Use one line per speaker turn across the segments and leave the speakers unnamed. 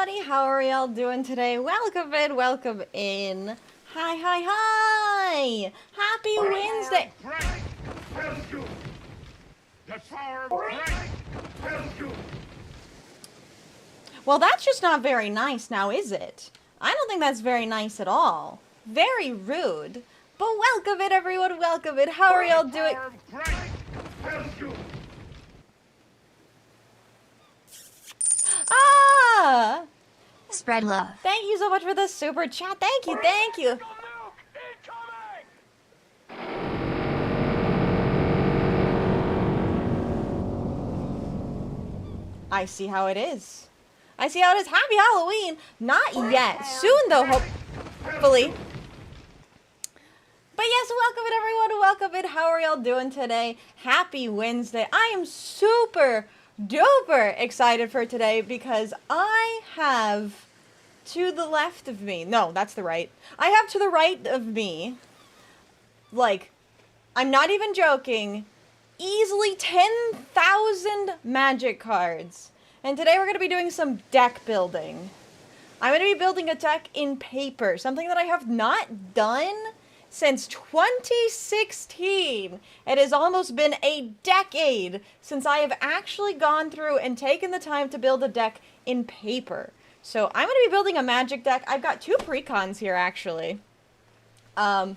everybody, how are y'all doing today? Welcome in, welcome in. Hi, hi, hi! Happy Wednesday! Well, that's just not very nice now, is it? I don't think that's very nice at all. Very rude. But welcome in, everyone, welcome in. How are y'all doing? Ah!
Spread love.
Thank you so much for the super chat. Thank you, thank you. I see how it is. I see how it is. Happy Halloween. Not yet. Soon, though, hopefully. But yes, welcome in, everyone. Welcome in. How are y'all doing today? Happy Wednesday. I am super duper excited for today because I have to the left of me. No, that's the right. I have to the right of me, like, I'm not even joking, easily 10,000 magic cards. And today we're going to be doing some deck building. I'm going to be building a deck in paper, something that I have not done since 2016. It has almost been a decade since I have actually gone through and taken the time to build a deck in paper. So I'm going to be building a magic deck. I've got two precons here, actually. I've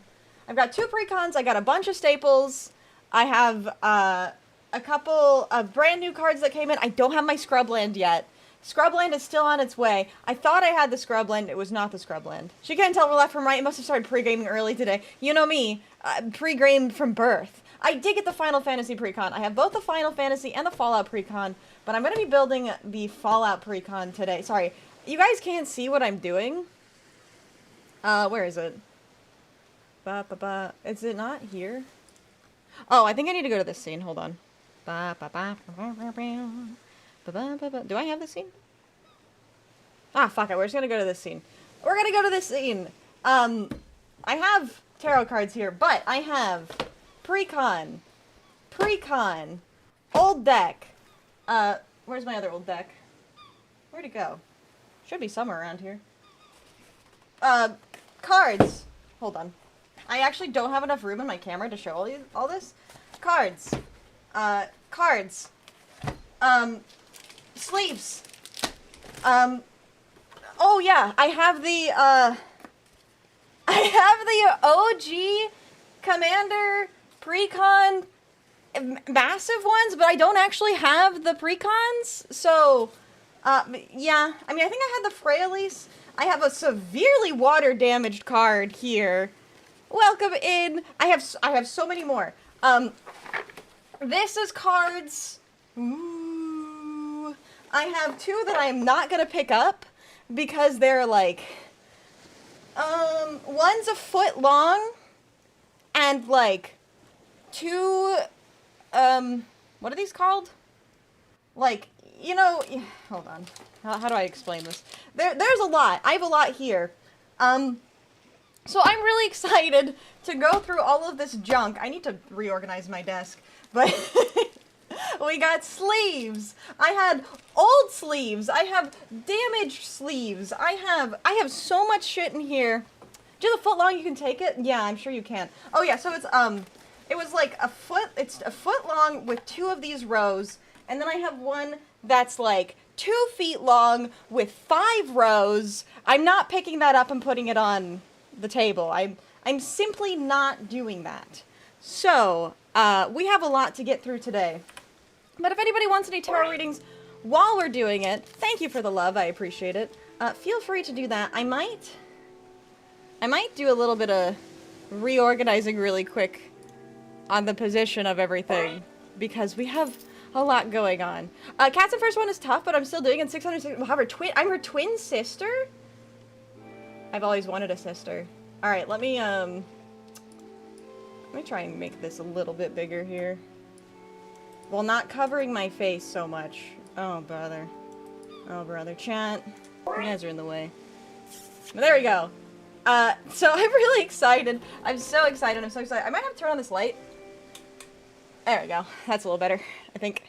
got two precons. I got a bunch of staples. I have a couple of brand new cards that came in. I don't have my Scrubland yet. Scrubland is still on its way. I thought I had the Scrubland. It was not the Scrubland. She can't tell left from right. It must have started pre-gaming early today. You know me. Pre-gamed from birth. I did get the Final Fantasy precon. I have both the Final Fantasy and the Fallout precon. But I'm going to be building the Fallout precon today. Sorry. You guys can't see what I'm doing. Where is it? Is it not here? Oh, I think I need to go to this scene. Hold on. Do I have this scene? Ah, fuck it. We're just gonna go to this scene. We're gonna go to this scene. I have tarot cards here, but I have precon, old deck. Where's my other old deck? Where'd it go? Should be somewhere around here. Cards. Hold on. I actually don't have enough room in my camera to show all this. Cards. Cards. Sleeves. Oh yeah, I have the OG Commander precon massive ones, but I don't actually have the precons, so, yeah. I mean, I think I had the Fraileys. I have a severely water-damaged card here. Welcome in. I have so many more. This is cards. Ooh. I have two that I'm not gonna pick up because they're like, one's a foot long and like two, what are these called? Like, you know, hold on. How do I explain this? There's a lot. I have a lot here. So I'm really excited to go through all of this junk. I need to reorganize my desk, but we got sleeves. I had old sleeves. I have damaged sleeves. I have so much shit in here. Just a foot long, you can take it? Yeah, I'm sure you can. Oh yeah, so it's, it was like it's a foot long with two of these rows, and then I have one that's like 2 feet long with 5 rows. I'm not picking that up and putting it on the table. I'm simply not doing that. So, we have a lot to get through today. But if anybody wants any tarot readings while we're doing it, thank you for the love, I appreciate it. Feel free to do that. I might do a little bit of reorganizing really quick on the position of everything, because we have a lot going on. Cat's in first one is tough, but I'm still doing it. 600, we'll have her I'm her twin sister? I've always wanted a sister. Alright, let me try and make this a little bit bigger here. While not covering my face so much. Oh, brother. Oh, brother. Chat. You guys are in the way. But there we go. So I'm really excited. I'm so excited. I'm so excited. I might have to turn on this light. There we go. That's a little better, I think.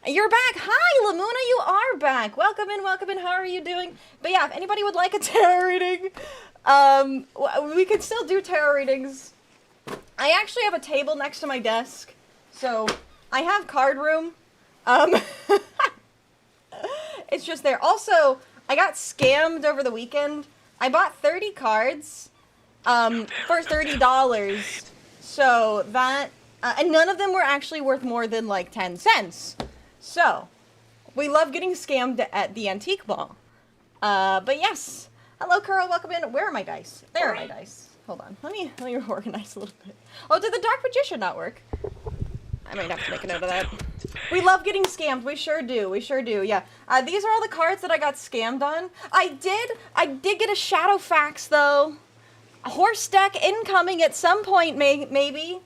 You're back. Hi, Lamuna, you are back. Welcome in, welcome in. How are you doing? But yeah, if anybody would like a tarot reading, we could still do tarot readings. I actually have a table next to my desk, so I have card room. It's just there. Also, I got scammed over the weekend. I bought 30 cards, for $30. So that, and none of them were actually worth more than like 10 cents. So, we love getting scammed at the antique mall. But yes. Hello, Carl. Welcome in. Where are my dice? There are my dice. Hold on. Let me organize a little bit. Oh, did the Dark Magician not work? I might have to make a note of that. We love getting scammed. We sure do. We sure do. Yeah. These are all the cards that I got scammed on. I did get a Shadow Fax, though. A horse deck incoming at some point, maybe.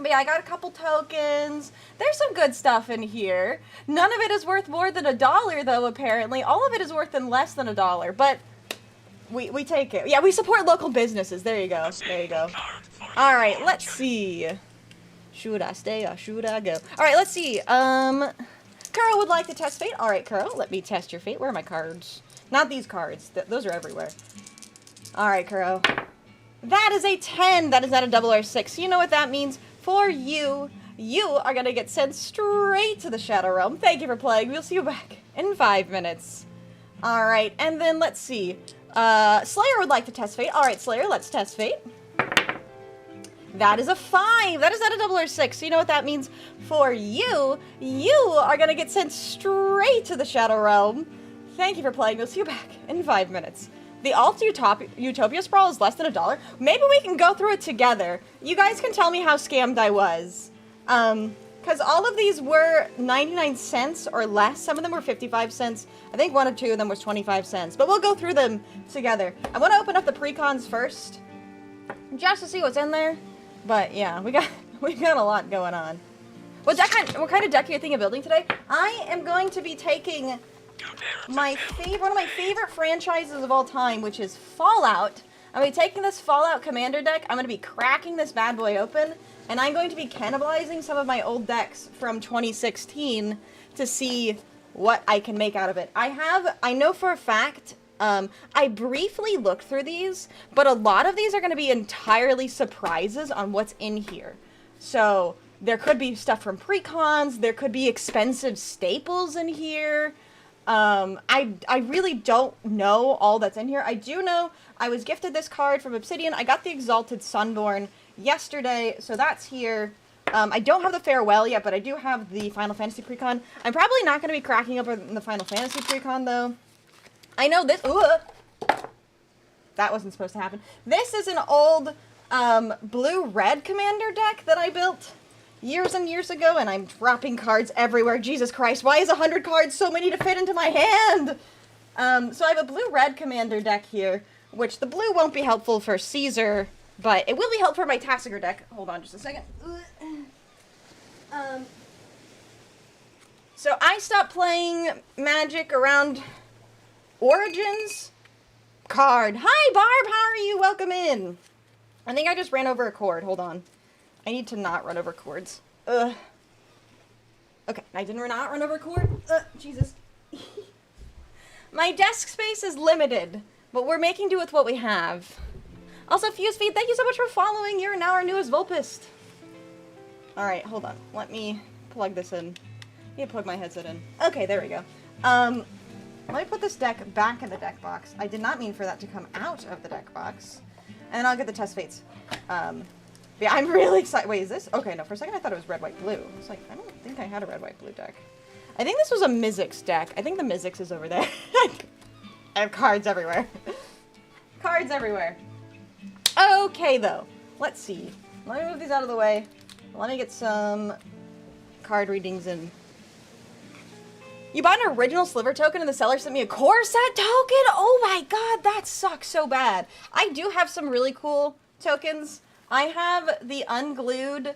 But yeah, I got a couple tokens. There's some good stuff in here. None of it is worth more than $1, though, apparently. All of it is worth less than $1, but we take it. Yeah, we support local businesses. There you go. There you go. All right, let's see. Should I stay or should I go? All right, let's see. Kuro would like to test fate. All right, Kuro, let me test your fate. Where are my cards? Not these cards. Those are everywhere. All right, Kuro. That is a 10. That is not a double or 6. You know what that means? For you, you are going to get sent straight to the Shadow Realm. Thank you for playing. We'll see you back in 5 minutes. All right, and then let's see. Slayer would like to test fate. All right, Slayer, let's test fate. That is a 5. That is not a double or 6. You know what that means? For you, you are going to get sent straight to the Shadow Realm. Thank you for playing. We'll see you back in 5 minutes. The Alt Utopia Sprawl is less than $1. Maybe we can go through it together. You guys can tell me how scammed I was. Because all of these were 99 cents or less. Some of them were 55 cents. I think one or two of them was 25 cents. But we'll go through them together. I want to open up the precons first, just to see what's in there. But yeah, we got a lot going on. What kind of deck are you thinking of building today? I am going to be taking one of my favorite franchises of all time, which is Fallout. I'm going to be taking this Fallout Commander deck. I'm going to be cracking this bad boy open, and I'm going to be cannibalizing some of my old decks from 2016 to see what I can make out of it. I know for a fact, I briefly looked through these, but a lot of these are going to be entirely surprises on what's in here. So there could be stuff from precons, there could be expensive staples in here. I really don't know all that's in here. I do know I was gifted this card from Obsidian. I got the Exalted Sunborn yesterday, so that's here. I don't have the Farewell yet, but I do have the Final Fantasy precon. I'm probably not going to be cracking open the Final Fantasy precon, though. I know this... Ooh, that wasn't supposed to happen. This is an old blue-red commander deck that I built years and years ago, and I'm dropping cards everywhere. Jesus Christ, why is 100 cards so many to fit into my hand? So I have a blue-red commander deck here, which the blue won't be helpful for Caesar, but it will be helpful for my Tassiger deck. Hold on just a second. So I stopped playing Magic around Origins card. Hi, Barb, how are you? Welcome in. I think I just ran over a cord. Hold on. I need to not run over cords. Ugh. Okay, I did not run over a cord. Jesus. My desk space is limited, but we're making do with what we have. Also, FuseFeed, thank you so much for following. You're now our newest Volpist. Alright, hold on. Let me plug this in. I need to plug my headset in. Okay, there we go. Let me put this deck back in the deck box. I did not mean for that to come out of the deck box. And then I'll get the test fates. Yeah, I'm really excited. Wait, is this? Okay, no, for a second I thought it was red, white, blue. I was like, I don't think I had a red, white, blue deck. I think this was a Mizzix deck. I think the Mizzix is over there. I have cards everywhere. Cards everywhere. Okay, though. Let's see. Let me move these out of the way. Let me get some card readings in. You bought an original Sliver token and the seller sent me a core set token? Oh my god, that sucks so bad. I do have some really cool tokens. I have the unglued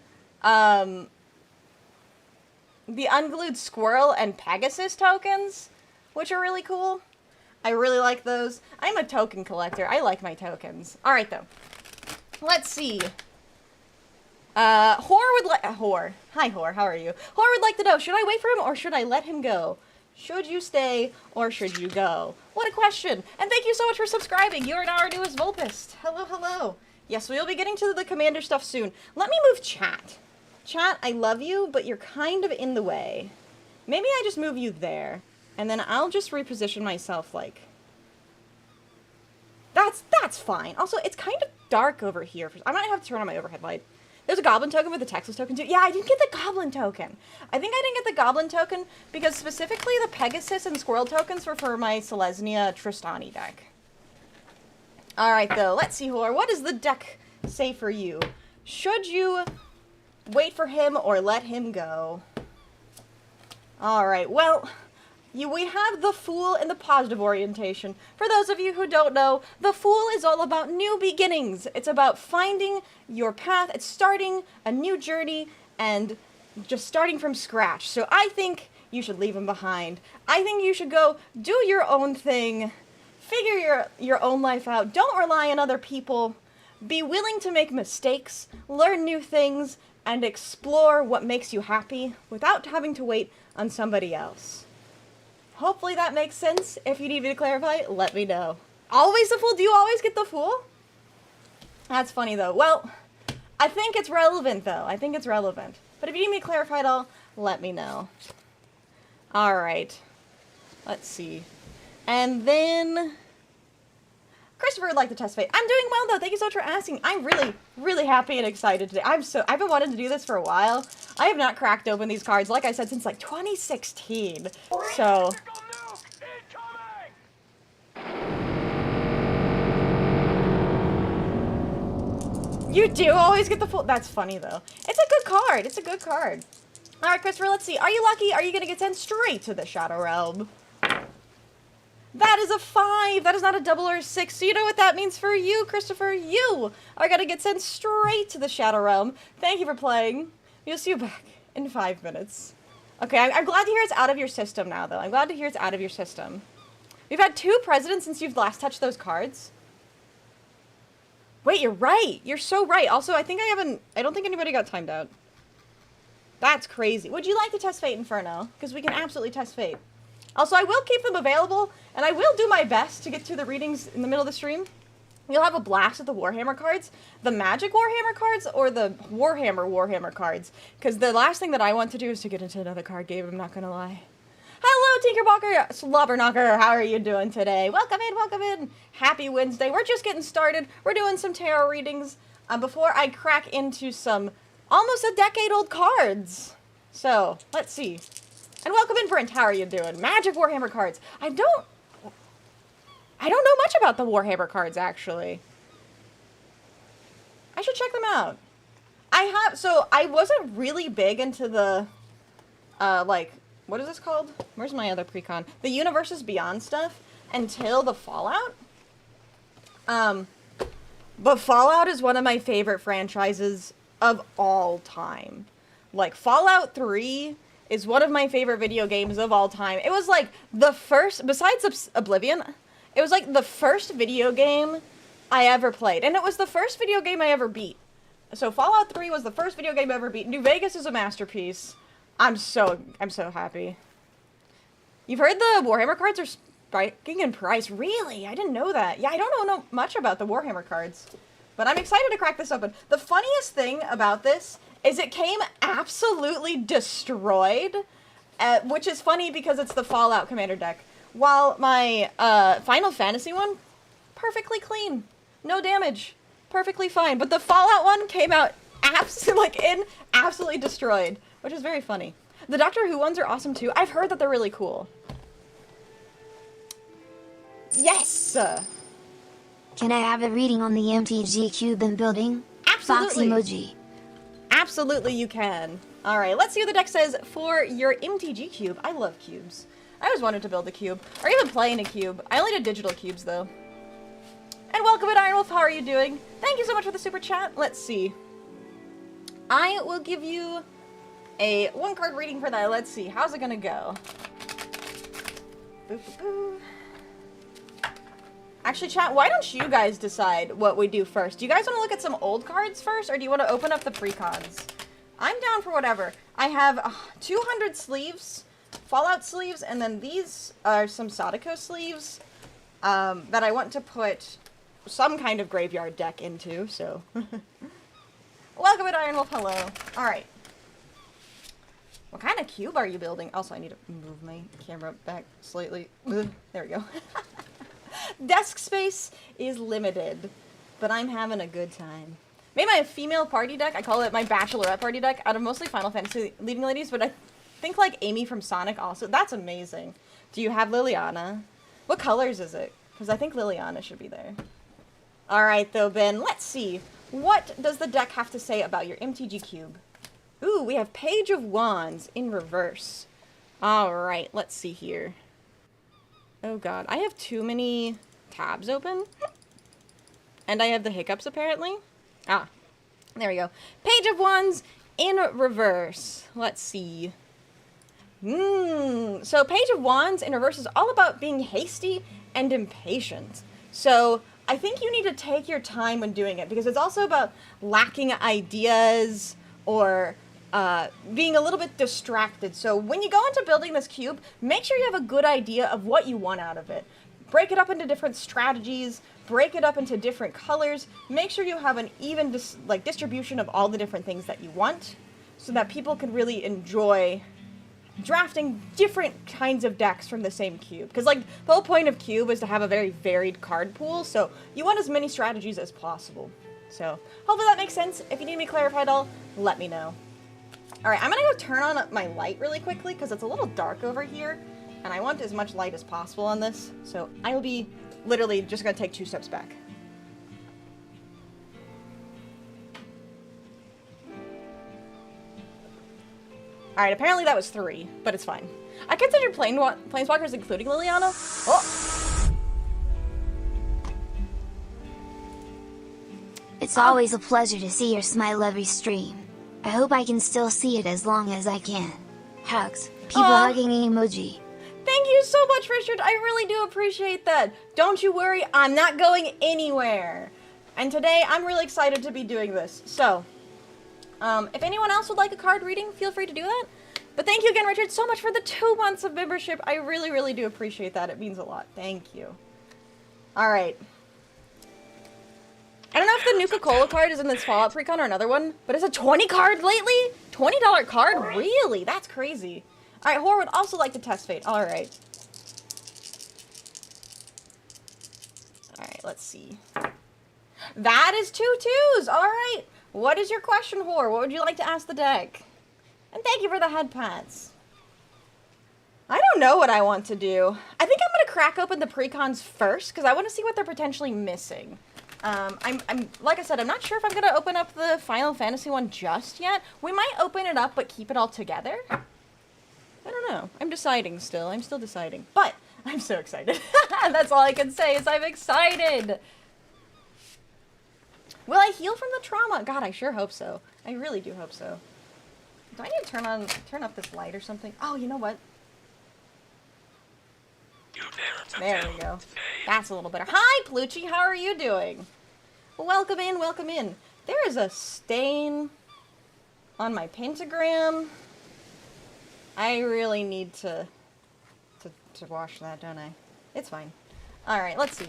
Squirrel and Pegasus tokens, which are really cool. I really like those. I'm a token collector. I like my tokens. Alright, though. Let's see. Whore. Hi, Whore. How are you? Whore would like to know, should I wait for him or should I let him go? Should you stay or should you go? What a question. And thank you so much for subscribing. You are now our newest Volpist. Hello, hello. Yes, we will be getting to the commander stuff soon. Let me move chat. Chat, I love you, but you're kind of in the way. Maybe I just move you there. And then I'll just reposition myself like... That's fine. Also, it's kind of dark over here. I might have to turn on my overhead light. There's a goblin token with a Texas token too. Yeah, I didn't get the goblin token. I think I didn't get the goblin token because specifically the Pegasus and Squirrel tokens were for my Selesnya Tristani deck. Alright though, let's see, Whore. What does the deck say for you? Should you wait for him or let him go? Alright, well... we have the Fool in the positive orientation. For those of you who don't know, the Fool is all about new beginnings. It's about finding your path. It's starting a new journey and just starting from scratch. So I think you should leave him behind. I think you should go do your own thing. Figure your own life out. Don't rely on other people. Be willing to make mistakes, learn new things, and explore what makes you happy without having to wait on somebody else. Hopefully that makes sense. If you need me to clarify, let me know. Always the Fool? Do you always get the Fool? That's funny, though. Well, I think it's relevant, though. I think it's relevant. But if you need me to clarify at all, let me know. Alright. Let's see. And then... Christopher would like to test fate. I'm doing well, though. Thank you so much for asking. I'm really, really happy and excited today. I've been wanting to do this for a while. I have not cracked open these cards, like I said, since like 2016. So... You do always get the full... That's funny, though. It's a good card. It's a good card. Alright, Christopher, let's see. Are you lucky? Are you going to get sent straight to the Shadow Realm? That is a 5. That is not a double or a 6. So you know what that means for you, Christopher. You are going to get sent straight to the Shadow Realm. Thank you for playing. We'll see you back in 5 minutes. Okay, I'm glad to hear it's out of your system now, though. I'm glad to hear it's out of your system. We've had 2 presidents since you've last touched those cards. Wait, you're right. You're so right. Also, I don't think anybody got timed out. That's crazy. Would you like to test Fate Inferno? Because we can absolutely test Fate. Also, I will keep them available, and I will do my best to get to the readings in the middle of the stream. You'll have a blast with the Warhammer cards, the Magic Warhammer cards, or the Warhammer cards. Because the last thing that I want to do is to get into another card game, I'm not going to lie. Hello, Tinkerblocker, Slobberknocker, how are you doing today? Welcome in, welcome in. Happy Wednesday. We're just getting started. We're doing some tarot readings before I crack into some almost a decade-old cards. So, let's see. And welcome in, Brent. How are you doing? Magic Warhammer cards. I don't know much about the Warhammer cards, actually. I should check them out. I wasn't really big into the, what is this called? Where's my other precon? The Universes Beyond stuff until the Fallout. But Fallout is one of my favorite franchises of all time. Like, Fallout 3... is one of my favorite video games of all time. It was like the first, besides Oblivion, it was like the first video game I ever played. And it was the first video game I ever beat. So Fallout 3 was the first video game I ever beat. New Vegas is a masterpiece. I'm so happy. You've heard the Warhammer cards are spiking in price. Really? I didn't know that. Yeah, I don't know much about the Warhammer cards. But I'm excited to crack this open. The funniest thing about this is it came absolutely destroyed, which is funny because it's the Fallout Commander deck. While my Final Fantasy one, perfectly clean. No damage. Perfectly fine. But the Fallout one came out absolutely destroyed, which is very funny. The Doctor Who ones are awesome too. I've heard that they're really cool. Yes!
Can I have a reading on the MTG cube and building?
Absolutely.
Fox emoji.
Absolutely you can. Alright, let's see what the deck says for your MTG cube. I love cubes. I always wanted to build a cube, or even play in a cube. I only did digital cubes, though. And welcome in, Ironwolf. How are you doing? Thank you so much for the super chat. Let's see. I will give you a 1-card reading for that. Let's see. How's it gonna go? Boo, boo, boo. Actually, chat, why don't you guys decide what we do first? Do you guys want to look at some old cards first, or do you want to open up the pre-cons? I'm down for whatever. I have 200 sleeves, Fallout sleeves, and then these are some Sadako sleeves that I want to put some kind of graveyard deck into, so. Welcome to Iron Wolf, hello. Alright. What kind of cube are you building? Also, I need to move my camera back slightly. There we go. Desk space is limited, but I'm having a good time. Made my female party deck. I call it my bachelorette party deck out of mostly Final Fantasy leading ladies, but I think like Amy from Sonic also. That's amazing. Do you have Liliana? What colors is it? Because I think Liliana should be there. Alright though, Ben. Let's see. What does the deck have to say about your MTG cube? Ooh, we have Page of Wands in reverse. Alright, let's see here. Oh god, I have too many tabs open. And I have the hiccups apparently. Ah, there we go. Page of Wands in reverse. Let's see. So Page of Wands in reverse is all about being hasty and impatient. So I think you need to take your time when doing it, because it's also about lacking ideas or being a little bit distracted. So when you go into building this cube, make sure you have a good idea of what you want out of it. Break it up into different strategies, break it up into different colors, make sure you have an even distribution of all the different things that you want, so that people can really enjoy drafting different kinds of decks from the same cube. Because like the whole point of cube is to have a very varied card pool, so you want as many strategies as possible. So hopefully that makes sense. If you need me to clarify at all, let me know. Alright, I'm gonna go turn on my light really quickly because it's a little dark over here, and I want as much light as possible on this, so I will be literally just gonna take 2 steps back. Alright, apparently that was 3, but it's fine. I consider Planeswalkers including Liliana. Oh!
It's always a pleasure to see your smile every stream. I hope I can still see it as long as I can. Hugs. People hugging emoji.
Thank you so much, Richard. I really do appreciate that. Don't you worry, I'm not going anywhere. And today, I'm really excited to be doing this. So, if anyone else would like a card reading, feel free to do that. But thank you again, Richard, so much for the 2 months of membership. I really, really do appreciate that. It means a lot. Thank you. All right. I don't know if the Nuka-Cola card is in this Fallout Precon or another one, but it's a 20 card lately? $20 card? Really? That's crazy. Alright, Horror would also like to test fate. Alright. Alright, let's see. That is 2 twos! Alright. What is your question, Horror? What would you like to ask the deck? And thank you for the head pats. I don't know what I want to do. I think I'm going to crack open the precons first, because I want to see what they're potentially missing. I'm like I said, I'm not sure if I'm going to open up the Final Fantasy one just yet. We might open it up, but keep it all together. I don't know. I'm deciding still. I'm still deciding. But I'm so excited. That's all I can say is I'm excited. Will I heal from the trauma? God, I sure hope so. I really do hope so. Do I need to turn up this light or something? Oh, you know what? There we go. That's a little better. Hi, Plucci. How are you doing? Welcome in, welcome in. There is a stain on my pentagram. I really need to wash that, don't I? It's fine. Alright, let's see.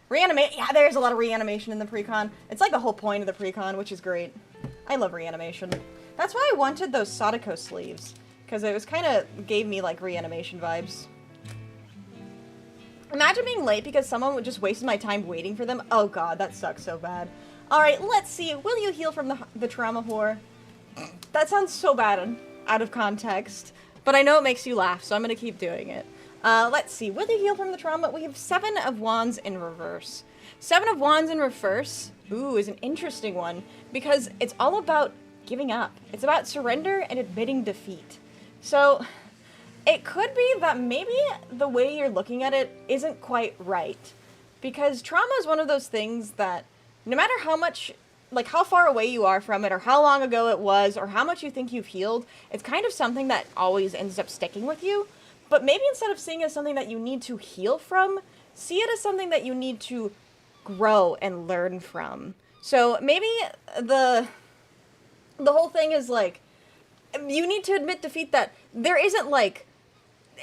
Reanimate. Yeah, there's a lot of reanimation in the precon. It's like the whole point of the precon, which is great. I love reanimation. That's why I wanted those Sadako sleeves, because it was kind of gave me like reanimation vibes. Imagine being late because someone would just waste my time waiting for them. Oh god, that sucks so bad. Alright, let's see. Will you heal from the trauma whore? That sounds so bad and out of context, but I know it makes you laugh, so I'm gonna keep doing it. Let's see. Will you heal from the trauma? We have 7 of Wands in reverse. 7 of Wands in reverse, ooh, is an interesting one, because it's all about giving up. It's about surrender and admitting defeat. So, it could be that maybe the way you're looking at it isn't quite right. Because trauma is one of those things that, no matter how much, like how far away you are from it, or how long ago it was, or how much you think you've healed, it's kind of something that always ends up sticking with you. But maybe instead of seeing it as something that you need to heal from, see it as something that you need to grow and learn from. So maybe the whole thing is like, you need to admit defeat, that there isn't like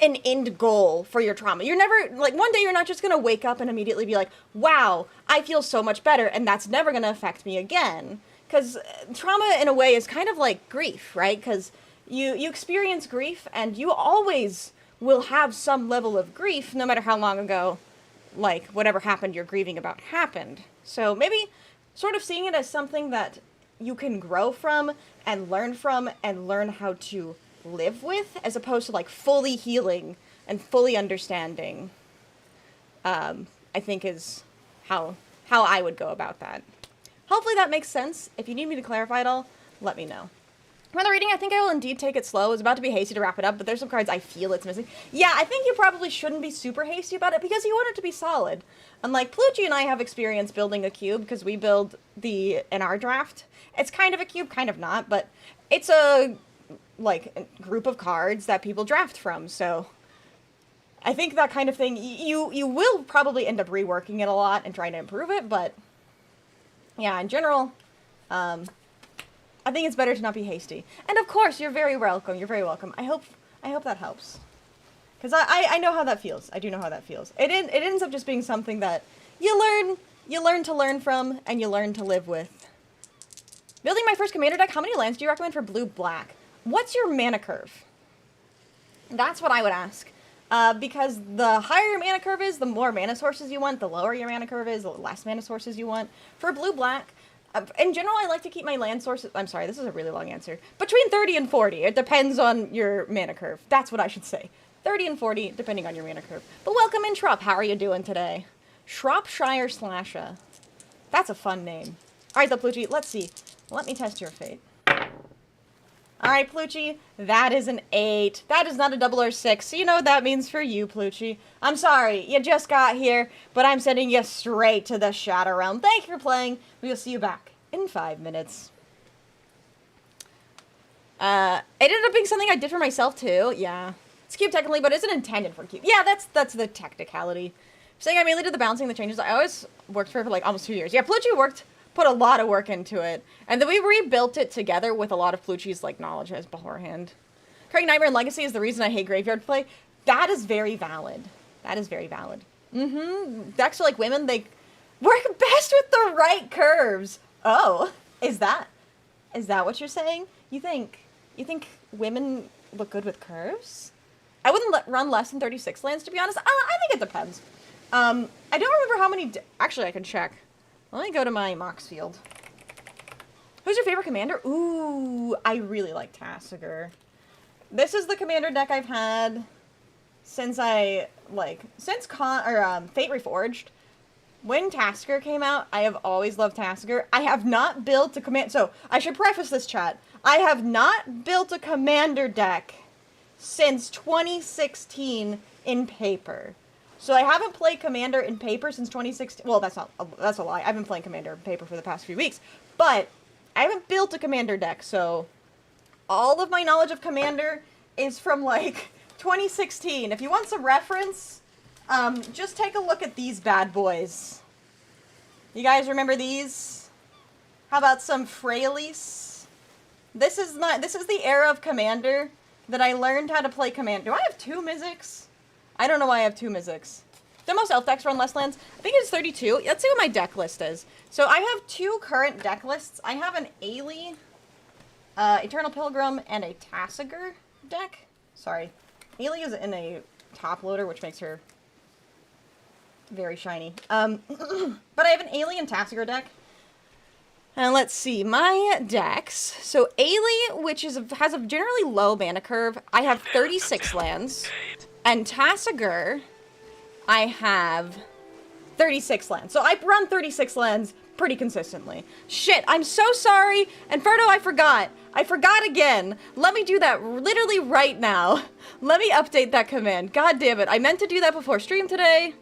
an end goal for your trauma. You're never, like, one day you're not just gonna wake up and immediately be like, wow, I feel so much better, and that's never gonna affect me again. Because trauma, in a way, is kind of like grief, right? Because you experience grief, and you always will have some level of grief, no matter how long ago, like, whatever happened you're grieving about happened. So maybe sort of seeing it as something that you can grow from and learn how to live with, as opposed to like fully healing and fully understanding, I think is how I would go about that. Hopefully that makes sense. If you need me to clarify it all, let me know. For the reading, I think I will indeed take it slow. It's about to be hasty to wrap it up, but there's some cards I feel it's missing. Yeah, I think you probably shouldn't be super hasty about it, because you want it to be solid. Unlike Plucci and I have experience building a cube, because we build in our draft. It's kind of a cube, kind of not, but it's a group of cards that people draft from, so I think that kind of thing, you will probably end up reworking it a lot and trying to improve it, but yeah, in general, I think it's better to not be hasty. And of course, you're very welcome, I hope that helps. Because I know how that feels. I do know how that feels. It ends up just being something that you learn to learn from, and you learn to live with. Building my first commander deck, how many lands do you recommend for blue-black? What's your mana curve? That's what I would ask. Because the higher your mana curve is, the more mana sources you want. The lower your mana curve is, the less mana sources you want. For blue-black, in general, I like to keep my land sources... I'm sorry, this is a really long answer. Between 30 and 40. It depends on your mana curve. That's what I should say. 30 and 40, depending on your mana curve. But welcome in, Shrop. How are you doing today? Shropshire Slasha. That's a fun name. Alright, though, Plucci, let's see. Let me test your fate. Alright, Plucci, that is an 8. That is not a 0 or 6, so you know what that means for you, Plucci. I'm sorry, you just got here, but I'm sending you straight to the Shadow Realm. Thank you for playing. We'll see you back in 5 minutes. It ended up being something I did for myself, too. Yeah. It's cube technically, but isn't intended for cube. Yeah, that's the technicality. Saying I mainly did the bouncing, the changes. I always worked for it for like almost 2 years. Yeah, Plucci put a lot of work into it. And then we rebuilt it together with a lot of Plucci's like knowledge as beforehand. Creating Nightmare and Legacy is the reason I hate graveyard play. That is very valid. That is very valid. Decks are like women, they work best with the right curves. Oh, is that what you're saying? You think women look good with curves? I wouldn't run less than 36 lands, to be honest. I think it depends. I don't remember how many... Actually, I can check. Let me go to my Mox field. Who's your favorite commander? Ooh, I really like Tasigur. This is the commander deck I've had since Fate Reforged. When Tasigur came out, I have always loved Tasigur. I have not built a command... So, I should preface this, chat. I have not built a commander deck since 2016 in paper. So I haven't played Commander in paper since 2016. Well, that's a lie. I've been playing Commander in paper for the past few weeks. But I haven't built a Commander deck, so all of my knowledge of Commander is from, like, 2016. If you want some reference, just take a look at these bad boys. You guys remember these? How about some Fraileys? This is the era of Commander that I learned how to play Commander. Do I have 2 Mizzix? I don't know why I have 2 Mizzix. Do most elf decks run less lands? I think it's 32. Let's see what my deck list is. So I have 2 current deck lists. I have an Ailey, Eternal Pilgrim, and a Tasigur deck. Sorry. Ailey is in a top loader, which makes her very shiny. But I have an Ailey and Tasigur deck. And let's see, my decks. So Ailey, which has a generally low mana curve, I have 36 lands. And Tasigur, I have 36 lands. So I run 36 lands pretty consistently. Shit, I'm so sorry. And Ferdo, I forgot. I forgot again. Let me do that literally right now. Let me update that command. God damn it. I meant to do that before stream today.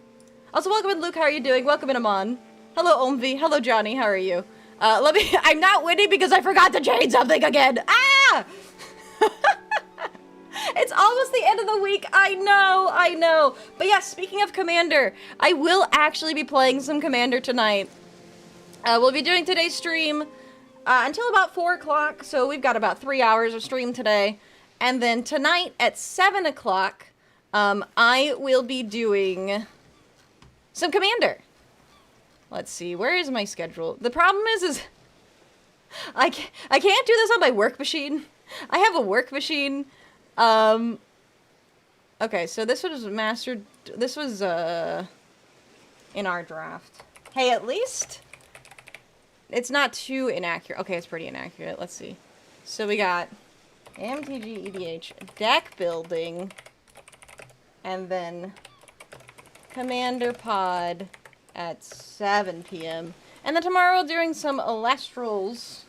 Also, welcome in, Luke. How are you doing? Welcome in, Amon. Hello, Omvi. Hello, Johnny. How are you? I'm not winning because I forgot to change something again. Ah! It's almost the end of the week. I know. But yeah, speaking of Commander, I will actually be playing some Commander tonight. We'll be doing today's stream until about 4 o'clock, so we've got about 3 hours of stream today. And then tonight at 7 o'clock, I will be doing some Commander. Let's see, where is my schedule? The problem is I can't do this on my work machine. I have a work machine. Okay, so this was mastered. This was in our draft. Hey, at least it's not too inaccurate. Okay, it's pretty inaccurate. Let's see. So we got MTG, EDH, deck building, and then Commander Pod at 7 p.m. And then tomorrow we're doing some Alestrals.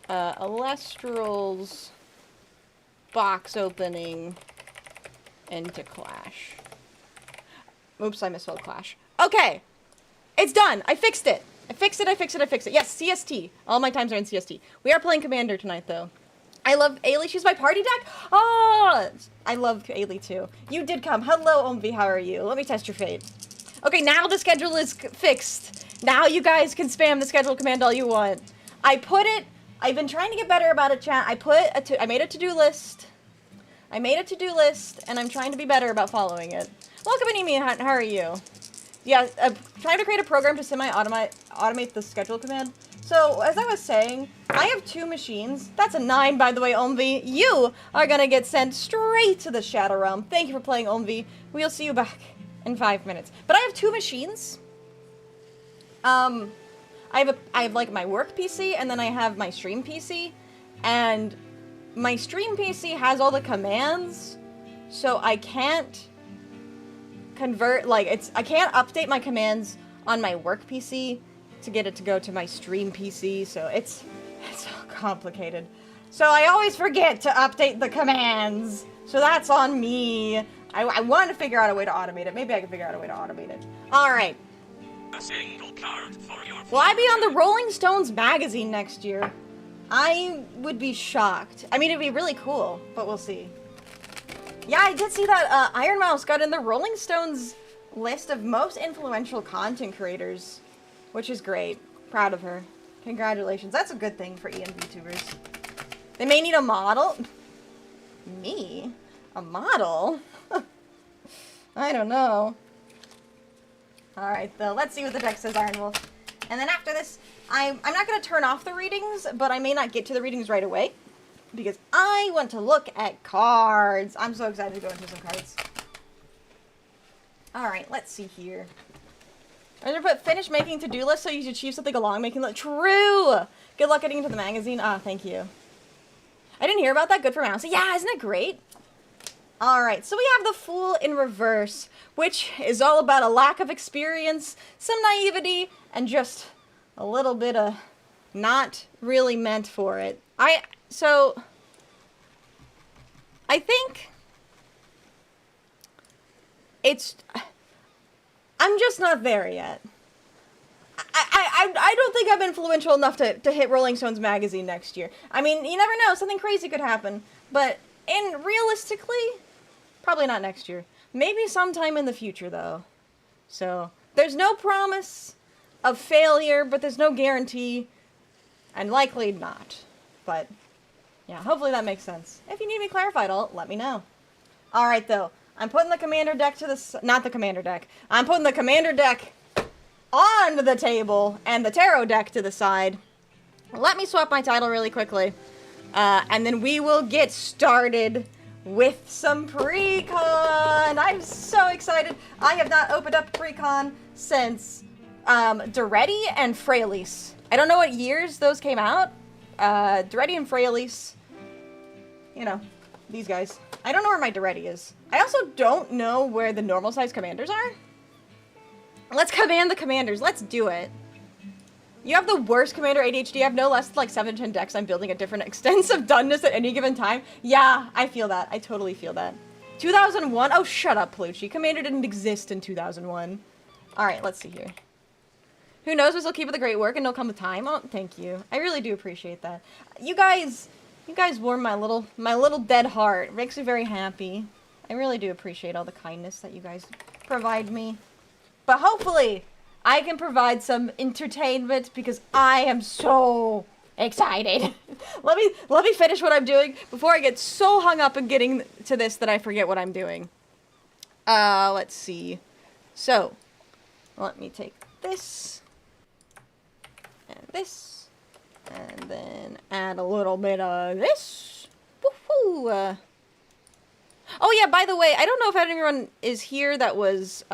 Alestrals box opening into Clash. Oops, I misspelled Clash. Okay! It's done! I fixed it! I fixed it. Yes, CST. All my times are in CST. We are playing Commander tonight, though. I love Ailey. She's my party deck. Oh, I love Ailey, too. You did come. Hello, Omvi. How are you? Let me test your fate. Okay, now the schedule is fixed. Now you guys can spam the schedule command all you want. I've been trying to get better about it, chat. I made a to-do list. And I'm trying to be better about following it. Welcome, Anemi. How are you? Yeah, trying to create a program to semi-automate the schedule command. So, as I was saying, I have 2 machines. That's a 9, by the way, Omvi. You are gonna get sent straight to the Shadow Realm. Thank you for playing, Omvi. We'll see you back in 5 minutes. But I have 2 machines. I have like my work PC, and then I have my stream PC. And my stream PC has all the commands, so I can't convert, I can't update my commands on my work PC to get it to go to my stream PC, so it's all complicated. So I always forget to update the commands, so that's on me. I want to figure out a way to automate it. Maybe I can figure out a way to automate it. Alright. Will I be on the Rolling Stones magazine next year? I would be shocked. I mean, it'd be really cool, but we'll see. Yeah, I did see that Iron Mouse got in the Rolling Stones list of most influential content creators, which is great. Proud of her. Congratulations. That's a good thing for EM VTubers. They may need a model. Me? A model? I don't know. Alright, though. Let's see what the deck says, Iron Wolf. And then after this, I'm not going to turn off the readings, but I may not get to the readings right away, because I want to look at cards. I'm so excited to go into some cards. Alright, let's see here. I'm going to put finish making to-do list so you should achieve something along making list. True! Good luck getting into the magazine. Ah, thank you. I didn't hear about that. Good for Mouse. Yeah, isn't it great? Alright, so we have the Fool in reverse, which is all about a lack of experience, some naivety, and just a little bit of not really meant for it. So, I think I'm just not there yet. I don't think I'm influential enough to hit Rolling Stones magazine next year. I mean, you never know, something crazy could happen, but realistically, probably not next year. Maybe sometime in the future, though. So, there's no promise of failure, but there's no guarantee, and likely not. But yeah, hopefully that makes sense. If you need me clarified, let me know. Alright, though. I'm putting the Commander deck to the... Not the Commander deck. I'm putting the Commander deck on the table and the Tarot deck to the side. Let me swap my title really quickly. And then we will get started with some pre-con. I'm so excited. I have not opened up pre-con since Duretti and Freyalise. I don't know what years those came out. Duretti and Freyalise. You know, these guys. I don't know where my Duretti is. I also don't know where the normal size commanders are. Let's command the commanders. Let's do it. You have the worst commander ADHD. I have no less than like 7 to 10 decks I'm building at different extents of doneness at any given time. Yeah, I feel that. I totally feel that. 2001? Oh, shut up, Plucci. Commander didn't exist in 2001. Alright, let's see here. Who knows? We'll keep up the great work and it'll come with time. Oh, thank you. I really do appreciate that. You guys You guys warm my little dead heart. It makes me very happy. I really do appreciate all the kindness that you guys provide me. But hopefully, I can provide some entertainment because I am so excited. let me finish what I'm doing before I get so hung up in getting to this that I forget what I'm doing. Let's see. So, let me take this and this and then add a little bit of this. Woohoo! Oh yeah, by the way, I don't know if anyone is here that was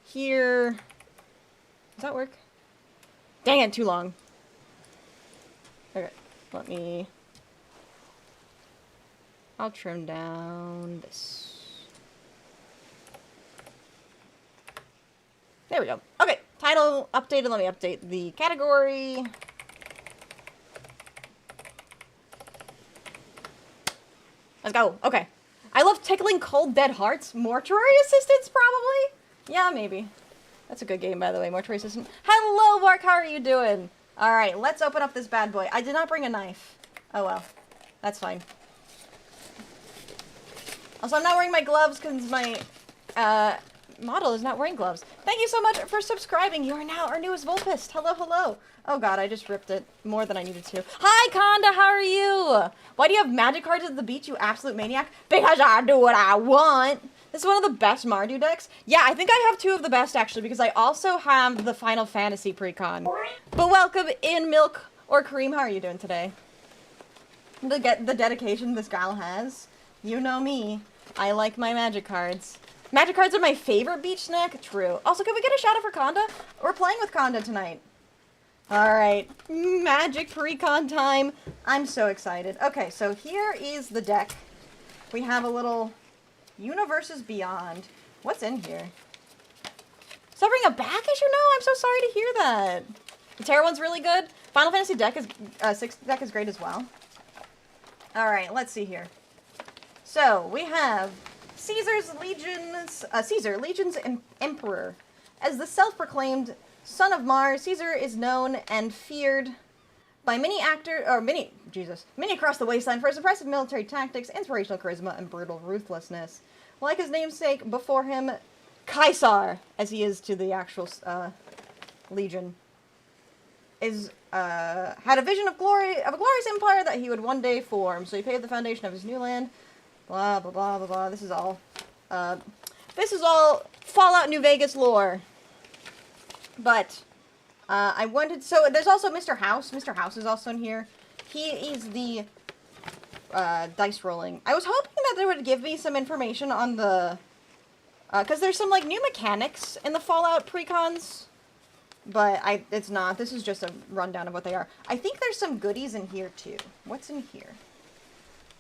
here. Does that work? Dang it, too long. Okay, I'll trim down this. There we go. Okay, title updated. Let me update the category. Let's go. Okay. I love tickling cold dead hearts. Mortuary assistants, probably? Yeah, maybe. That's a good game, by the way. Mortuary assistant. Hello, Mark. How are you doing? All right, let's open up this bad boy. I did not bring a knife. Oh, well. That's fine. Also, I'm not wearing my gloves because my model is not wearing gloves. Thank you so much for subscribing. You are now our newest Volpist. Hello, hello. Oh, God, I just ripped it more than I needed to. Hi, Conda. How are you? Why do you have magic cards at the beach, you absolute maniac? Because I do what I want. This is one of the best Mardu decks. Yeah, I think I have two of the best, actually, because I also have the Final Fantasy pre-con. But welcome in, Milk or Cream. How are you doing today? The dedication this gal has. You know me. I like my magic cards. Magic cards are my favorite beach snack. True. Also, can we get a shout out for Conda? We're playing with Conda tonight. Alright. Magic pre-con time. I'm so excited. Okay, so here is the deck. We have a little Universes Beyond. What's in here? Suffering a back issue? No, I'm so sorry to hear that. The Terra one's really good. Final Fantasy deck is 6th deck is great as well. Alright, let's see here. So, we have Caesar, Legion's Emperor. As the self-proclaimed son of Mars, Caesar is known and feared by many across the wasteland for his impressive military tactics, inspirational charisma, and brutal ruthlessness. Like his namesake before him, Caesar, as he is to the actual Legion, had a vision of a glorious empire that he would one day form. So he paved the foundation of his new land. Blah blah blah blah blah. This is all Fallout New Vegas lore. But so there's also Mr. House. Mr. House is also in here. He is the dice rolling. I was hoping that they would give me some information on the because there's some like new mechanics in the Fallout precons. But it's not. This is just a rundown of what they are. I think there's some goodies in here, too. What's in here?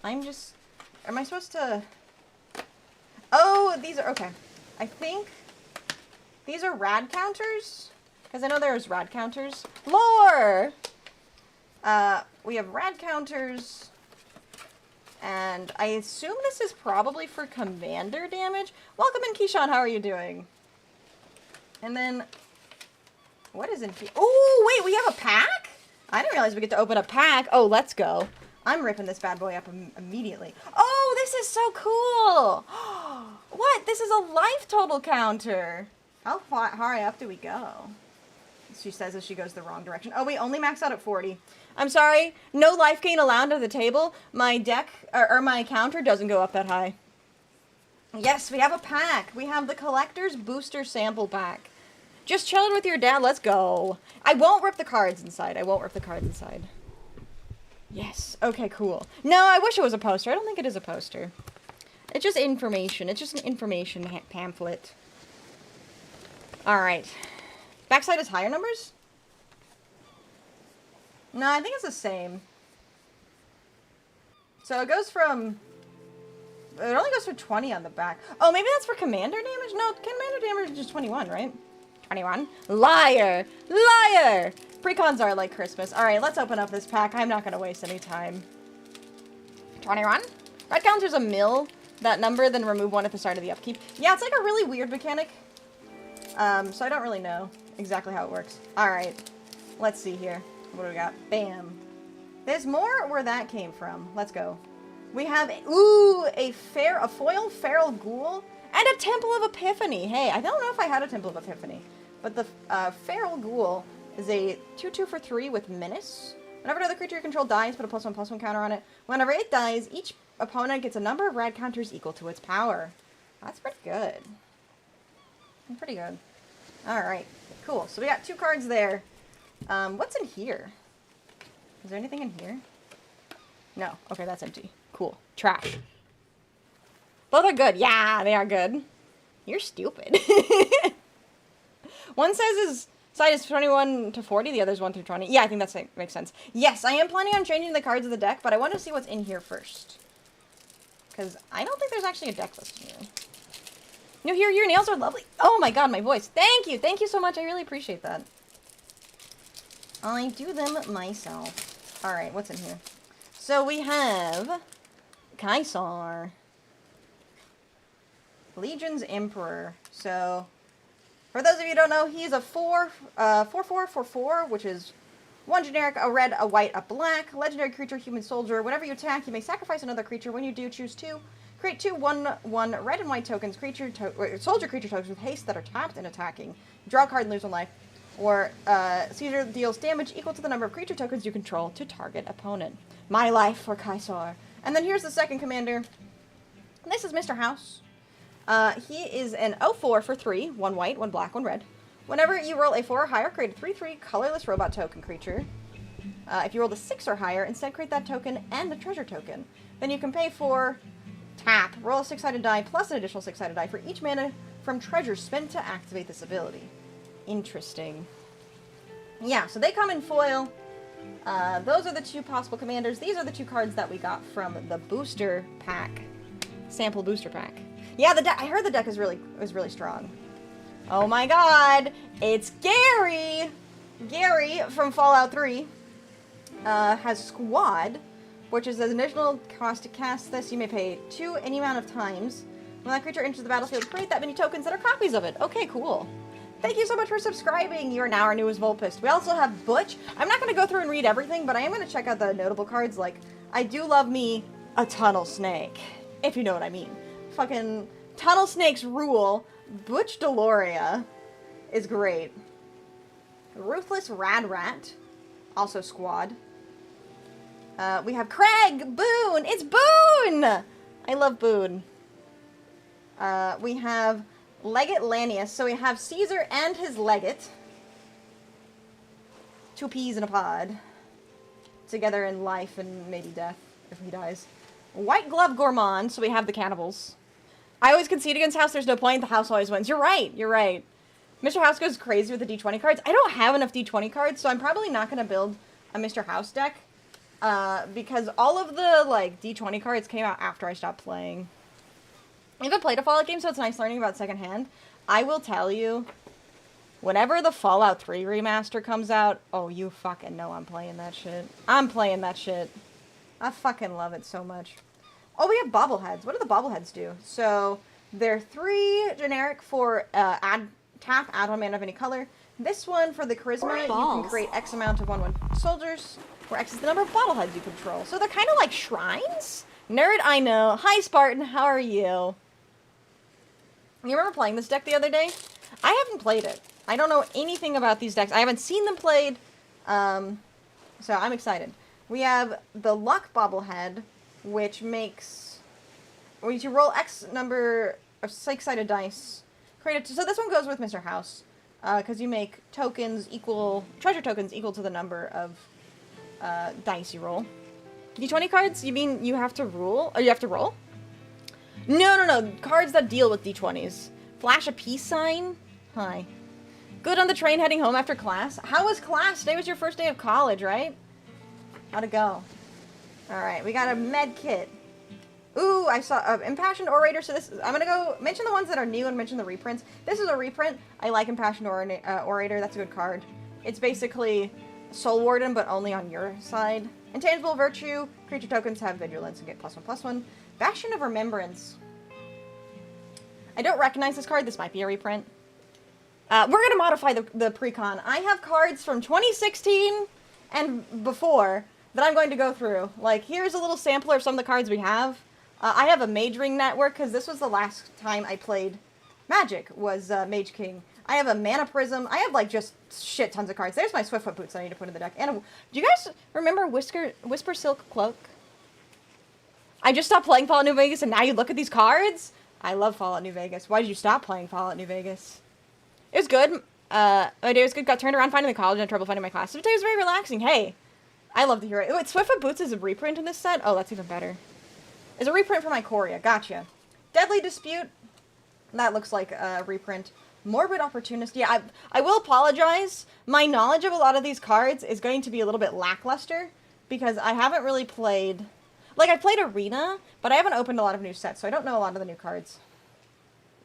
Am I supposed to... Oh, these are... Okay. I think these are rad counters. Because I know there's rad counters. Lore! We have rad counters. And I assume this is probably for commander damage. Welcome in, Keyshawn. How are you doing? And then... What is in here? Oh, wait, we have a pack? I didn't realize we get to open a pack. Oh, let's go. I'm ripping this bad boy up immediately. Oh, this is so cool. What? This is a life total counter. How high up do we go? She says as she goes the wrong direction. Oh, we only max out at 40. I'm sorry. No life gain allowed at the table. My deck, or my counter doesn't go up that high. Yes, we have a pack. We have the Collector's Booster Sample Pack. Just chilling with your dad. Let's go. I won't rip the cards inside. Yes. Okay, cool. No, I wish it was a poster. I don't think it is a poster. It's just information. It's just an information pamphlet. Alright. Backside is higher numbers? No, I think it's the same. So it goes from... It only goes for 20 on the back. Oh, maybe that's for commander damage? No, commander damage is just 21, right? 21? Liar! Liar! Precons are like Christmas. Alright, let's open up this pack. I'm not going to waste any time. 21? Red counter's a mill. That number, then remove one at the start of the upkeep. Yeah, it's like a really weird mechanic. So I don't really know exactly how it works. Alright. Let's see here. What do we got? Bam. There's more where that came from. Let's go. We have, ooh, a foil feral ghoul and a Temple of Epiphany. Hey, I don't know if I had a Temple of Epiphany, but the feral ghoul is a 2/2 for 3 with menace. Whenever another creature you control dies, put a +1/+1 counter on it. Whenever it dies, each opponent gets a number of rad counters equal to its power. That's pretty good. Pretty good. Alright, cool. So we got 2 cards there. What's in here? Is there anything in here? No. Okay, that's empty. Cool. Trash. Both are good. Yeah, they are good. You're stupid. One says his side is 21 to 40, the other's 1 through 20. Yeah, I think that makes sense. Yes, I am planning on changing the cards of the deck, but I want to see what's in here first. Because I don't think there's actually a deck list in here. No, here, your nails are lovely. Oh my god, my voice. Thank you. Thank you so much. I really appreciate that. I do them myself. Alright, what's in here? So we have Kaisar. Legion's Emperor. So, for those of you who don't know, he's a 4/4/4/4, which is 1 generic, a red, a white, a black. Legendary creature, human soldier. Whenever you attack, you may sacrifice another creature. When you do, choose 2. Create 2 1/1 red and white tokens, soldier creature tokens with haste that are tapped and attacking. Draw a card and lose 1 life. Or Caesar deals damage equal to the number of creature tokens you control to target opponent. My life for Kaisar. And then here's the second commander. This is Mr. House. He is an 0/4 for 3, 1 white, 1 black, 1 red. Whenever you roll a 4 or higher, create a 3/3 colorless robot token creature. If you rolled a 6 or higher, instead create that token and the treasure token. Then you can pay for tap, roll a 6-sided die plus an additional 6-sided die for each mana from treasure spent to activate this ability. Interesting. Yeah, so they come in foil. Those are the 2 possible commanders. These are the 2 cards that we got from the booster pack. Sample booster pack. Yeah, the deck. I heard the deck is really strong. Oh my god, it's Gary! Gary from Fallout 3 has Squad, which is an additional cost to cast this. You may pay 2 any amount of times. When that creature enters the battlefield, create that many tokens that are copies of it. Okay, cool. Thank you so much for subscribing. You are now our newest Volpist. We also have Butch. I'm not going to go through and read everything, but I am going to check out the notable cards. Like, I do love me a Tunnel Snake, if you know what I mean. Fucking Tunnel Snakes rule. Butch Deloria is great. Ruthless Rad Rat, also Squad. We have Craig Boone. It's Boone! I love Boone. We have Legate Lanius. So we have Caesar and his Legate. 2 peas in a pod. Together in life and maybe death, if he dies. White Glove Gourmand. So we have the Cannibals. I always concede against House. There's no point. The House always wins. You're right. You're right. Mr. House goes crazy with the D20 cards. I don't have enough D20 cards, so I'm probably not going to build a Mr. House deck. Because all of the, like, D20 cards came out after I stopped playing. I haven't played a Fallout game, so it's nice learning about secondhand. I will tell you, whenever the Fallout 3 remaster comes out, oh, you fucking know I'm playing that shit. I'm playing that shit. I fucking love it so much. Oh, we have bobbleheads. What do the bobbleheads do? So, they're 3 generic for tap, add 1 mana of any color. This one, for the charisma, you can create X amount of 1/1 soldiers, where X is the number of bobbleheads you control. So they're kind of like shrines? Nerd, I know. Hi, Spartan. How are you? You remember playing this deck the other day? I haven't played it. I don't know anything about these decks. I haven't seen them played. So I'm excited. We have the Luck Bobblehead, which makes... when you roll X number of 6-sided dice. So this one goes with Mr. House. Because you make tokens equal... treasure tokens equal to the number of dice you roll. D20 cards? You mean you have to rule? Or you have to roll? No. Cards that deal with D20s. Flash a peace sign? Hi. Good on the train heading home after class. How was class? Today was your first day of college, right? How'd it go? Alright, we got a med kit. Ooh, I saw Impassioned Orator. So this, I'm gonna go mention the ones that are new and mention the reprints. This is a reprint. I like Impassioned Orator. That's a good card. It's basically Soul Warden, but only on your side. Intangible Virtue. Creature tokens have Vigilance and get +1/+1. Bastion of Remembrance. I don't recognize this card. This might be a reprint. We're going to modify the precon. I have cards from 2016 and before that I'm going to go through. Like, here's a little sampler of some of the cards we have. I have a Mage Ring network, because this was the last time I played Magic, was Mage King. I have a Mana Prism. I have, like, just shit tons of cards. There's my Swiftfoot Boots I need to put in the deck. And do you guys remember Whisper Silk Cloak? I just stopped playing Fallout New Vegas, and now you look at these cards? I love Fallout New Vegas. Why did you stop playing Fallout New Vegas? It was good. My day was good. Got turned around finding the college and had trouble finding my class. So today was very relaxing. Hey, I love to hear it. Wait, Swiftfoot Boots is a reprint in this set? Oh, that's even better. It's a reprint for my Coria. Gotcha. Deadly Dispute. That looks like a reprint. Morbid Opportunist. Yeah, I will apologize. My knowledge of a lot of these cards is going to be a little bit lackluster because I haven't really played... Like, I played Arena, but I haven't opened a lot of new sets, so I don't know a lot of the new cards.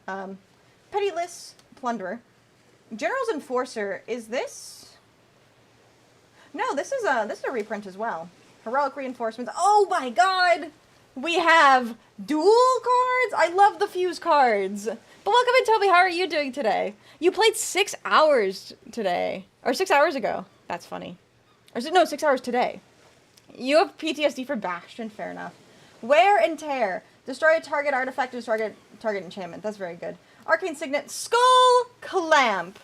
Pitiless Plunderer. General's Enforcer. Is this... No, this is a reprint as well. Heroic Reinforcements. Oh my god! We have dual cards? I love the Fuse cards. But welcome in, Toby. How are you doing today? You played 6 hours today. Or 6 hours ago. That's funny. Or no, 6 hours today. You have PTSD for Bastion. Fair enough. Wear and Tear. Destroy a target artifact, destroy target enchantment. That's very good. Arcane Signet. Skull Clamp.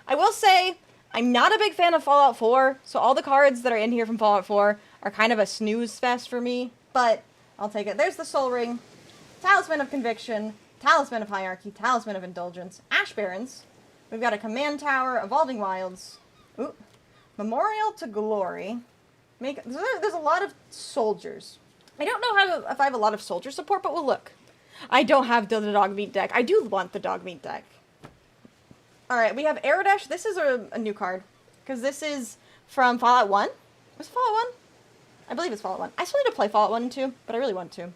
I will say, I'm not a big fan of Fallout 4, so all the cards that are in here from Fallout 4 are kind of a snooze fest for me, but I'll take it. There's the Soul Ring, Talisman of Conviction, Talisman of Hierarchy, Talisman of Indulgence, Ash Barrens. We've got a Command Tower, Evolving Wilds, ooh, Memorial to Glory. There's a lot of soldiers. I don't know if I have a lot of soldier support, but we'll look. I don't have the dog meat deck. I do want the dog meat deck. Alright, we have Aradesh. This is a new card, because this is from Fallout 1. Was it Fallout 1? I believe it's Fallout 1. I still need to play Fallout 1 and 2, but I really want to.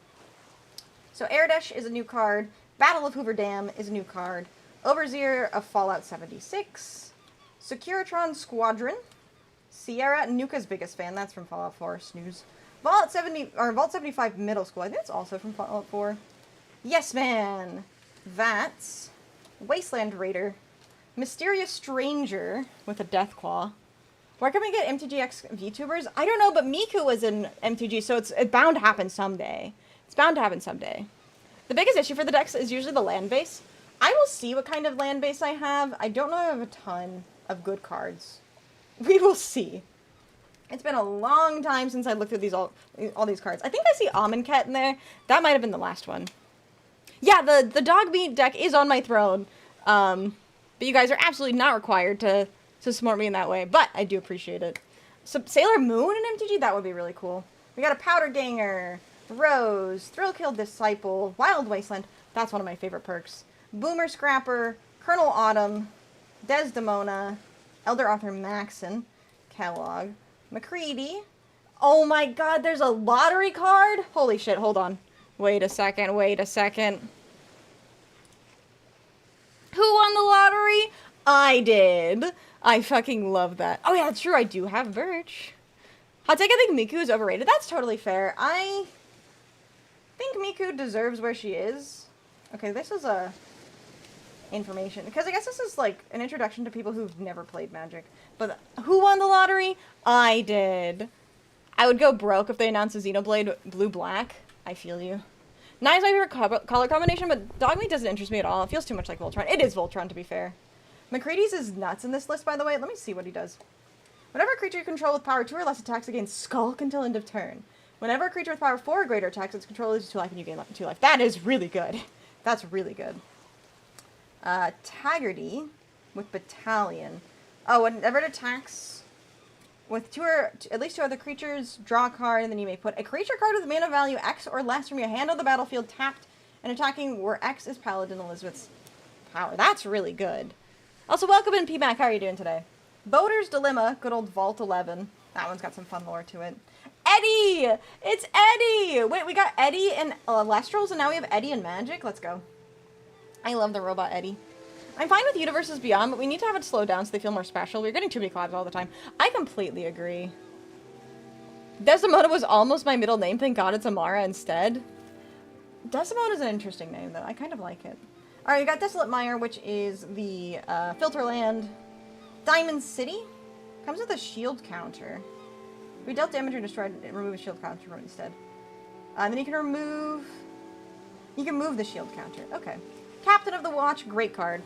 So Aradesh is a new card. Battle of Hoover Dam is a new card. Overseer of Fallout 76. Securitron Squadron. Sierra, Nuka's biggest fan. That's from Fallout 4. Snooze. Vault 75 Middle School. I think it's also from Fallout 4. Yes Man. That's Wasteland Raider. Mysterious Stranger with a Deathclaw. Where can we get MTGX VTubers? I don't know, but Miku was in MTG, so it's bound to happen someday. It's bound to happen someday. The biggest issue for the decks is usually the land base. I will see what kind of land base I have. I don't know if I have a ton of good cards. We will see. It's been a long time since I looked at all these cards. I think I see Amonkhet in there. That might have been the last one. Yeah, the dog meat deck is on my throne. But you guys are absolutely not required to support me in that way. But I do appreciate it. So Sailor Moon in MTG? That would be really cool. We got a Powder Ganger, Rose, Thrillkill Disciple, Wild Wasteland. That's one of my favorite perks. Boomer Scrapper, Colonel Autumn, Desdemona, Elder Author Maxon, Kellogg, McCready. Oh my god, there's a lottery card? Holy shit, hold on. Wait a second. Who won the lottery? I did. I fucking love that. Oh yeah, that's true, I do have Birch. Hot take, I think Miku is overrated. That's totally fair. I think Miku deserves where she is. Okay, this is information, because I guess this is like an introduction to people who've never played Magic. But who won the lottery? I did. I would go broke if they announced a Xenoblade blue-black. I feel you. Nine's my favorite color combination, but Dogmeat doesn't interest me at all. It feels too much like Voltron. It is Voltron, to be fair. McCready's is nuts in this list, by the way. Let me see what he does. Whenever a creature you control with power 2 or less attacks against Skulk until end of turn. Whenever a creature with power 4 or greater attacks, its controller loses 2 life and you gain 2 life. That is really good. That's really good. Taggarty with Battalion. Oh, whenever it attacks with at least 2 other creatures, draw a card, and then you may put a creature card with mana value X or less from your hand on the battlefield tapped and attacking where X is Paladin Elizabeth's power. That's really good. Also, welcome in, P-Mac. How are you doing today? Boater's Dilemma, good old Vault 11. That one's got some fun lore to it. Eddie! It's Eddie! Wait, we got Eddie in Lestrals, and now we have Eddie in Magic? Let's go. I love the robot Eddie. I'm fine with Universes Beyond, but we need to have it slow down so they feel more special. We're getting too many collabs all the time. I completely agree. Desdemona was almost my middle name. Thank God it's Amara instead. Desdemona is an interesting name, though. I kind of like it. Alright, we got Desolate Mire, which is the Filterland. Diamond City. Comes with a shield counter. If you dealt damage or destroyed, remove a shield counter from it instead. Then you can remove... You can move the shield counter. Okay. Captain of the Watch, great card.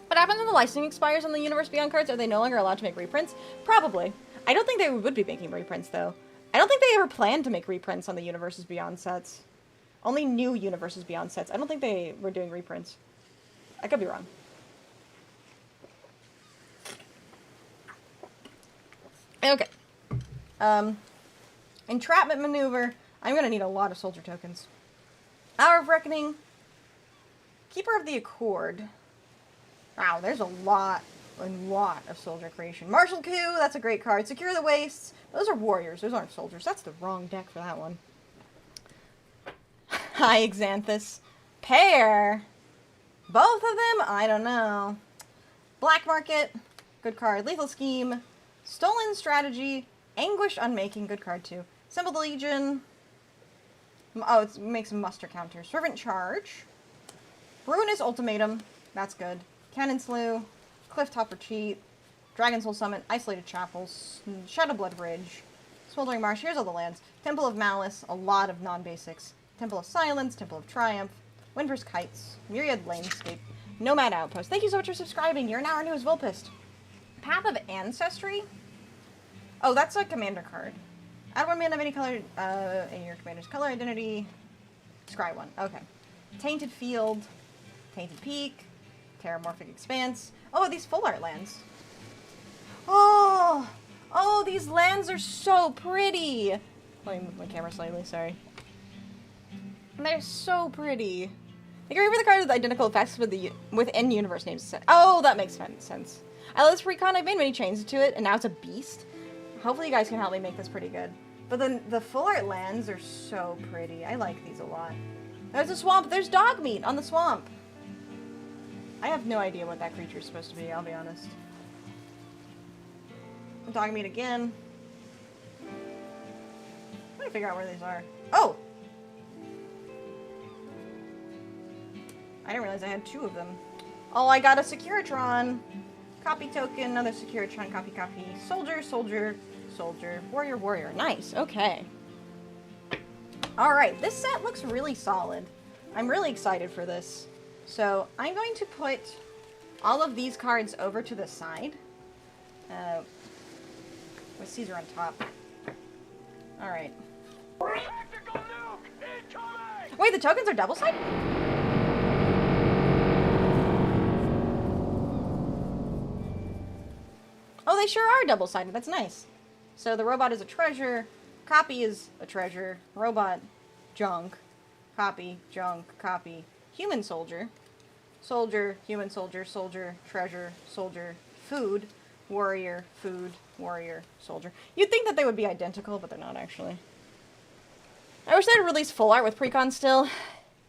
What happens when the licensing expires on the Universe Beyond cards? Are they no longer allowed to make reprints? Probably. I don't think they would be making reprints, though. I don't think they ever planned to make reprints on the Universes Beyond sets. Only new Universes Beyond sets. I don't think they were doing reprints. I could be wrong. Okay. Entrapment Maneuver. I'm gonna need a lot of soldier tokens. Hour of Reckoning. Keeper of the Accord. Wow, there's a lot of soldier creation. Martial Coup, that's a great card. Secure the Wastes. Those are warriors, those aren't soldiers. That's the wrong deck for that one. Hi, Xanthus. Pair. Both of them? I don't know. Black Market. Good card. Lethal Scheme. Stolen Strategy. Anguished Unmaking. Good card, too. Symbol the Legion. Oh, it makes muster counters. Fervent Charge. Ruinous Ultimatum. That's good. Cannon Slew. Clifftop Retreat. Dragon Soul Summit. Isolated Chapels. Shadow Blood Bridge. Smoldering Marsh. Here's all the lands. Temple of Malice. A lot of non-basics. Temple of Silence. Temple of Triumph. Winter's Kites. Myriad Landscape. Nomad Outpost. Thank you so much for subscribing. You're now our newest Volpist. Path of Ancestry. Oh, that's a commander card. Add 1 mana of any color in your commander's color identity. Scry 1. Okay. Tainted Field. Tainted Peak. Terramorphic Expanse. Oh, these full art lands. Oh! Oh, these lands are so pretty! Let me move my camera slightly, sorry. They're so pretty. You can remember the card with identical effects with in-universe names. Oh, that makes sense. I love this recon. I've made many changes to it, and now it's a beast. Hopefully you guys can help me make this pretty good. But then the full art lands are so pretty. I like these a lot. There's a swamp. There's dog meat on the swamp. I have no idea what that creature is supposed to be, I'll be honest. Dog meat again. I'm trying to figure out where these are. Oh! I didn't realize I had 2 of them. Oh, I got a Securitron. Copy token, another Securitron, copy. Soldier, soldier, soldier. Warrior, warrior. Nice, okay. Alright, this set looks really solid. I'm really excited for this. So, I'm going to put all of these cards over to the side. With Caesar on top. Alright. Wait, the tokens are double-sided? Oh, they sure are double-sided. That's nice. So the robot is a treasure. Copy is a treasure. Robot, junk. Copy, junk, copy. Human soldier. Soldier, human soldier, soldier, treasure, soldier, food, warrior, food, warrior, soldier. You'd think that they would be identical, but they're not actually. I wish they'd release full art with precon still.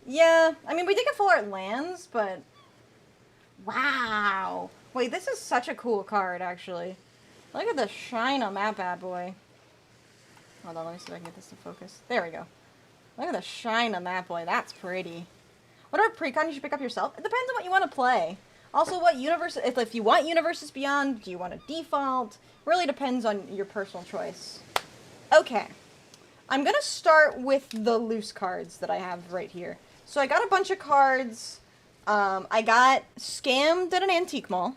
Yeah, I mean, we did get full art lands, but... Wow! Wait, this is such a cool card, actually. Look at the shine on that bad boy. Hold on, let me see if I can get this to focus. There we go. Look at the shine on that boy. That's pretty. Whatever precon you should pick up yourself. It depends on what you want to play. Also, what universe... If you want Universes Beyond, do you want a default? Really depends on your personal choice. Okay. I'm going to start with the loose cards that I have right here. So I got a bunch of cards... I got scammed at an antique mall.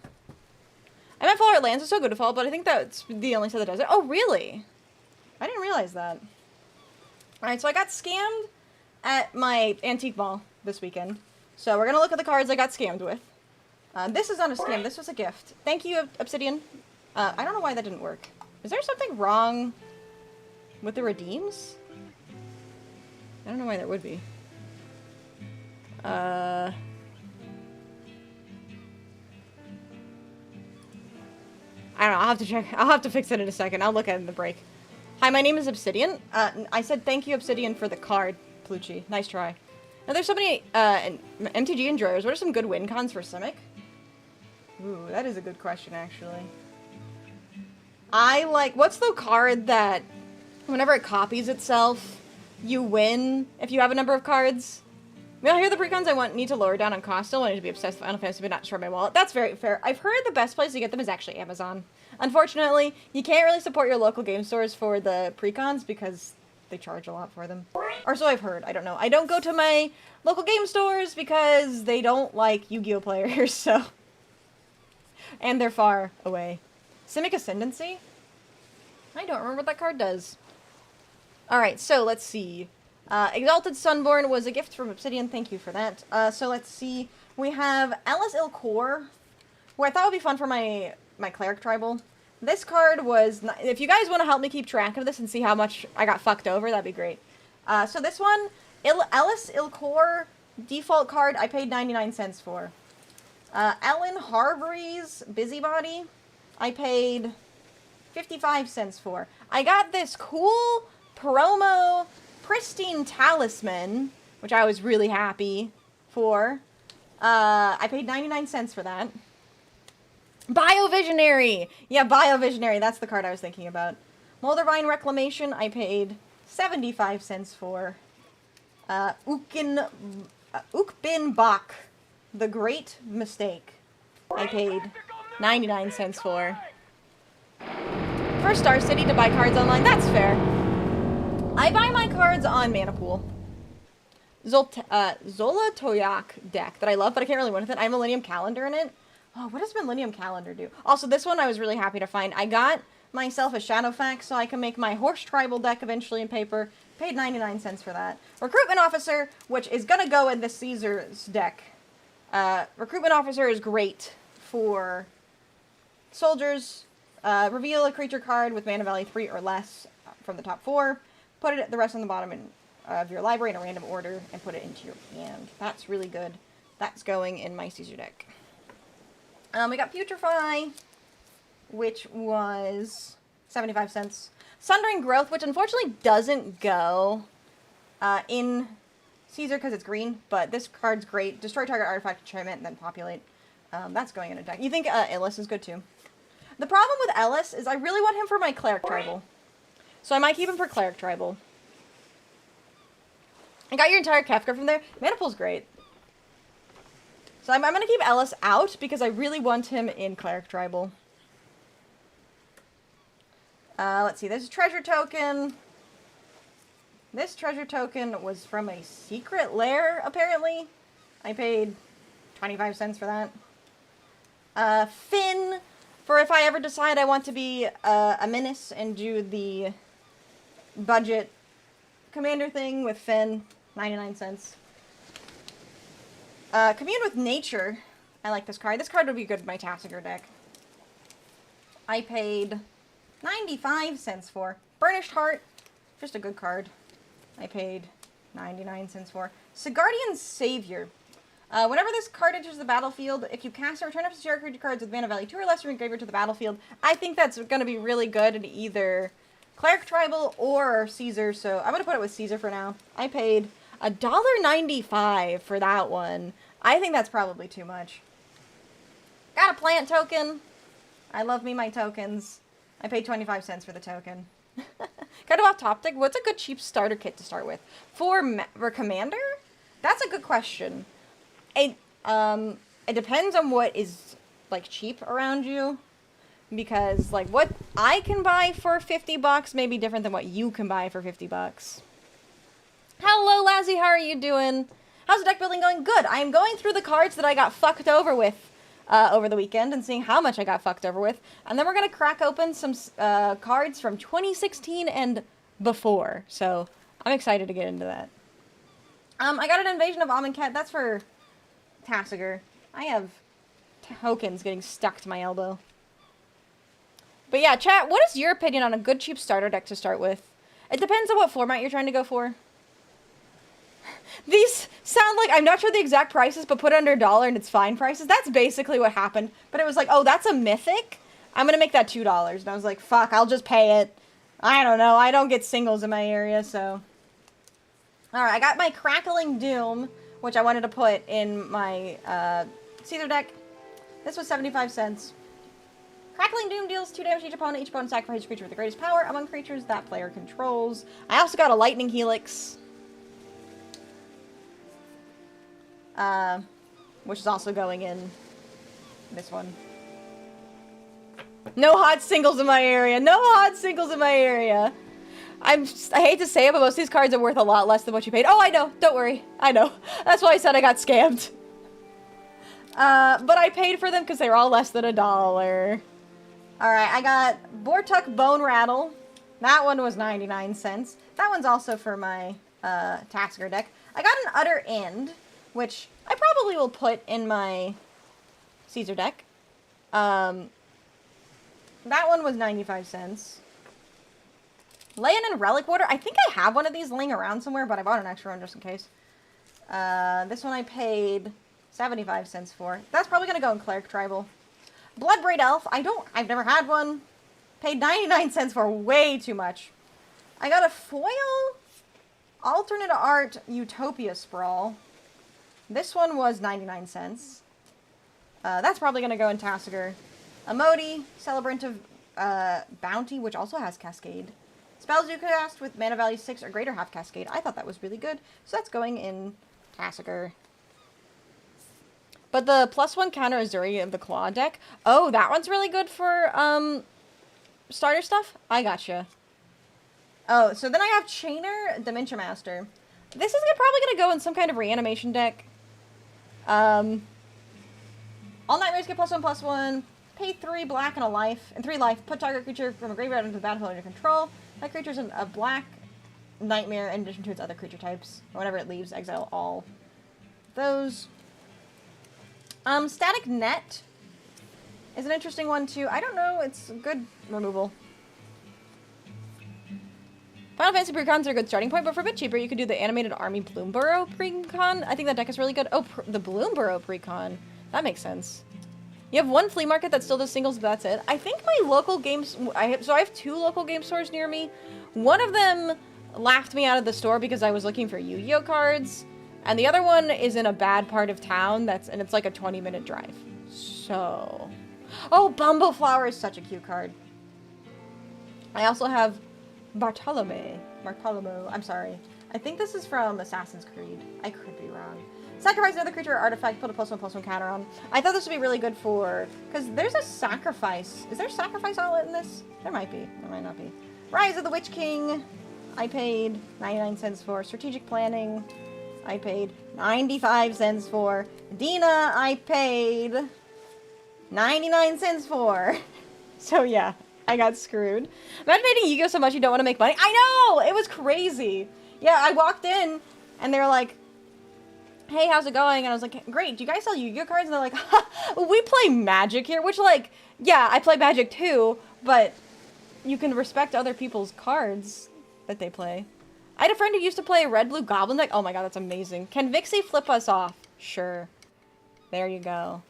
I meant Full Art Lands is so good to fall, but I think that's the only set that does it. Oh, really? I didn't realize that. Alright, so I got scammed at my antique mall this weekend. So we're gonna look at the cards I got scammed with. This is not a scam, this was a gift. Thank you, Obsidian. I don't know why that didn't work. Is there something wrong with the redeems? I don't know why that would be. I don't know, I'll have to check. I'll have to fix it in a second. I'll look at it in the break. Hi, my name is Obsidian. I said thank you, Obsidian, for the card, Plucci. Nice try. Now, there's so many MTG enjoyers. What are some good win cons for Simic? Ooh, that is a good question, actually. I like... What's the card that, whenever it copies itself, you win if you have a number of cards? Well, here are the precons I need to lower down on cost. Still wanting to be obsessed with Final Fantasy, but not destroy my wallet. That's very fair. I've heard the best place to get them is actually Amazon. Unfortunately, you can't really support your local game stores for the precons because they charge a lot for them. Or so I've heard. I don't know. I don't go to my local game stores because they don't like Yu-Gi-Oh players, so... And they're far away. Simic Ascendancy? I don't remember what that card does. Alright, so let's see. Exalted Sunborn was a gift from Obsidian. Thank you for that. So let's see. We have Alice Ilkor, who I thought would be fun for my Cleric Tribal. This card was... If you guys want to help me keep track of this and see how much I got fucked over, that'd be great. So this one, Alice Ilkor, default card, I paid 99 cents for. Ellen Harbury's Busybody, I paid 55 cents for. I got this cool promo Pristine Talisman, which I was really happy for. I paid 99 cents for that. Biovisionary! Yeah, Biovisionary, that's the card I was thinking about. Moldervine Reclamation, I paid 75 cents for. Ukbin Bach, The Great Mistake, I paid 99 cents for. For Star City to buy cards online, that's fair. I buy my cards on Mana Pool. Zola Toyak deck that I love, but I can't really win with it. I have Millennium Calendar in it. Oh, what does Millennium Calendar do? Also, this one I was really happy to find. I got myself a Shadowfax so I can make my Horse Tribal deck eventually in paper. Paid 99 cents for that. Recruitment Officer, which is gonna go in the Caesar's deck. Recruitment Officer is great for soldiers. Reveal a creature card with mana value 3 or less from the top 4. Put it the rest on the bottom of your library in a random order and put it into your hand. That's really good. That's going in my Caesar deck. We got Putrefy, which was 75 cents. Sundering Growth, which unfortunately doesn't go in Caesar because it's green, but this card's great. Destroy target artifact, enchantment, and then populate. That's going in a deck. You think Illis is good too? The problem with Ellis is I really want him for my Cleric Tribal. So I might keep him for Cleric Tribal. I got your entire Kefka from there. Mana Pool's great. So I'm going to keep Ellis out because I really want him in Cleric Tribal. Let's see, this is Treasure Token. This Treasure Token was from a secret lair, apparently. I paid 25 cents for that. Finn, for if I ever decide I want to be a menace and do the budget commander thing with Finn, 99 cents. Commune with Nature. I like this card. This card would be good in my Tassiger deck. I paid 95 cents for. Burnished Heart. Just a good card. I paid 99 cents for. Sigardian Savior. Whenever this card enters the battlefield, if you cast or return up to zero creature cards with mana value 2 or less from your graveyard to the battlefield, I think that's going to be really good in either Cleric Tribal or Caesar, so I'm going to put it with Caesar for now. I paid $1.95 for that one. I think that's probably too much. Got a plant token. I love me my tokens. I paid 25 cents for the token. Kind of off topic. What's a good cheap starter kit to start with? For Commander? That's a good question. It depends on what is, like, cheap around you. Because, like, what I can buy for 50 bucks may be different than what you can buy for 50 bucks. Hello, Lassie, how are you doing? How's the deck building going? Good. I am going through the cards that I got fucked over with over the weekend and seeing how much I got fucked over with. And then we're going to crack open some cards from 2016 and before. So I'm excited to get into that. I got an Invasion of Amonkhet. That's for Tassiger. I have tokens getting stuck to my elbow. But yeah, chat, what is your opinion on a good cheap starter deck to start with? It depends on what format you're trying to go for. These sound like, I'm not sure the exact prices, but put under $1 and it's fine prices. That's basically what happened. But it was like, oh, that's a mythic? I'm going to make that $2. And I was like, fuck, I'll just pay it. I don't know. I don't get singles in my area, so. Alright, I got my Crackling Doom, which I wanted to put in my Caesar deck. This was 75 cents. Crackling Doom deals 2 damage to each opponent. Each opponent sacrifices a creature with the greatest power among creatures that player controls. I also got a Lightning Helix. Which is also going in this one. No hot singles in my area. No hot singles in my area. I hate to say it, but most of these cards are worth a lot less than what you paid. Oh, I know. Don't worry. I know. That's why I said I got scammed. But I paid for them because they were all less than $1. Alright, I got Bortuk Bone Rattle. That one was 99 cents. That one's also for my Tasker deck. I got an Utter End, which I probably will put in my Caesar deck. That one was 95 cents. Laying in Relic Water. I think I have one of these laying around somewhere, but I bought an extra one just in case. This one I paid 75 cents for. That's probably going to go in Cleric Tribal. Bloodbraid Elf. I've never had one. Paid 99 cents for way too much. I got a foil alternate art Utopia Sprawl. This one was 99 cents. That's probably going to go in Tassiger. Emoti, Celebrant of Bounty, which also has Cascade. Spells you cast with mana value 6 or greater have Cascade. I thought that was really good, so that's going in Tassiger. But the +1 counter Azuri of the Claw deck. Oh, that one's really good for starter stuff? I gotcha. Oh, so then I have Chainer, Dementia Master. This is probably going to go in some kind of reanimation deck. All Nightmares get +1/+1. Pay 3 black and a life. And 3 life. Put target creature from a graveyard into the battlefield under control. That creature's a black nightmare in addition to its other creature types. Or whenever it leaves, exile all those. Static Net is an interesting one too. I don't know, it's good removal. Final Fantasy precons are a good starting point, but for a bit cheaper, you could do the animated Army Bloomborough precon. I think that deck is really good. Oh, the Bloomborough precon. That makes sense. You have one flea market that still does singles, but that's it. I think my local games... I have 2 local game stores near me. One of them laughed me out of the store because I was looking for Yu-Gi-Oh cards. And the other one is in a bad part of town, and it's like a 20-minute drive. So... Oh, Bumbleflower is such a cute card. I also have Bartolome, I'm sorry. I think this is from Assassin's Creed. I could be wrong. Sacrifice another creature or artifact, put a +1/+1 counter on. I thought this would be really good for... Because there's a sacrifice. Is there a sacrifice outlet in this? There might be. There might not be. Rise of the Witch King. I paid 99 cents for. Strategic Planning. I paid 95 cents for. Dina, I paid 99 cents for. So yeah, I got screwed. Imagine hating Yu-Gi-Oh so much you don't want to make money. I know! It was crazy. Yeah, I walked in and they were like, hey, how's it going? And I was like, great, do you guys sell Yu-Gi-Oh cards? And they're like, we play Magic here, which, like, yeah, I play Magic too, but you can respect other people's cards that they play. I had a friend who used to play a red-blue goblin deck. Oh my god, that's amazing. Can Vixie flip us off? Sure. There you go.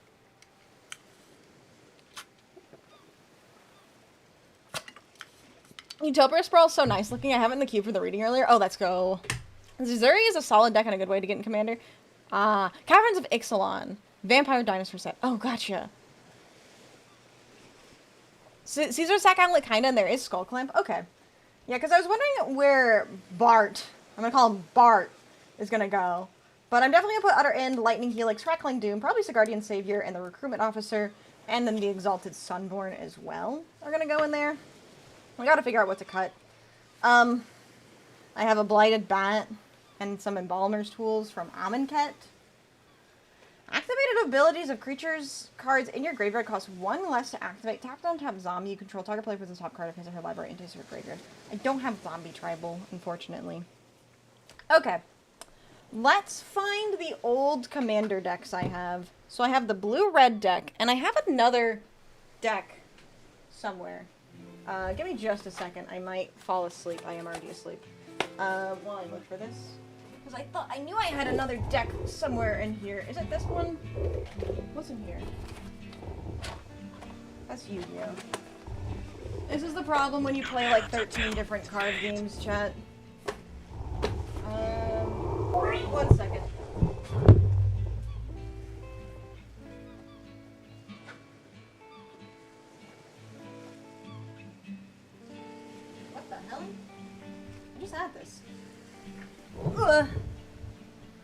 Utopia Sprawl is so nice looking. I have it in the queue for the reading earlier. Oh, let's go. Zuri is a solid deck and a good way to get in Commander. Caverns of Ixalan. Vampire Dinosaur set. Oh, gotcha. Caesar Sack Outlet kinda, and there is Skull Clamp. Okay. Yeah, because I was wondering where Bart, I'm gonna call him Bart, is gonna go. But I'm definitely gonna put Utter End, Lightning Helix, Crackling Doom, probably Sigardian Savior, and the Recruitment Officer, and then the Exalted Sunborn as well are gonna go in there. I gotta figure out what to cut. I have a Blighted Bat and some Embalmer's Tools from Amonkhet. Activated abilities of creatures cards in your graveyard cost 1 less to activate. Tap down, tap zombie. You control target player with the top card of his or her library into your graveyard. I don't have zombie tribal, unfortunately. Okay. Let's find the old commander decks I have. So I have the blue-red deck, and I have another deck somewhere. Give me just a second. I might fall asleep. I am already asleep. While I look for this. Because I knew I had another deck somewhere in here. Is it this one? What's in here? That's Yu-Gi-Oh! This is the problem when you play like 13 different card games, chat. 1 second. What the hell? I just had this. Ugh.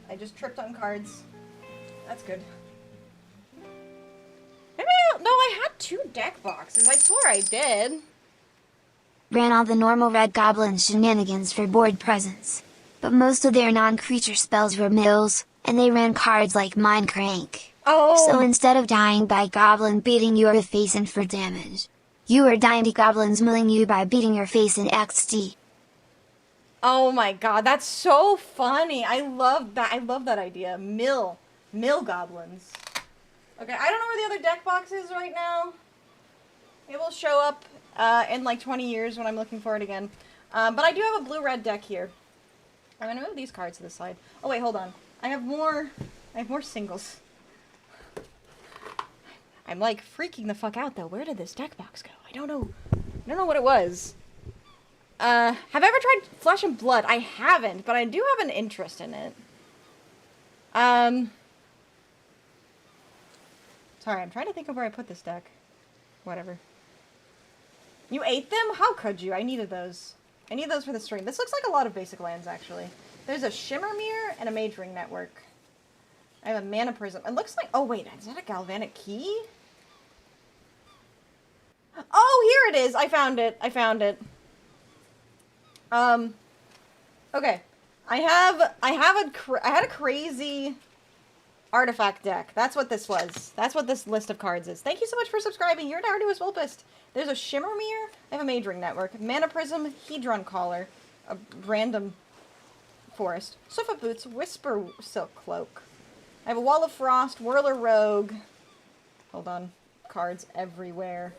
I just tripped on cards. That's good. Maybe no, I had 2 deck boxes. I swore I did.
Ran all the normal red goblin shenanigans for board presence. But most of their non-creature spells were mills, and they ran cards like Mind Crank.
Oh!
So instead of dying by goblin beating your face in for damage, you were dying to goblins milling you by beating your face in XD.
Oh my god, that's so funny. I love that. I love that idea. Mill goblins. Okay, I don't know where the other deck box is right now. It will show up in like 20 years when I'm looking for it again. But I do have a blue-red deck here. I'm gonna move these cards to the side. Oh wait, hold on. I have more singles. I'm like freaking the fuck out though. Where did this deck box go? I don't know what it was. Have I ever tried Flesh and Blood? I haven't, but I do have an interest in it. Sorry, I'm trying to think of where I put this deck. Whatever. You ate them? How could you? I needed those. I need those for the stream. This looks like a lot of basic lands, actually. There's a Shimmer Mirror and a Mage Ring Network. I have a Mana Prism. It looks like... Oh, wait. Is that a Galvanic Key? Oh, here it is! I found it. I found it. Okay. I had a crazy artifact deck. That's what this was. That's what this list of cards is. Thank you so much for subscribing. You're our newest Wolpist. There's a Shimmer Mirror. I have a Mage Ring Network. Mana Prism, Hedron Collar, a random forest, Sofa Boots, Whisper Silk Cloak. I have a Wall of Frost, Whirler Rogue. Hold on. Cards everywhere.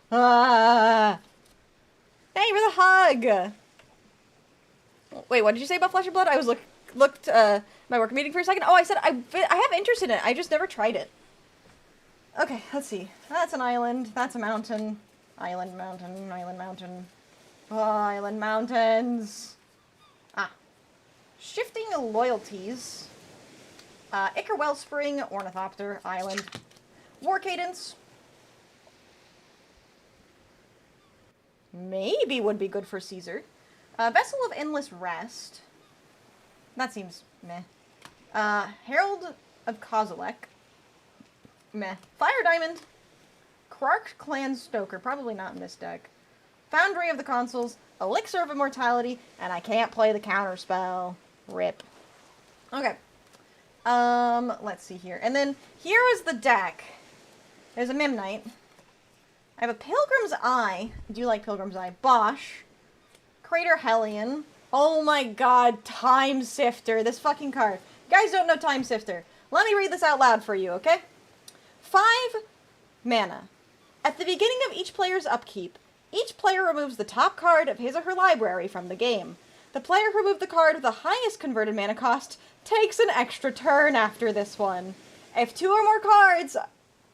Ah! Thank you for the hug! Wait, what did you say about Flesh and Blood? I was looked my work meeting for a second. Oh, I said I have interest in it. I just never tried it. Okay, let's see. That's an island. That's a mountain. Island, mountain, island, mountain. Oh, island, mountains. Ah. Shifting Loyalties. Ichor Wellspring, Ornithopter, Island. War Cadence. Maybe would be good for Caesar. Vessel of Endless Rest. That seems meh. Herald of Kozilek. Meh. Fire Diamond. Krark Clan Stoker. Probably not in this deck. Foundry of the Consuls. Elixir of Immortality. And I can't play the counterspell. RIP. Okay. Let's see here. And then here is the deck. There's a Mimnite. I have a Pilgrim's Eye. I do like Pilgrim's Eye. Bosch. Crater Hellion. Oh my god, Time Sifter. This fucking card. You guys don't know Time Sifter. Let me read this out loud for you, okay? 5 mana. At the beginning of each player's upkeep, each player removes the top card of his or her library from the game. The player who removed the card with the highest converted mana cost takes an extra turn after this one. If 2 or more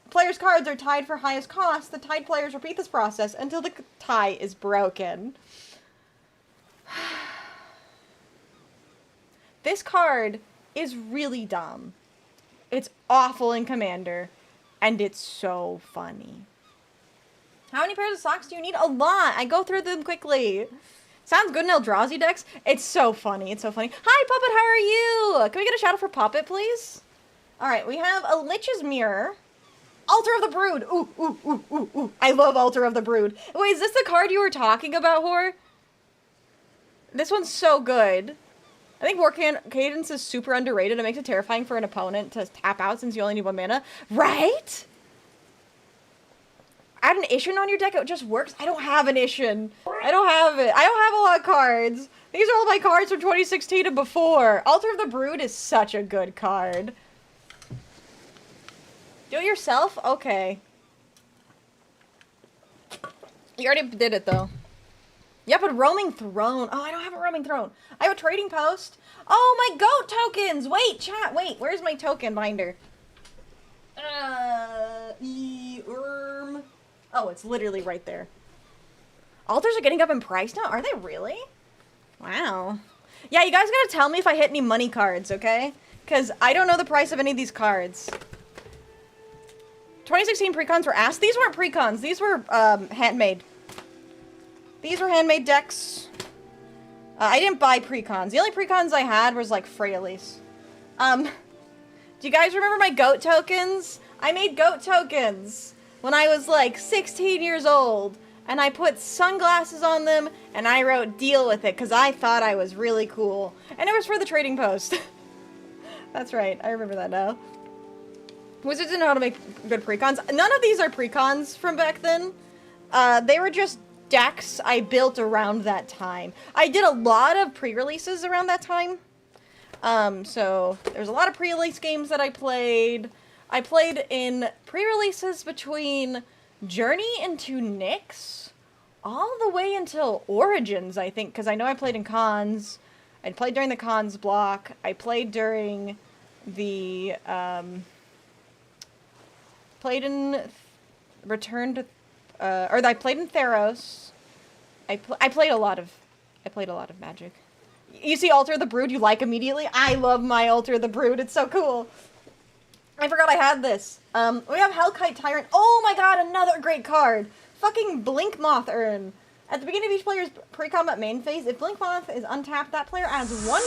players' cards are tied for highest cost, the tied players repeat this process until the tie is broken. This card is really dumb. It's awful in Commander, and it's so funny. How many pairs of socks do you need? A lot! I go through them quickly. Sounds good in Eldrazi decks. It's so funny. It's so funny. Hi, Puppet, how are you? Can we get a shout out for Puppet, please? Alright, we have a Lich's Mirror. Altar of the Brood. Ooh, ooh, ooh, ooh, ooh. I love Altar of the Brood. Wait, is this the card you were talking about, Hor? This one's so good. I think War Cadence is super underrated. It makes it terrifying for an opponent to tap out since you only need 1 mana. Right? Add an Ishin on your deck, it just works. I don't have an Ishin. I don't have it. I don't have a lot of cards. These are all my cards from 2016 and before. Altar of the Brood is such a good card. Do it yourself? Okay. You already did it, though. Yep, a Roaming Throne. Oh, I don't have a Roaming Throne. I have a Trading Post. Oh, my goat tokens! Wait, chat, wait. Where's my token binder? Oh, it's literally right there. Altars are getting up in price now? Are they really? Wow. Yeah, you guys gotta tell me if I hit any money cards, okay? Because I don't know the price of any of these cards. 2016 precons were asked. These weren't precons. These were handmade. These were handmade decks. I didn't buy precons. The only precons I had was like Freyalise. Do you guys remember my goat tokens? I made goat tokens. when I was like 16 years old, and I put sunglasses on them, and I wrote "deal with it" because I thought I was really cool. And it was for the trading post. That's right, I remember that now. Wizards didn't know how to make good precons. None of these are precons from back then. They were just decks I built around that time. I did a lot of pre-releases around that time. So there's a lot of pre-release games that I played. I played in pre-releases between Journey into Nyx all the way until Origins, I think, because I know I played in cons. I played during the cons block. I played during the, played in Return to, or I played in Theros. I played a lot of Magic. You see Altar of the Brood, you like immediately? I love my Altar of the Brood, it's so cool. I forgot I had this. We have Hellkite Tyrant. Oh my god, another great card. Fucking Blink Moth Urn. At the beginning of each player's pre-combat main phase, if Blink Moth is untapped, that player adds one...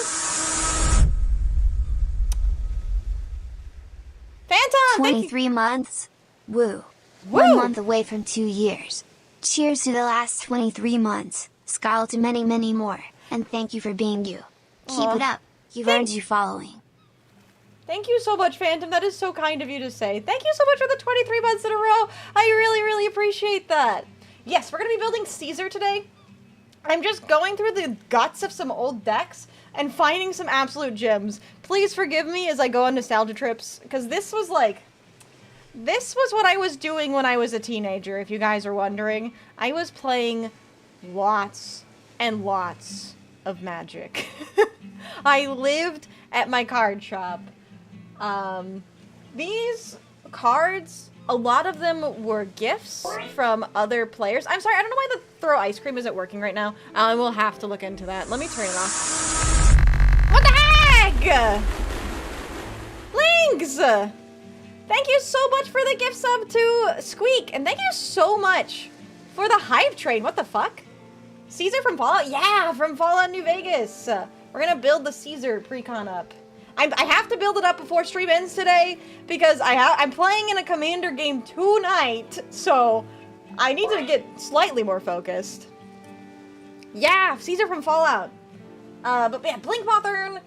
Phantom!
23 months? Woo.
Woo!
1 month away from 2 years. Cheers to the last 23 months. Skull to many, many more. And thank you for being you. Keep it up. You've earned you following.
Thank you so much, Phantom. That is so kind of you to say. Thank you so much for the 23 months in a row. I really, really appreciate that. Yes, we're going to be building Caesar today. I'm just going through the guts of some old decks and finding some absolute gems. Please forgive me as I go on nostalgia trips, because this was what I was doing when I was a teenager, if you guys are wondering. I was playing lots and lots of Magic. I lived at my card shop. These cards, a lot of them were gifts from other players. I'm sorry, I don't know why the throw ice cream isn't working right now. I will have to look into that. Let me turn it off. What the heck? Links! Thank you so much for the gift sub to Squeak, and thank you so much for the hype train. What the fuck? Caesar from Fallout? Yeah, from Fallout New Vegas. We're gonna build the Caesar precon up. I have to build it up before stream ends today because I'm playing in a Commander game tonight, so I need to get slightly more focused. Yeah, Caesar from Fallout. But yeah, Blink Moth Urn.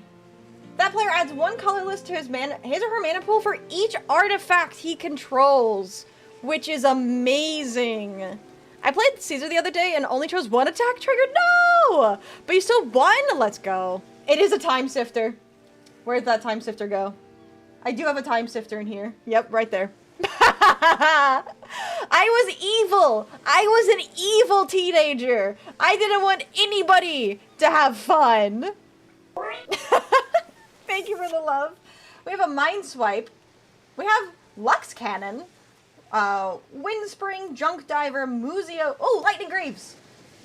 That player adds one colorless to his or her mana pool for each artifact he controls, which is amazing. I played Caesar the other day and only chose one attack trigger. No! But you still won? Let's go. It is a time sifter. Where'd that time sifter go? I do have a time sifter in here. Yep, right there. I was evil. I was an evil teenager. I didn't want anybody to have fun. Thank you for the love. We have a Mind Swipe. We have Lux Cannon. Windspring, Junk Diver, Muzio. Oh, Lightning Greaves.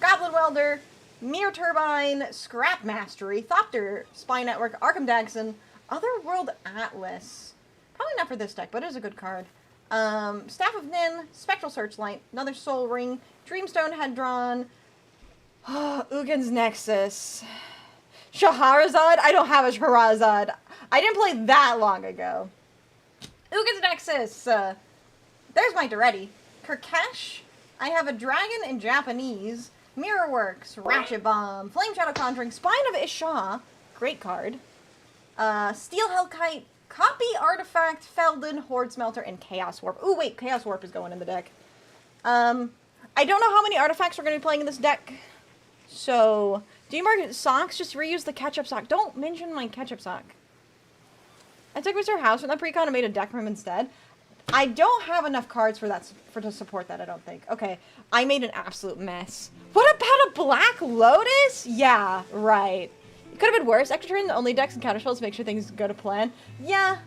Goblin Welder. Mirror Turbine, Scrap Mastery, Thopter, Spy Network, Arkham Daxon, Otherworld Atlas. Probably not for this deck, but it is a good card. Staff of Nin, Spectral Searchlight, another Soul Ring, Dreamstone Head-Drawn, Ugin's Nexus, Shahrazad. I don't have a Shahrazad. I didn't play that long ago. Ugin's Nexus. There's my Duretti. Kirkesh. I have a dragon in Japanese. Mirrorworks, Ratchet Bomb, Flame Shadow Conjuring, Spine of Isha, great card. Steel Hellkite, Copy Artifact, Feldon, Horde Smelter, and Chaos Warp. Ooh, wait, Chaos Warp is going in the deck. I don't know how many artifacts we're going to be playing in this deck. So, do you mark socks? Just reuse the ketchup sock. Don't mention my ketchup sock. I took Mr. House from the precon and made a deck for him instead. I don't have enough cards for that to support that, I don't think. Okay, I made an absolute mess. What about a Black Lotus? Yeah, right. It could have been worse. Extra turn only decks and counter spells to make sure things go to plan. Yeah.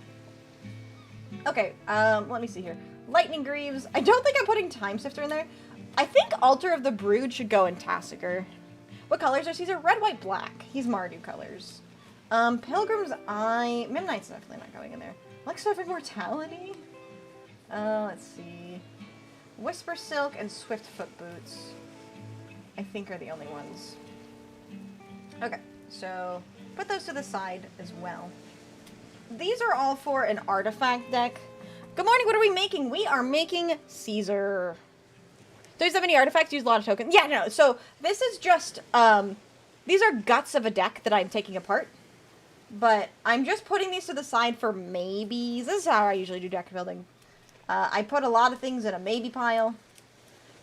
Okay, let me see here. Lightning Greaves. I don't think I'm putting Time Sifter in there. I think Altar of the Brood should go in Tassiger. What colors are Caesar? Red, white, black. He's Mardu colors. Pilgrim's Eye. Midnight's definitely not going in there. Elixir of Immortality? Let's see. Whisper Silk and Swiftfoot Boots, I think, are the only ones. Okay, so put those to the side as well. These are all for an artifact deck. Good morning, what are we making? We are making Caesar. Do you have any artifacts? Use a lot of tokens. Yeah, no, so this is just, these are guts of a deck that I'm taking apart. But I'm just putting these to the side for maybes. This is how I usually do deck building. I put a lot of things in a maybe pile.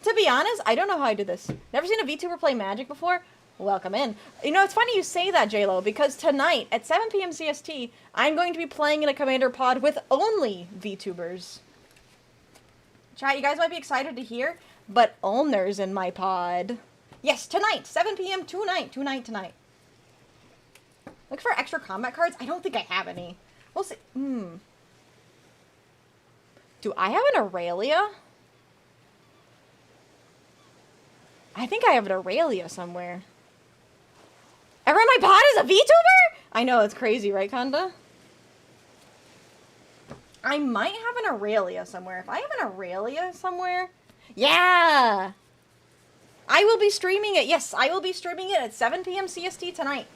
To be honest, I don't know how I do this. Never seen a VTuber play Magic before? Welcome in. You know, it's funny you say that, JLo, because tonight at 7 p.m. CST, I'm going to be playing in a Commander pod with only VTubers. Chat, you guys might be excited to hear, but owners in my pod. Yes, tonight, 7 p.m. tonight. Look for extra combat cards. I don't think I have any. We'll see. Do I have an Aurelia? I think I have an Aurelia somewhere. Everyone in my pod is a VTuber? I know, it's crazy, right, Kanda? I might have an Aurelia somewhere. If I have an Aurelia somewhere... Yeah! I will be streaming it. Yes, I will be streaming it at 7 p.m. CST tonight.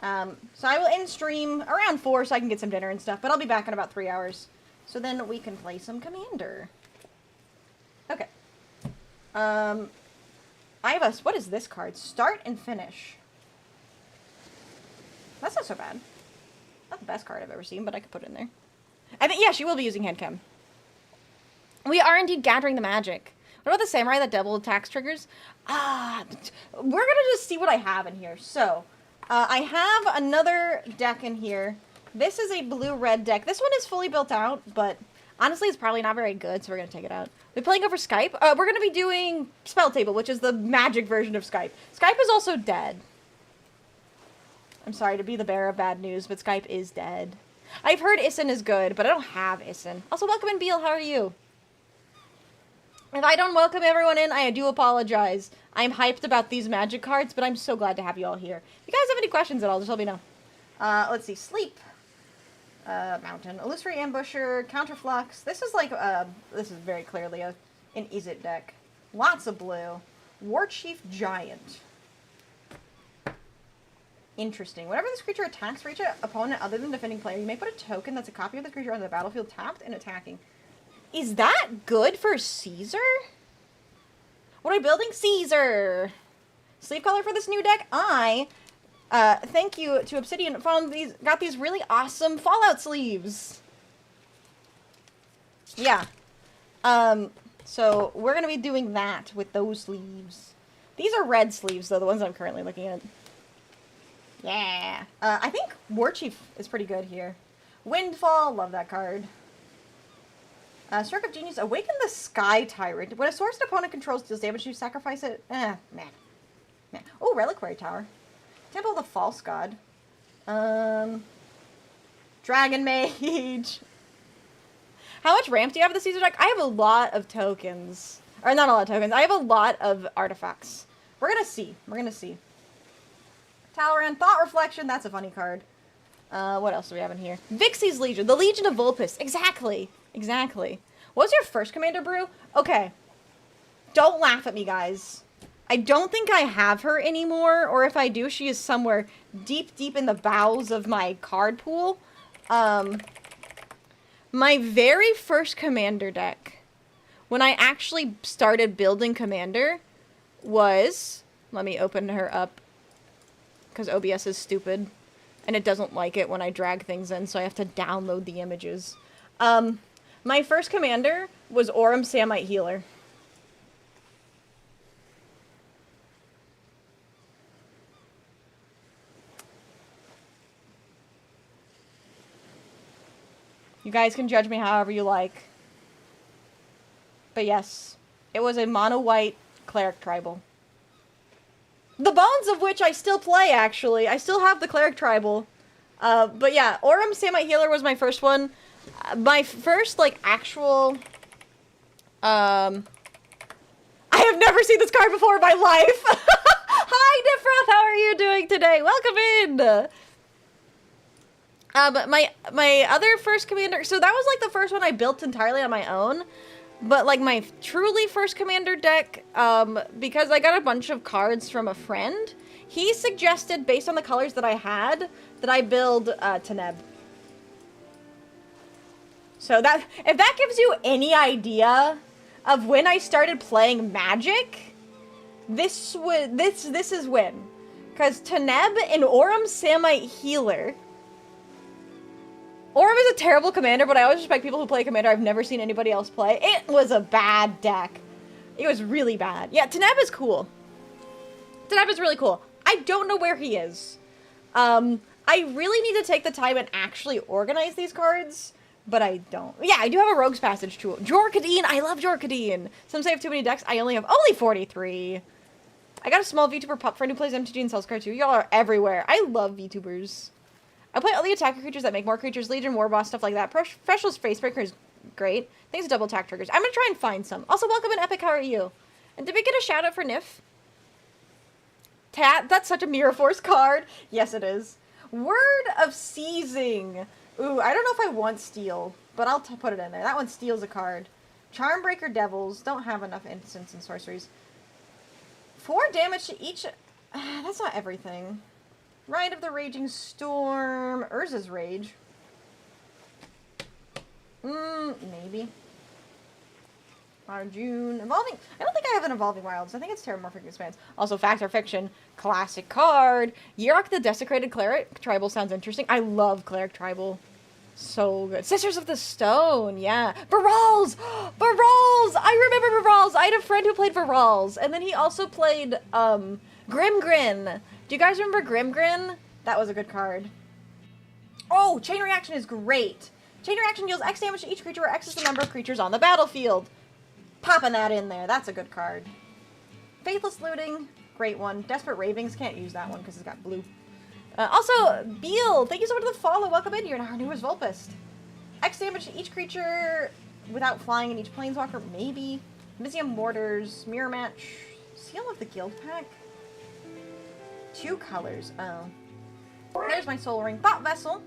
So I will end stream around 4 so I can get some dinner and stuff, but I'll be back in about 3 hours. So then we can play some Commander. Okay. I have a... What is this card? Start and Finish. That's not so bad. Not the best card I've ever seen, but I could put it in there. I think, yeah, she will be using Handcam. We are indeed gathering the magic. What about the samurai that double attacks triggers? We're gonna just see what I have in here. So, I have another deck in here. This is a blue-red deck. This one is fully built out, but honestly, it's probably not very good, so we're gonna take it out. We're playing over Skype. We're gonna be doing Spell Table, which is the magic version of Skype. Skype is also dead. I'm sorry to be the bearer of bad news, but Skype is dead. I've heard Issen is good, but I don't have Issen. Also, welcome in, Beal. How are you? If I don't welcome everyone in, I do apologize. I'm hyped about these magic cards, but I'm so glad to have you all here. If you guys have any questions at all, just let me know. Let's see. Sleep. Mountain. Illusory Ambusher. Counterflux. This is like, this is very clearly an Izzet deck. Lots of blue. War Chief Giant. Interesting. Whenever this creature attacks for each opponent other than defending player, you may put a token that's a copy of the creature on the battlefield tapped and attacking. Is that good for Caesar? What are we building? Caesar! Sleeve color for this new deck? Thank you to Obsidian, got these really awesome Fallout sleeves. Yeah. So we're gonna be doing that with those sleeves. These are red sleeves, though, the ones I'm currently looking at. Yeah. I think War Chief is pretty good here. Windfall, love that card. Stroke of Genius, Awaken the Sky Tyrant. When a source an opponent controls deals damage, you sacrifice it. Man. Oh, Reliquary Tower. Temple of the False God. Dragon Mage. How much ramp do you have in the Caesar deck? I have a lot of tokens. Or not a lot of tokens. I have a lot of artifacts. We're gonna see. Talleyrand, Thought Reflection. That's a funny card. What else do we have in here? Vixie's Legion. The Legion of Vulpes. Exactly. What was your first Commander Brew? Okay. Don't laugh at me, guys. I don't think I have her anymore, or if I do, she is somewhere deep in the bowels of my card pool. My very first Commander deck, when I actually started building Commander, was... Let me open her up, because OBS is stupid, and it doesn't like it when I drag things in, so I have to download the images. My first Commander was Aurum Samite Healer. You guys can judge me however you like. But yes, it was a mono-white Cleric Tribal. The bones of which I still play, actually. I still have the Cleric Tribal. But yeah, Aurum Samite Healer was my first one. My first, like, actual... I have never seen this card before in my life! Hi, Nifroth! How are you doing today? Welcome in! My other first Commander... So that was, like, the first one I built entirely on my own. But, like, my truly first Commander deck, because I got a bunch of cards from a friend, he suggested, based on the colors that I had, that I build Teneb. So that, if that gives you any idea of when I started playing Magic, this is when. Because Taneb and Aurum Samite Healer. Aurum is a terrible commander, but I always respect people who play commander I've never seen anybody else play. It was a bad deck. It was really bad. Yeah, Taneb is cool. Taneb is really cool. I don't know where he is. I really need to take the time and actually organize these cards, but I don't. Yeah, I do have a Rogue's Passage tool. Jorkadine, I love Jorkadine. Some say I have too many decks. I only have 43. I got a small VTuber pup friend who plays MTG and sells cards too. Y'all are everywhere. I love VTubers. I play all the attacker creatures that make more creatures. Legion, War Boss, stuff like that. Professional's Facebreaker is great. Thanks to double attack triggers. I'm gonna try and find some. Also, welcome in Epic. How are you? And did we get a shout out for Nif? Tat, that's such a Mirror Force card. Yes, it is. Word of Seizing. Ooh, I don't know if I want Steel, but I'll put it in there. That one steals a card. Charmbreaker Devils. Don't have enough instants and sorceries. 4 damage to each. That's not everything. Rite of the Raging Storm. Urza's Rage. Maybe. June. Evolving. I don't think I have an Evolving Wilds. I think it's Terramorphic Expanse. Also, Fact or Fiction. Classic card. Yurok the Desecrated Cleric. Tribal sounds interesting. I love Cleric Tribal. So good. Sisters of the Stone. Yeah. Varals! Varals! I remember Varals. I had a friend who played Varals. And then he also played, Grimgrin. Do you guys remember Grimgrin? That was a good card. Oh, Chain Reaction is great. Chain Reaction deals X damage to each creature where X is the number of creatures on the battlefield. Popping that in there. That's a good card. Faithless Looting. Great one. Desperate Ravings. Can't use that one because it's got blue. Also, Beal. Thank you so much for the follow. Welcome in. You're our newest Vulpist. X damage to each creature without flying in each Planeswalker. Maybe. Mysium Mortars. Mirror Match. Seal of the Guild Pack. 2 colors. Oh. There's my Soul Ring. Thought Vessel.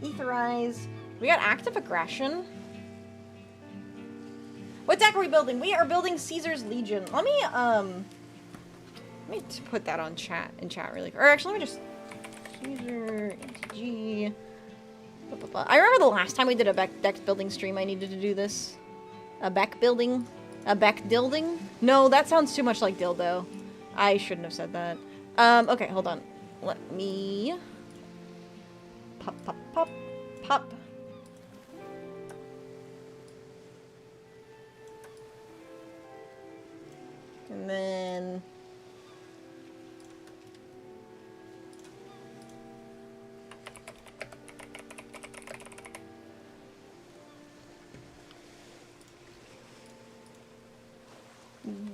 Etherize. We got Active Aggression. What deck are we building? We are building Caesar's Legion. Let me put that on chat, in chat really quick. Or actually, let me just... Caesar, MTG... I remember the last time we did a deck building stream, I needed to do this. A back building? A back dilding? No, that sounds too much like dildo. I shouldn't have said that. Okay, hold on. Let me... Pop, pop, pop, pop. And then...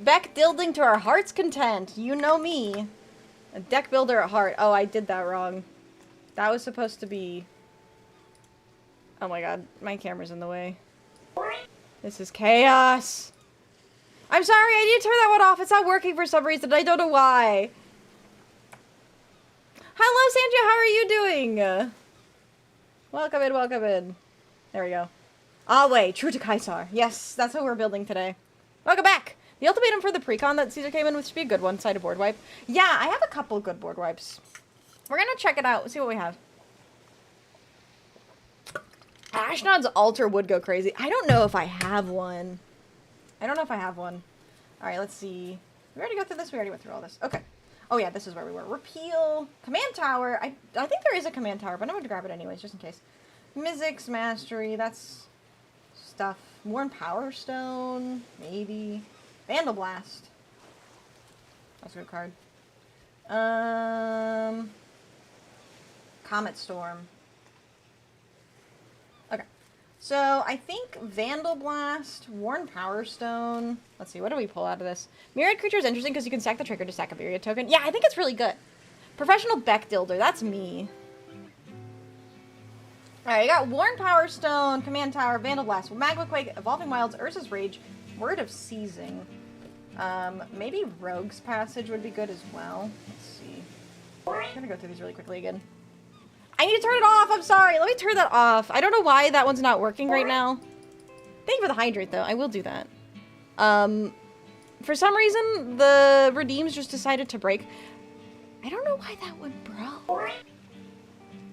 Back dilding to our heart's content. You know me. A deck builder at heart. Oh, I did that wrong. That was supposed to be... Oh my god, my camera's in the way. This is chaos. I'm sorry, I need to turn that one off. It's not working for some reason. I don't know why. Hello, Sandra. How are you doing? Welcome in, welcome in. There we go. Ah, wait. True to Kaisar. Yes, that's what we're building today. Welcome back. The ultimatum for the precon that Caesar came in with should be a good one. Side of board wipe. Yeah, I have a couple good board wipes. We're gonna check it out. See what we have. Ashnod's Altar would go crazy. I don't know if I have one. Alright, let's see. We already got through this. We already went through all this. Okay. Oh yeah, this is where we were. Repeal. Command Tower. I think there is a Command Tower, but I'm going to grab it anyways, just in case. Mizzix Mastery. That's stuff. Worn Power Stone. Maybe. Vandal Blast. That's a good card. Comet Storm. Okay. So, I think Vandal Blast, Worn Power Stone. Let's see, what do we pull out of this? Myriad Creature is interesting because you can stack the trigger to stack a Myriad token. Yeah, I think it's really good. Professional Beck Dilder, that's me. Alright, you got Worn Power Stone, Command Tower, Vandal Blast, Magma Quake, Evolving Wilds, Urza's Rage, Word of Seizing. Maybe Rogue's Passage would be good as well. Let's see. I'm gonna go through these really quickly again. I need to turn it off, I'm sorry. Let me turn that off. I don't know why that one's not working right now. Thank you for the hydrate, though. I will do that. For some reason, the redeems just decided to break. I don't know why that one broke.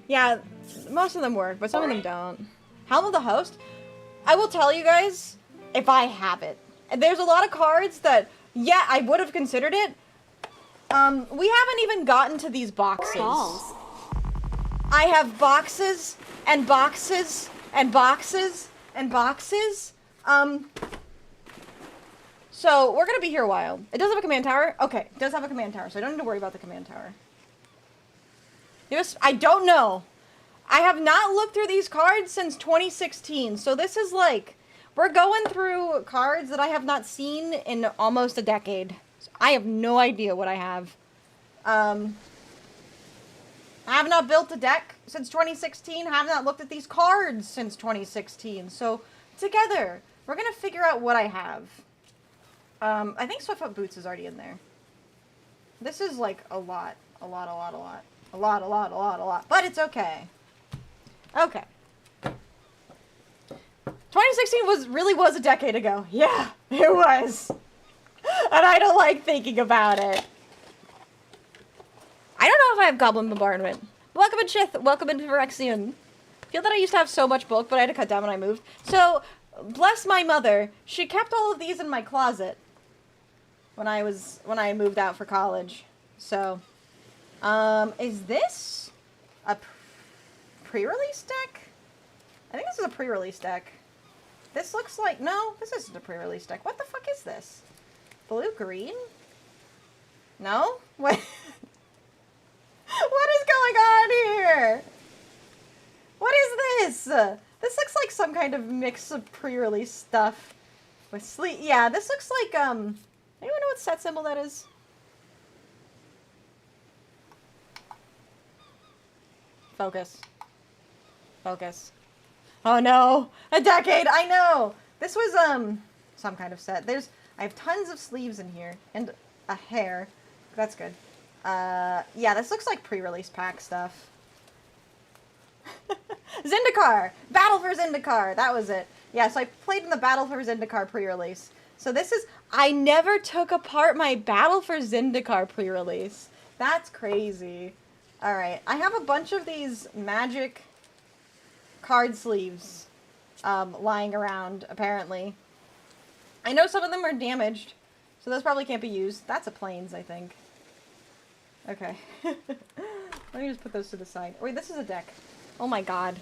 Yeah, most of them work, but some of them don't. Helm of the Host? I will tell you guys if I have it. There's a lot of cards that, yeah, I would have considered it. We haven't even gotten to these boxes.
Balls.
I have boxes and boxes and boxes and boxes. So we're gonna be here a while. It does have a command tower. Okay, it does have a command tower, so I don't need to worry about the command tower. I don't know. I have not looked through these cards since 2016, so this is like, we're going through cards that I have not seen in almost a decade. So I have no idea what I have. I have not built a deck since 2016. I have not looked at these cards since 2016. So together, we're gonna figure out what I have. I think Swiftfoot Boots is already in there. This is like a lot. A lot. But it's okay. Okay. 2016 really was a decade ago. Yeah, it was. And I don't like thinking about it. I don't know if I have Goblin Bombardment. Welcome in Chith. Welcome in Phyrexian. Feel that I used to have so much bulk, but I had to cut down when I moved. So, bless my mother. She kept all of these in my closet when I moved out for college. So, is this a pre-release deck? I think this is a pre-release deck. This looks like, no, this isn't a pre-release deck. What the fuck is this? Blue-green? No? What? What is going on here? What is this? This looks like some kind of mix of pre-release stuff with sleep. Yeah, this looks like, anyone know what set symbol that is? Focus. Focus. Oh no! A decade! I know! This was, some kind of set. I have tons of sleeves in here. And a hair. That's good. Yeah, this looks like pre-release pack stuff. Zendikar! Battle for Zendikar! That was it. Yeah, so I played in the Battle for Zendikar pre-release. So this is... I never took apart my Battle for Zendikar pre-release. That's crazy. Alright, I have a bunch of these magic card sleeves lying around, apparently. I know some of them are damaged, so those probably can't be used. That's a Plains, I think. Okay. Let me just put those to the side. Wait, this is a deck. Oh my god.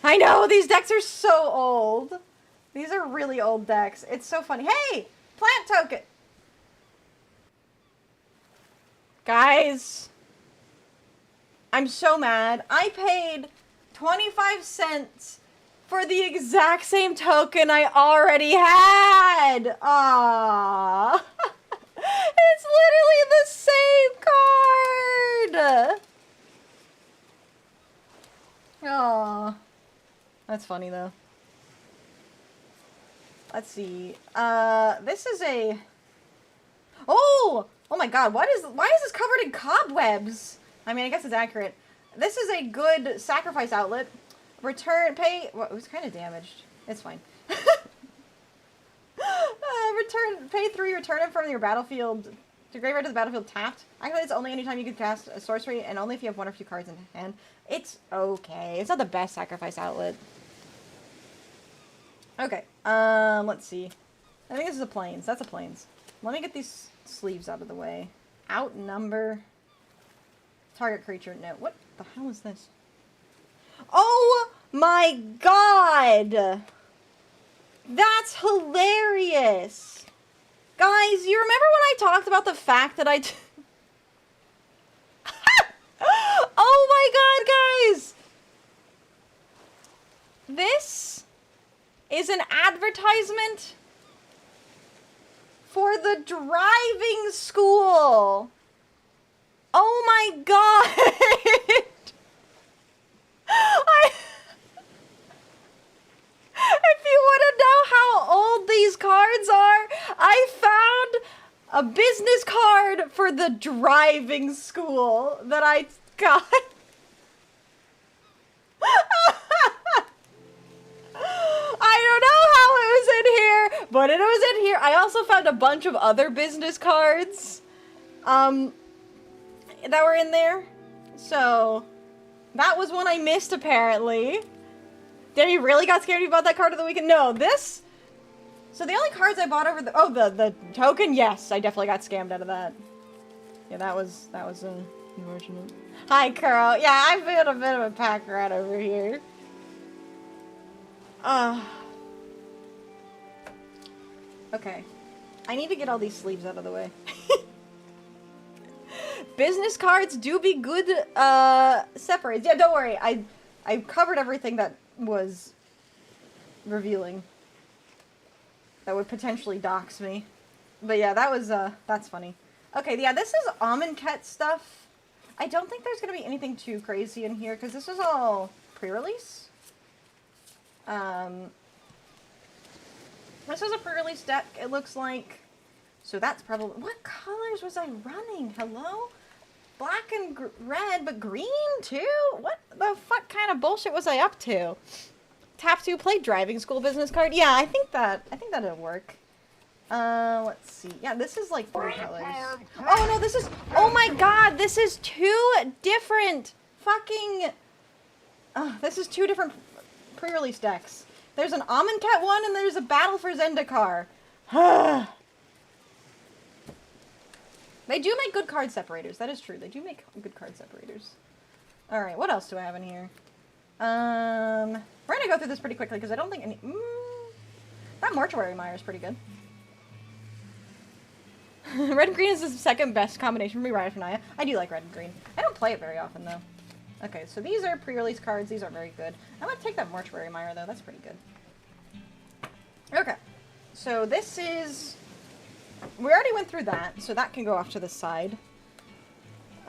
I know! These decks are so old! These are really old decks. It's so funny. Hey! Plant token! Guys! I'm so mad. I paid 25 cents for the exact same token I already had! Aww. It's literally the same card! Aww. That's funny, though. Let's see. This is a... Oh! Oh my god, why is this covered in cobwebs? I mean, I guess it's accurate. This is a good sacrifice outlet. Well, it was kind of damaged. It's fine. Pay 3, return it from your battlefield to graveyard to the battlefield tapped. Actually, it's only anytime you can cast a sorcery, and only if you have 1 or few cards in hand. It's okay. It's not the best sacrifice outlet. Okay, let's see. I think this is a Plains. That's a Plains. Let me get these sleeves out of the way. Outnumber. Target creature. No. What the hell is this? Oh my god! That's hilarious! Guys, you remember when I talked about the fact that oh my god, guys! This is an advertisement for the driving school! Oh my god! If you want to know how old these cards are, I found a business card for the driving school that I got. I don't know how it was in here, but it was in here. I also found a bunch of other business cards that were in there. So, that was one I missed, apparently. Damn, you really got scared you bought that card of the weekend? No, this... So the only cards I bought over the... Oh, the token? Yes, I definitely got scammed out of that. Yeah, that was unfortunate. Hi, Carl. Yeah, I've been a bit of a pack rat over here. Okay. I need to get all these sleeves out of the way. Business cards do be good, separated. Yeah, don't worry. I covered everything that was revealing. That would potentially dox me. But yeah, that was, that's funny. Okay, yeah, this is Amonkhet stuff. I don't think there's gonna be anything too crazy in here, because this was all pre-release. This is a pre-release deck, it looks like. So that's probably... What colors was I running? Hello? Black and red, but green too? What the fuck kind of bullshit was I up to? Tap to play driving school business card? Yeah, I think that'll work. Let's see. Yeah, this is like 3 colors. Oh no, this is... Oh my god, this is 2 different fucking... this is 2 different pre-release decks. There's an Amonkhet one and there's a Battle for Zendikar. They do make good card separators. That is true. They do make good card separators. Alright, what else do I have in here? We're gonna go through this pretty quickly because I don't think any... that Mortuary Mire is pretty good. Red and green is the second best combination for me, right, Naya. I do like red and green. I don't play it very often, though. Okay, so these are pre-release cards. These are very good. I'm gonna take that Mortuary Mire, though. That's pretty good. Okay. So this is... We already went through that, so that can go off to the side.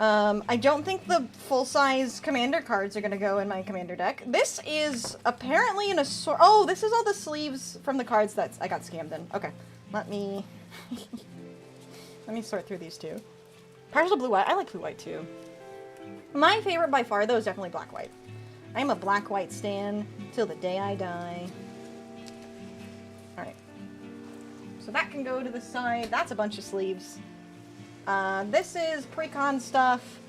I don't think the full-size commander cards are gonna go in my commander deck. This is apparently an assort... Oh, this is all the sleeves from the cards that I got scammed in. Okay. Let me... Let me sort through these two. Partial blue-white. I like blue-white, too. My favorite by far, though, is definitely black-white. I'm a black-white stan till the day I die. Alright. So that can go to the side. That's a bunch of sleeves. This is pre-con stuff.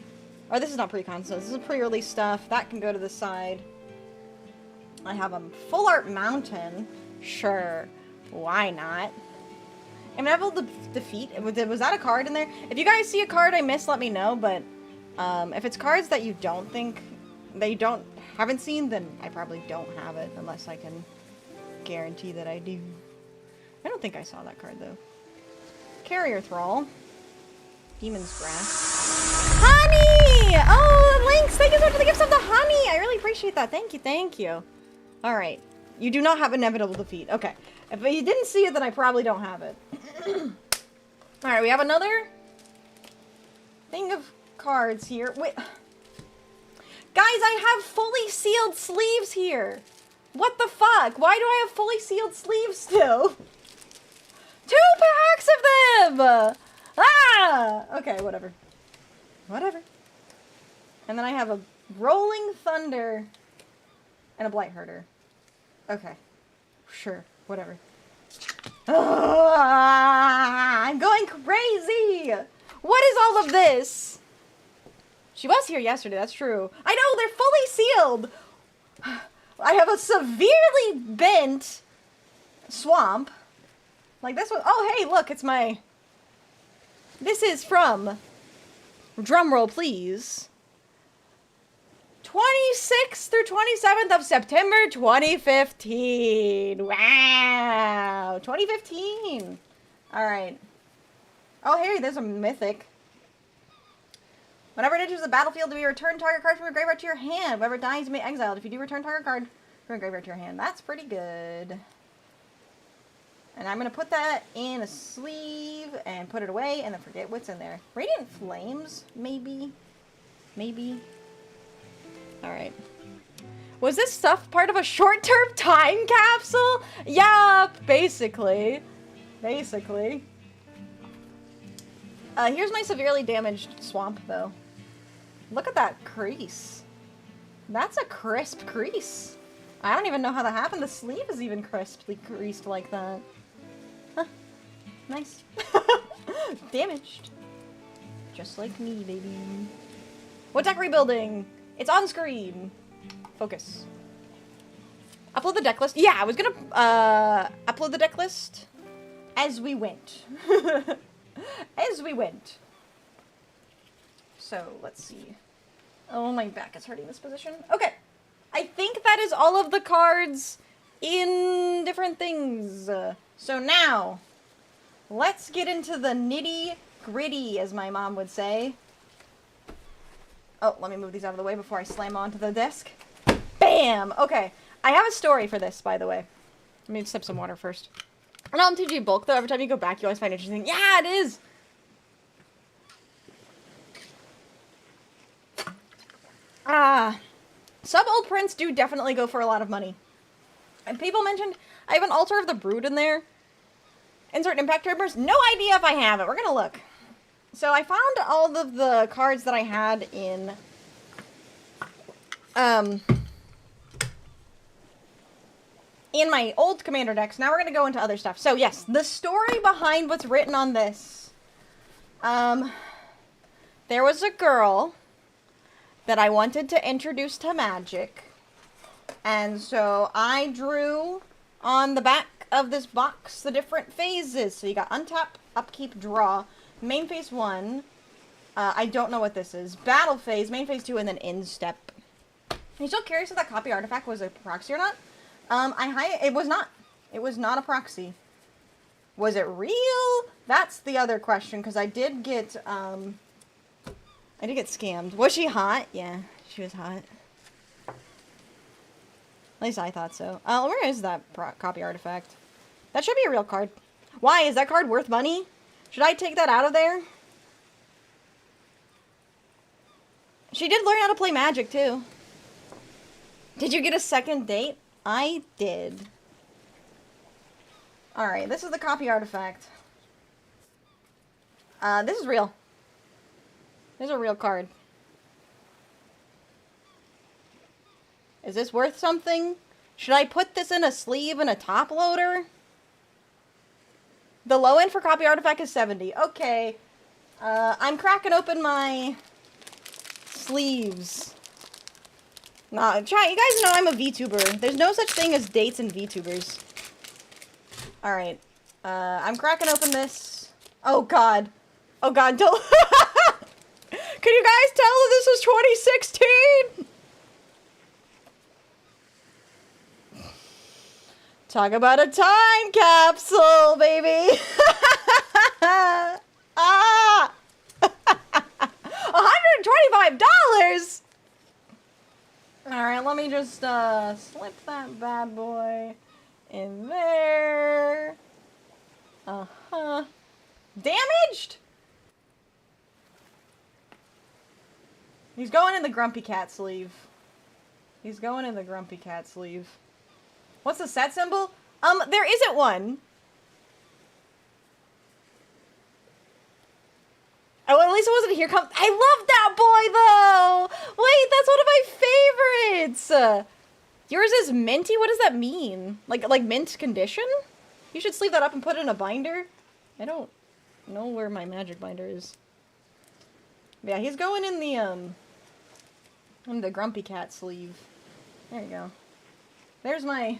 Or this is not pre-con stuff. This is pre-release stuff. That can go to the side. I have a Full Art Mountain. Sure. Why not? Inevitable Defeat. Was that a card in there? If you guys see a card I missed, let me know. But if it's cards that you don't think... haven't seen, then I probably don't have it. Unless I can guarantee that I do. I don't think I saw that card, though. Carrier Thrall. Demon's Grasp. Honey! Oh, Lynx! Thank you so much for the gifts of the honey! I really appreciate that. Thank you, thank you. Alright. You do not have Inevitable Defeat. Okay. If you didn't see it, then I probably don't have it. Alright, we have another thing of cards here. Wait. Guys, I have fully sealed sleeves here. What the fuck? Why do I have fully sealed sleeves still? 2 packs of them! Ah! Okay, whatever. Whatever. And then I have a Rolling Thunder and a Blight Herder. Okay. Sure. Whatever. I'm going crazy! What is all of this? She was here yesterday, that's true. I know, they're fully sealed! I have a severely bent swamp. Like this one. Oh, hey, look, it's my... This is from... Drumroll, please. 26th through 27th of September 2015. Wow. 2015. Alright. Oh, hey, there's a mythic. Whenever it enters the battlefield, to be return target card from your graveyard to your hand. Whenever it dies, you may exile it. If you do, return target card from your graveyard to your hand. That's pretty good. And I'm going to put that in a sleeve and put it away and then forget what's in there. Radiant Flames, maybe? Maybe? Alright. Was this stuff part of a short-term time capsule? Yeah, basically. Basically. Here's my severely damaged swamp, though. Look at that crease. That's a crisp crease. I don't even know how that happened. The sleeve is even crisply creased like that. Huh. Nice. Damaged. Just like me, baby. What deck rebuilding? It's on screen. Focus. Upload the deck list. Yeah, I was gonna upload the deck list as we went. As we went. So, let's see. Oh, my back is hurting this position. Okay. I think that is all of the cards in different things. So now, let's get into the nitty-gritty, as my mom would say. Oh, let me move these out of the way before I slam onto the desk. Bam! Okay. I have a story for this, by the way. Let me sip some water first. And on MTG bulk, though, every time you go back, you always find interesting. Yeah, it is! Sub-old prints do definitely go for a lot of money. And people mentioned, I have an Altar of the Brood in there. Insert Impact Trimmers. No idea if I have it. We're gonna look. So I found all of the cards that I had in, in my old Commander decks. Now we're gonna go into other stuff. So yes, the story behind what's written on this. There was a girl that I wanted to introduce to Magic. And so I drew on the back of this box the different phases. So you got untap, upkeep, draw, main phase 1. I don't know what this is. Battle phase, main phase 2, and then end step. Are you still curious if that copy artifact was a proxy or not? It was not. It was not a proxy. Was it real? That's the other question, because I did get scammed. Was she hot? Yeah, she was hot. At least I thought so. Where is that copy artifact? That should be a real card. Why? Is that card worth money? Should I take that out of there? She did learn how to play Magic, too. Did you get a second date? I did. Alright, this is the copy artifact. This is real. This is a real card. Is this worth something? Should I put this in a sleeve and a top loader? The low end for copy artifact is 70. Okay. I'm cracking open my sleeves. Nah, you guys know I'm a VTuber. There's no such thing as dates and VTubers. Alright. I'm cracking open this. Oh god. Oh god, don't... Can you guys tell that this was 2016? Talk about a time capsule, baby. Ah! $125? Alright, let me just slip that bad boy in there. Uh-huh. Damaged? He's going in the Grumpy Cat sleeve. He's going in the Grumpy Cat sleeve. What's the set symbol? There isn't one. Oh, at least it wasn't Here Comes... I love that boy, though! Wait, that's one of my favorites! Yours is minty? What does that mean? Like mint condition? You should sleeve that up and put it in a binder. I don't know where my magic binder is. Yeah, he's going in the Grumpy Cat sleeve. There you go. There's my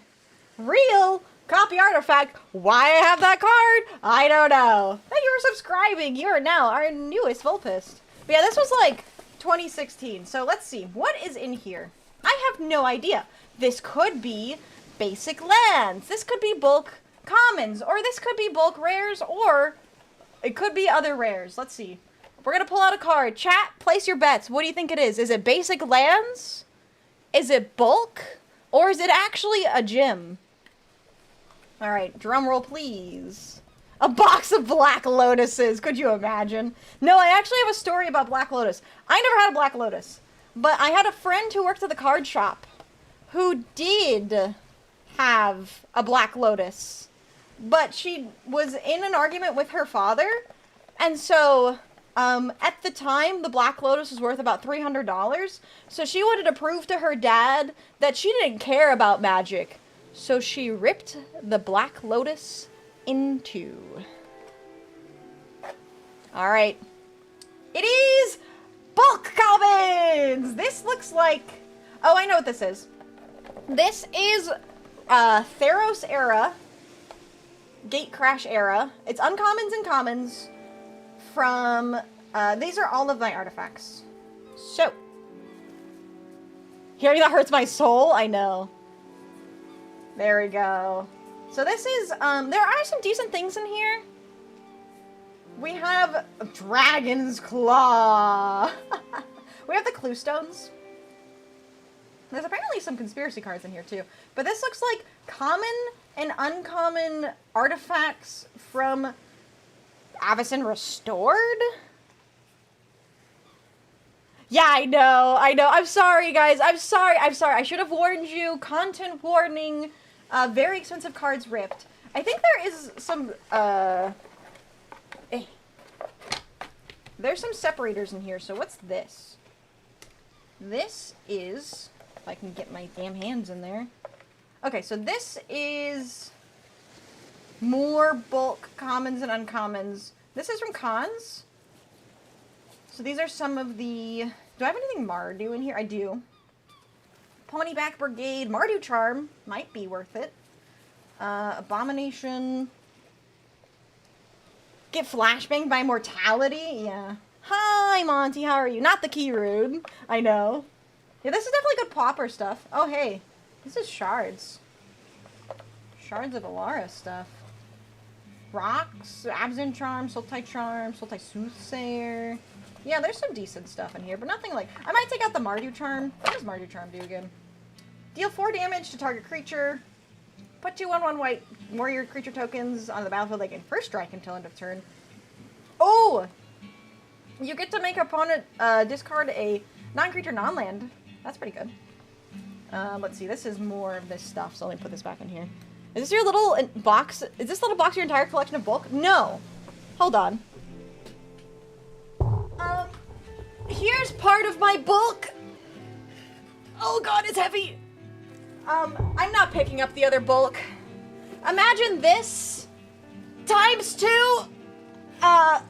real copy artifact. Why I have that card, I don't know. Thank you for subscribing. You are now our newest Vulpist. But yeah, this was like 2016. So let's see. What is in here? I have no idea. This could be basic lands. This could be bulk commons. Or this could be bulk rares. Or it could be other rares. Let's see. We're going to pull out a card. Chat, place your bets. What do you think it is? Is it basic lands? Is it bulk? Or is it actually a gym? Alright, drum roll please. A box of Black Lotuses. Could you imagine? No, I actually have a story about Black Lotus. I never had a Black Lotus. But I had a friend who worked at the card shop who did have a Black Lotus. But she was in an argument with her father. And so... at the time, the Black Lotus was worth about $300, so she wanted to prove to her dad that she didn't care about magic. So she ripped the Black Lotus in two. Alright. It is bulk commons! This looks like... Oh, I know what this is. This is Theros era, Gate Crash era. It's uncommons and commons from, these are all of my artifacts. So, hearing that hurts my soul, I know. There we go. So this is, there are some decent things in here. We have Dragon's Claw. We have the Clue Stones. There's apparently some conspiracy cards in here too. But this looks like common and uncommon artifacts from Avacyn Restored? Yeah, I know. I'm sorry, guys. I'm sorry. I should have warned you. Content warning. Very expensive cards ripped. I think there is some, there's some separators in here, so what's this? This is, if I can get my damn hands in there. Okay, so this is more bulk commons and uncommons. This is from cons. So these are some of the, do I have anything Mardu in here? I do. Ponyback Brigade, Mardu Charm, might be worth it. Abomination. Get flashbanged by mortality? Yeah. Hi, Monty, how are you? Not the Keyrude. I know. Yeah, this is definitely good popper stuff. Oh, hey. This is shards. Shards of Alara stuff. Rocks, Absent Charm, Sultai Charm, Sultai Soothsayer. Yeah, there's some decent stuff in here, but nothing like... I might take out the Mardu Charm. What does Mardu Charm do again? Deal 4 damage to target creature. Put 2 1/1 white warrior creature tokens on the battlefield. They can first strike until end of turn. Oh! You get to make opponent discard a non-creature non-land. That's pretty good. Let's see. This is more of this stuff, so let me put this back in here. Is this your little box? Is this little box your entire collection of bulk? No. Hold on. Here's part of my bulk. Oh god, it's heavy. I'm not picking up the other bulk. Imagine this times 2, 5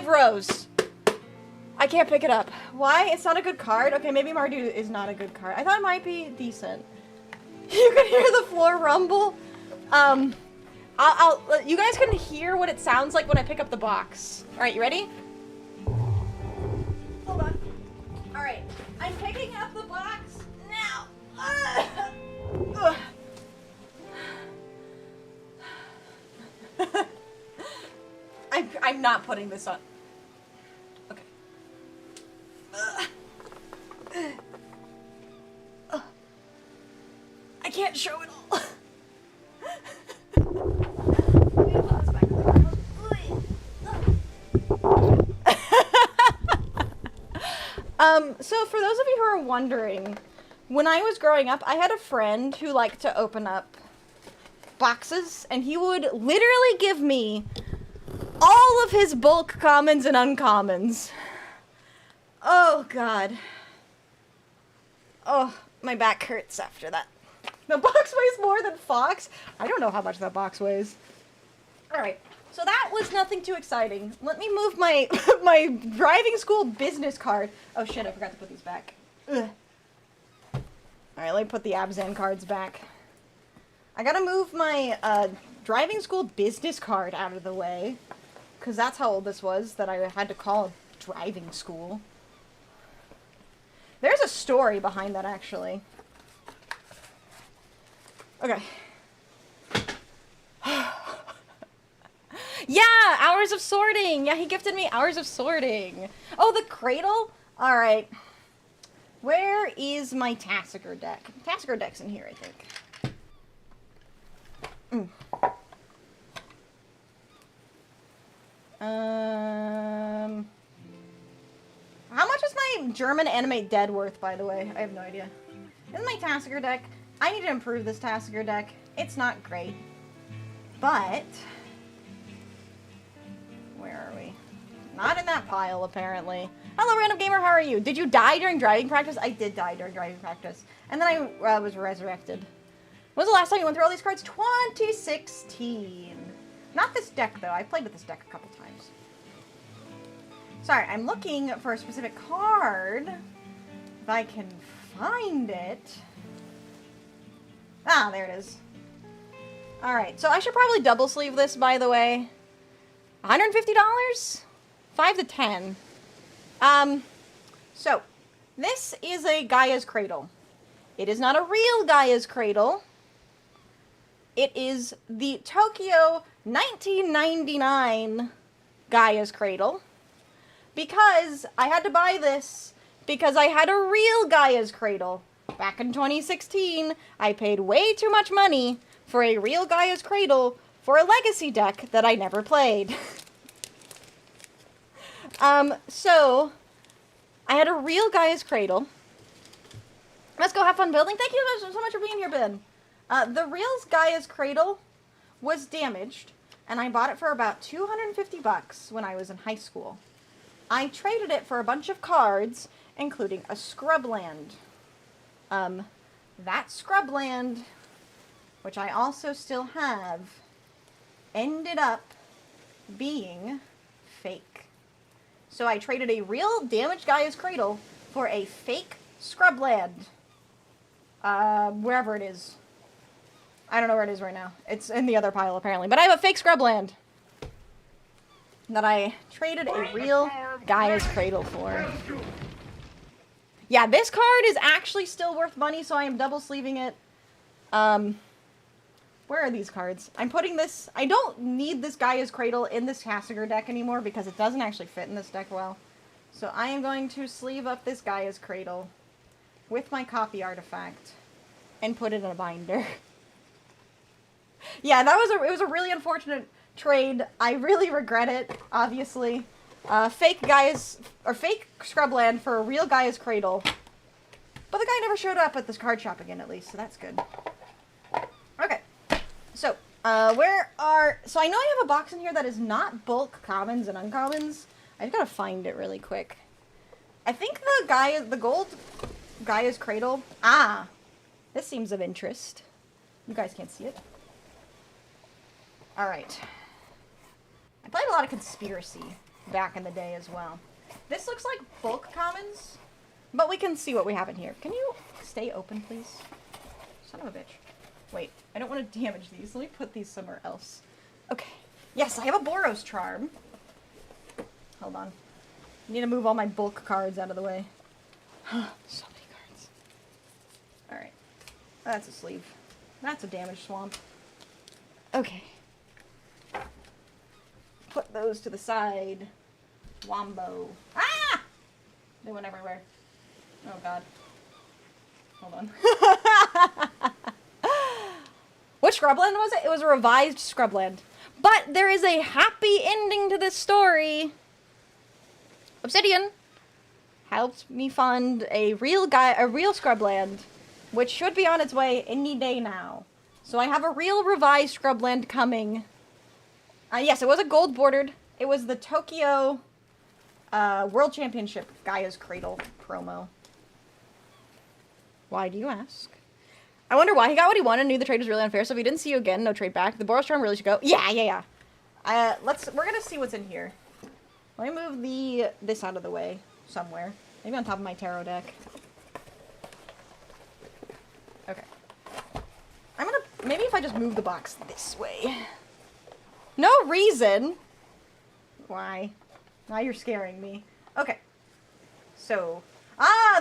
rows. I can't pick it up. Why? It's not a good card? Okay, maybe Mardu is not a good card. I thought it might be decent. You can hear the floor rumble. You guys can hear what it sounds like when I pick up the box. All right, you ready? Hold on. All right, I'm picking up the box now. I'm not putting this on. Okay. I can't show it all. Let me put this back in the so for those of you who are wondering, when I was growing up, I had a friend who liked to open up boxes, and he would literally give me all of his bulk commons and uncommons. Oh, God. Oh, my back hurts after that. The box weighs more than Fox? I don't know how much that box weighs. Alright, so that was nothing too exciting. Let me move my my driving school business card. Oh shit, I forgot to put these back. Ugh. Alright, let me put the Abzan cards back. I gotta move my driving school business card out of the way. Because that's how old this was that I had to call driving school. There's a story behind that, actually. Okay. Yeah, Hours of Sorting. Yeah, he gifted me Hours of Sorting. Oh, the Cradle? Alright. Where is my Tassiger deck? Tassiger deck's in here, I think. How much is my German animate dead worth, by the way? I have no idea. This is my Tassiger deck. I need to improve this Tassiger deck. It's not great. But... where are we? Not in that pile, apparently. Hello, Random Gamer, how are you? Did you die during driving practice? I did die during driving practice. And then I was resurrected. When was the last time you went through all these cards? 2016. Not this deck, though. I played with this deck a couple times. Sorry, I'm looking for a specific card. If I can find it. Ah, there it is. Alright, so I should probably double sleeve this, by the way. $150? 5 to 10. So, this is a Gaia's Cradle. It is not a real Gaia's Cradle. It is the Tokyo 1999 Gaia's Cradle. Because I had to buy this because I had a real Gaia's Cradle. Back in 2016, I paid way too much money for a real Gaia's Cradle for a legacy deck that I never played. So, I had a real Gaia's Cradle. Let's go have fun building. Thank you so much for being here, Ben. The real Gaia's Cradle was damaged, and I bought it for about 250 bucks when I was in high school. I traded it for a bunch of cards, including a scrubland. That scrubland, which I also still have, ended up being fake. So I traded a real damaged Gaia's Cradle for a fake scrubland. Wherever it is. I don't know where it is right now. It's in the other pile, apparently. But I have a fake scrubland that I traded a real Gaia's Cradle for. Yeah, this card is actually still worth money, so I am double sleeving it. Where are these cards? I'm putting this... I don't need this Gaia's Cradle in this Hassiger deck anymore because it doesn't actually fit in this deck well. So I am going to sleeve up this Gaia's Cradle with my copy artifact and put it in a binder. Yeah, it was a really unfortunate trade. I really regret it, obviously. Fake scrubland for a real Gaia's Cradle. But the guy never showed up at this card shop again, at least, so that's good. Okay. So, so I know I have a box in here that is not bulk commons and uncommons. I've got to find it really quick. I think the gold Gaia's Cradle. Ah! This seems of interest. You guys can't see it. Alright. I played a lot of Conspiracy back in the day as well. This looks like bulk commons, but we can see what we have in here. Can you stay open, please? Son of a bitch. Wait, I don't want to damage these. Let me put these somewhere else. Okay. Yes, I have a Boros Charm. Hold on. I need to move all my bulk cards out of the way. So many cards. Alright. That's a sleeve. That's a damaged swamp. Okay. Put those to the side. Wombo. Ah! They went everywhere. Oh god. Hold on. Which scrubland was it? It was a revised scrubland. But there is a happy ending to this story. Obsidian helped me fund a real scrubland, which should be on its way any day now. So I have a real revised scrubland coming. Yes, it was a gold bordered. It was the Tokyo World Championship Gaia's Cradle promo. Why do you ask? I wonder why he got what he wanted and knew the trade was really unfair, so if he didn't see you again, no trade back. The Boros Charm really should go. Yeah. We're gonna see what's in here. Let me move this out of the way somewhere. Maybe on top of my tarot deck. Okay. Maybe if I just move the box this way. No reason. Why? Now you're scaring me. Okay. So,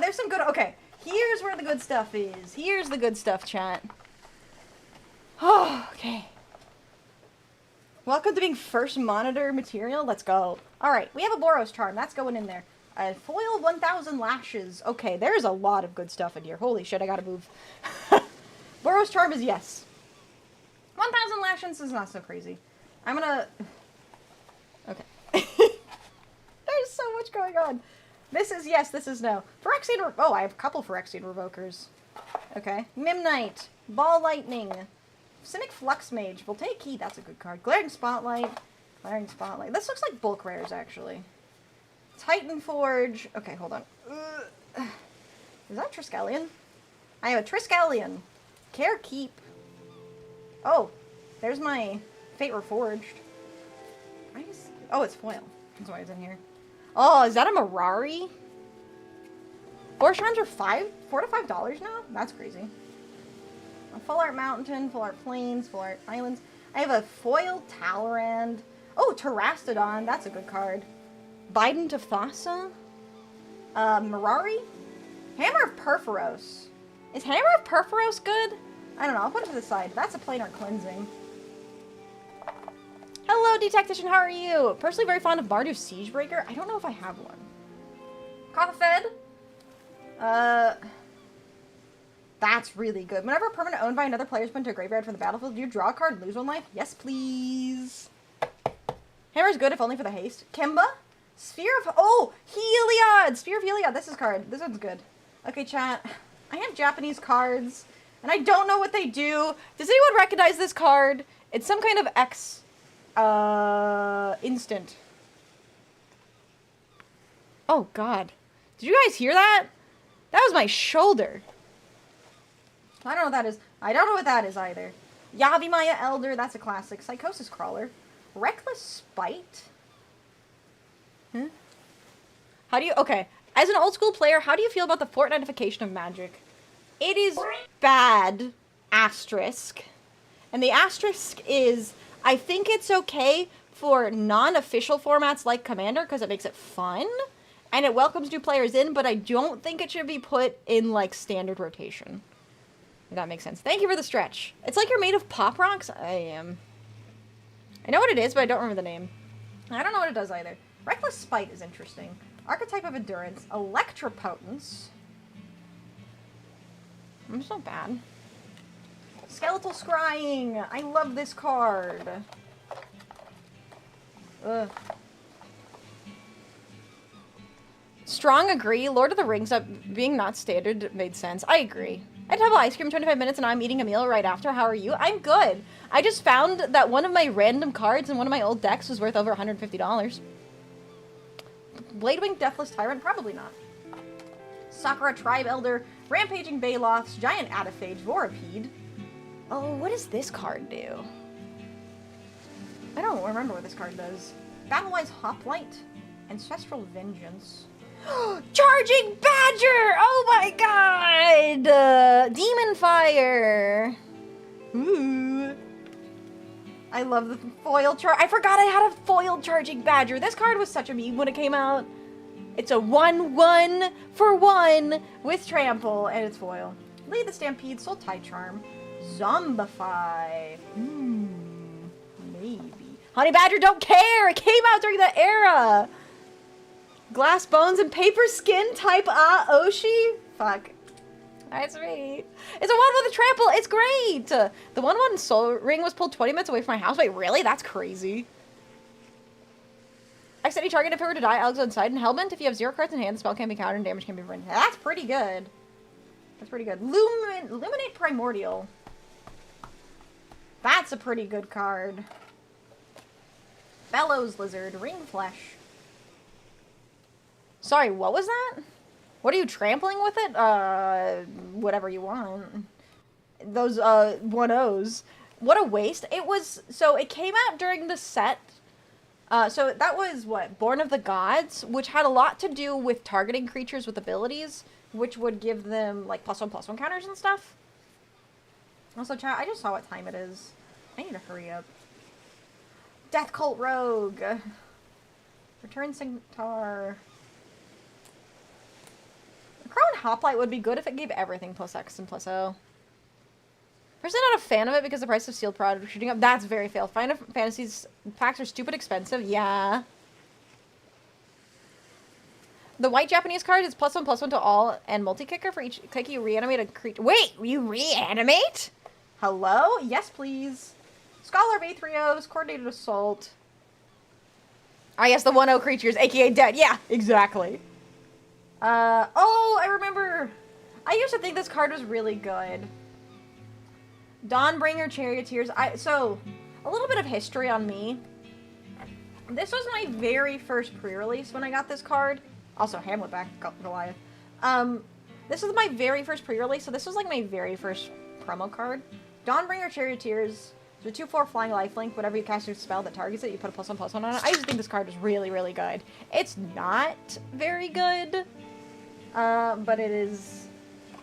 there's some good, okay. Here's where the good stuff is. Here's the good stuff, chat. Oh, okay. Welcome to being first monitor material. Let's go. Alright, we have a Boros Charm. That's going in there. A foil 1000 lashes. Okay, there's a lot of good stuff in here. Holy shit, I gotta move. Boros Charm is yes. 1000 lashes is not so crazy. I'm gonna... Okay. There's so much going on. This is yes, this is no. Phyrexian... Oh, I have a couple Phyrexian Revokers. Okay. Mimnite. Ball Lightning. Cynic Flux Mage. Voltaic Key. That's a good card. Glaring Spotlight. Glaring Spotlight. This looks like bulk rares, actually. Titan Forge. Okay, hold on. Is that Triskelion? I have a Triskelion. Care Keep. Oh, there's my Fate Reforged. Oh, it's foil. That's why it's in here. Oh, is that a Mirari? Boros Charms are $4 to $5 now? That's crazy. A full art mountain, full art plains, full art islands. I have a foil Talrand. Oh, Terastodon, that's a good card. Bident of Thassa. Mirari? Hammer of Perforos. Is Hammer of Perforos good? I don't know, I'll put it to the side. That's a plain art cleansing. Hello, Detectician, how are you? Personally very fond of Mardu Siegebreaker. I don't know if I have one. Coffed? That's really good. Whenever a permanent owned by another player is put into a graveyard from the battlefield, do you draw a card and lose one life? Yes, please. Hammer's good if only for the haste. Kimba? Sphere of... Oh! Heliod! Sphere of Heliod. This is card. This one's good. Okay, chat. I have Japanese cards, and I don't know what they do. Does anyone recognize this card? It's some kind of X... instant. Oh, God. Did you guys hear that? That was my shoulder. I don't know what that is. I don't know what that is either. Yavimaya Elder, that's a classic. Psychosis Crawler. Reckless Spite? Huh? How do you... Okay. As an old school player, how do you feel about the Fortnitification of Magic? It is bad, asterisk. And the asterisk is, I think it's okay for non-official formats like Commander because it makes it fun. And it welcomes new players in, but I don't think it should be put in, like, standard rotation. If that makes sense. Thank you for the stretch. It's like you're made of pop rocks? I am. I know what it is, but I don't remember the name. I don't know what it does either. Reckless Spite is interesting. Archetype of Endurance. Electropotence. It's not bad. Skeletal Scrying. I love this card. Ugh. Strong agree. Lord of the Rings being not standard made sense. I agree. I'd have ice cream 25 minutes and now I'm eating a meal right after. How are you? I'm good. I just found that one of my random cards in one of my old decks was worth over $150. Bladewing Deathless Tyrant? Probably not. Sakura Tribe Elder, Rampaging Baloths, Giant Ataphage, Vorapede. Oh, what does this card do? I don't remember what this card does. Battlewise Hoplite, Ancestral Vengeance. Charging Badger! Oh my god! Demon Fire! Ooh. I love the foil I forgot I had a foil Charging Badger. This card was such a meme when it came out. It's a 1/1 for 1 with trample, and it's foil. Lead the Stampede, Soul Tie Charm, Zombify. Maybe. Honey Badger don't care! It came out during that era! Glass Bones and Paper Skin type Oshi? Fuck. That's me. It's a 1 with a trample. It's great. The 1/1 Soul Ring was pulled 20 minutes away from my house. Wait, really? That's crazy. Accidentally target if it were to die, Alex on side. And Hellbent, if you have 0 cards in hand, the spell can be countered and damage can be prevented. That's pretty good. That's pretty good. Luminate Primordial. That's a pretty good card. Bellows Lizard. Ring Flesh. Sorry, what was that? What are you trampling with it? Whatever you want. Those, 1/0s. What a waste. It was, so it came out during the set. So that was, what, Born of the Gods, which had a lot to do with targeting creatures with abilities, which would give them, like, +1/+1 counters and stuff. Also, chat, I just saw what time it is. I need to hurry up. Death Cult Rogue. Return Centaur. Crone Hoplite would be good if it gave everything +X and +O. Personally not a fan of it because the price of sealed product shooting up. That's very fail. Final Fantasy's packs are stupid expensive. Yeah. The white Japanese card is +1/+1 to all and multi-kicker for each click you reanimate a creature. Wait, you reanimate? Hello? Yes, please. Scholar of Aetherios, Coordinated Assault. Ah, yes, the 1/0 creatures, aka dead. Yeah, exactly. Oh, I remember. I used to think this card was really good. Dawnbringer Charioteers. So, a little bit of history on me. This was my very first pre-release when I got this card. Also, Hamlet back Goliath. This was my very first pre-release, so this was like my very first promo card. Dawnbringer Charioteers. So 2/4 flying lifelink. Whenever you cast a spell that targets it, you put a +1/+1 on it. I just think this card is really, really good. It's not very good. But it is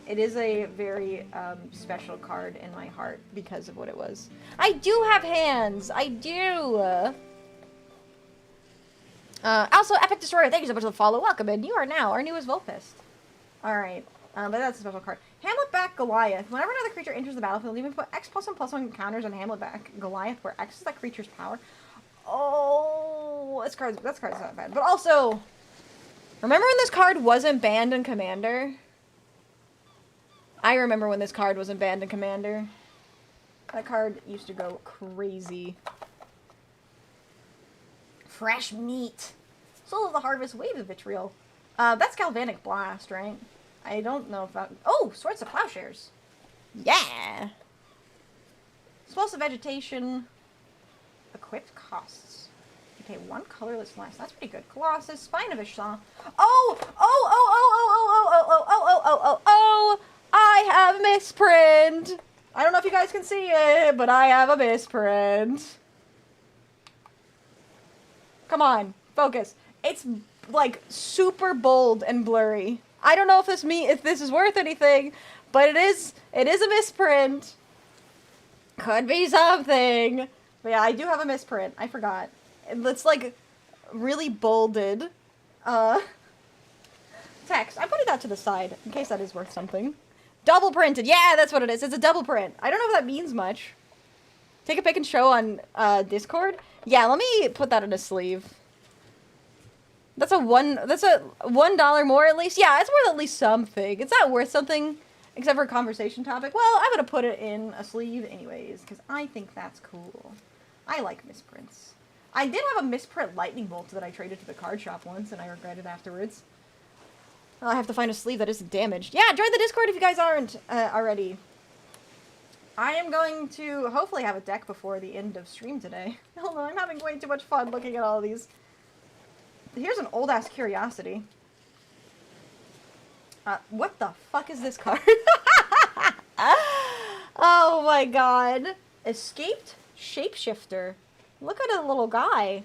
It is a very special card in my heart because of what it was. I do have hands! I do! Also, Epic Destroyer, thank you so much for the follow. Welcome in. You are now our newest Vulpist. Alright, but that's a special card. Hamlet back Goliath. Whenever another creature enters the battlefield, you may put X +1/+1 counters on Hamlet back Goliath, where X is that creature's power. Oh, this card's not bad. But also, remember when this card wasn't banned in Commander? I remember when this card wasn't banned in Commander. That card used to go crazy. Fresh meat. Soul of the Harvest, Wave of Vitriol. That's Galvanic Blast, right? I don't know if that... Oh! Swords of Plowshares. Yeah! Explosive Vegetation. Equipped costs. You pay 1 colorless flash. That's pretty good. Colossus, Spine of Ishsaw. Oh! Oh! I have a misprint! I don't know if you guys can see it, but I have a misprint. Come on, focus. It's like super bold and blurry. I don't know if this is worth anything, but it is a misprint. Could be something. But yeah, I do have a misprint. I forgot. It's like really bolded text. I'm putting that to the side in case that is worth something. Double printed. Yeah, that's what it is. It's a double print. I don't know if that means much. Take a pic and show on Discord. Yeah, let me put that in a sleeve. That's a $1 more at least. Yeah, it's worth at least something. It's not worth something except for a conversation topic. Well, I'm gonna put it in a sleeve anyways because I think that's cool. I like misprints. I did have a misprint lightning bolt that I traded to the card shop once and I regret it afterwards. I have to find a sleeve that isn't damaged. Yeah, join the Discord if you guys aren't already. I am going to hopefully have a deck before the end of stream today. Hold on, I'm having way too much fun looking at all of these. Here's an old-ass curiosity. What the fuck is this card? Oh my god. Escaped Shapeshifter. Look at the little guy.